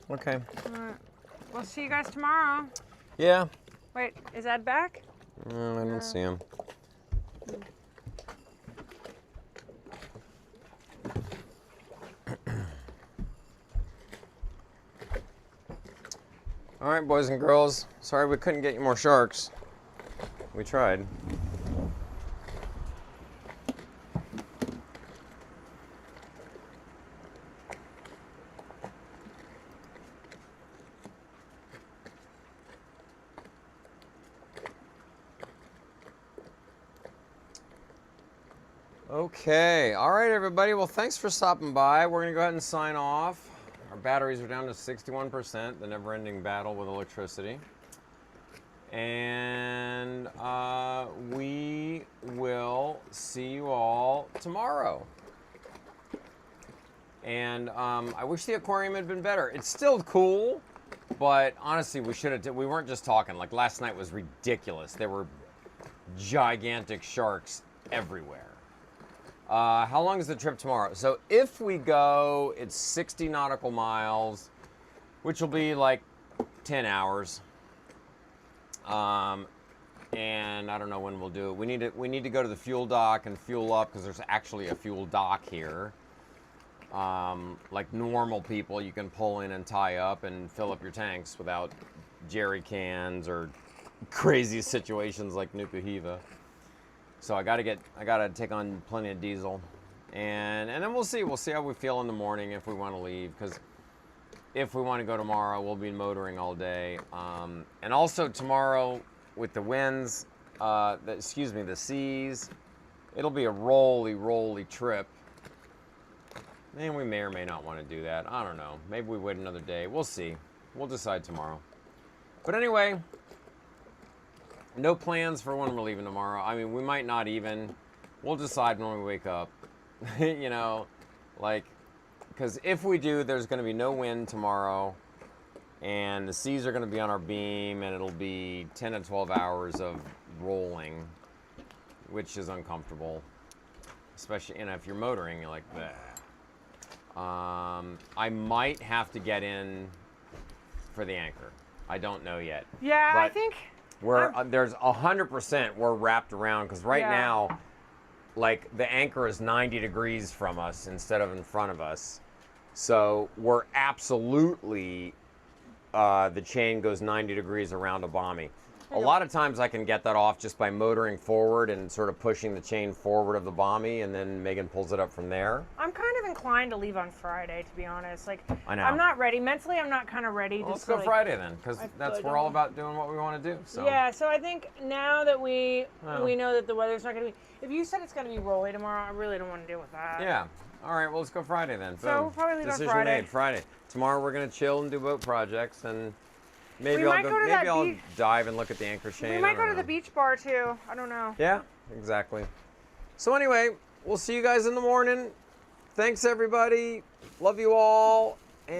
well, okay. All right. We'll see you guys tomorrow. Yeah. Wait, is Ed back? I don't see him. All right, boys and girls. Sorry we couldn't get you more sharks. We tried. Okay, all right, everybody. Well, thanks for stopping by. We're gonna go ahead and sign off. Our batteries are down to 61%, the never-ending battle with electricity. And we will see you all tomorrow. And I wish the aquarium had been better. It's still cool, but honestly, we weren't just talking. Like last night was ridiculous. There were gigantic sharks everywhere. How long is the trip tomorrow? So if we go, it's 60 nautical miles, which will be like 10 hours. And I don't know when we'll do it. We need to go to the fuel dock and fuel up because there's actually a fuel dock here. Like normal people, you can pull in and tie up and fill up your tanks without jerry cans or crazy situations like Nukuhiva. So I gotta take on plenty of diesel, and then we'll see how we feel in the morning if we want to leave. Because if we want to go tomorrow, we'll be motoring all day, and also tomorrow with the winds, the seas, it'll be a rolly trip. And we may or may not want to do that. I don't know. Maybe we wait another day. We'll see. We'll decide tomorrow. But anyway. No plans for when we're leaving tomorrow. I mean, we might not even. We'll decide when we wake up. You know, like, because if we do, there's going to be no wind tomorrow, and the seas are going to be on our beam, and it'll be 10 to 12 hours of rolling, which is uncomfortable. Especially, if you're motoring, you're like, bleh. I might have to get in for the anchor. I don't know yet. Yeah, But I think. there's 100% we're wrapped around because right now, like the anchor is 90 degrees from us instead of in front of us. So we're absolutely, the chain goes 90 degrees around a bommy. A lot of times I can get that off just by motoring forward and sort of pushing the chain forward of the bommy, and then Megan pulls it up from there. I'm kind of inclined to leave on Friday, to be honest. Like, I know. I'm not ready. Mentally, I'm not kind of ready. Well, let's go Friday then, because I we're all about doing what we want to do. So. Yeah, so I think now that we know that the weather's not going to be... If you said it's going to be rolly tomorrow, I really don't want to deal with that. Yeah. All right, well, let's go Friday then. So Boom. we'll probably leave on Decision Friday. made. Friday. Tomorrow we're going to chill and do boat projects, and maybe We might go to that I'll beach. dive and look at the anchor chain. We I might go don't to the know. beach bar, too. I don't know. Yeah, exactly. So anyway, we'll see you guys in the morning. Thanks, everybody. Love you all. And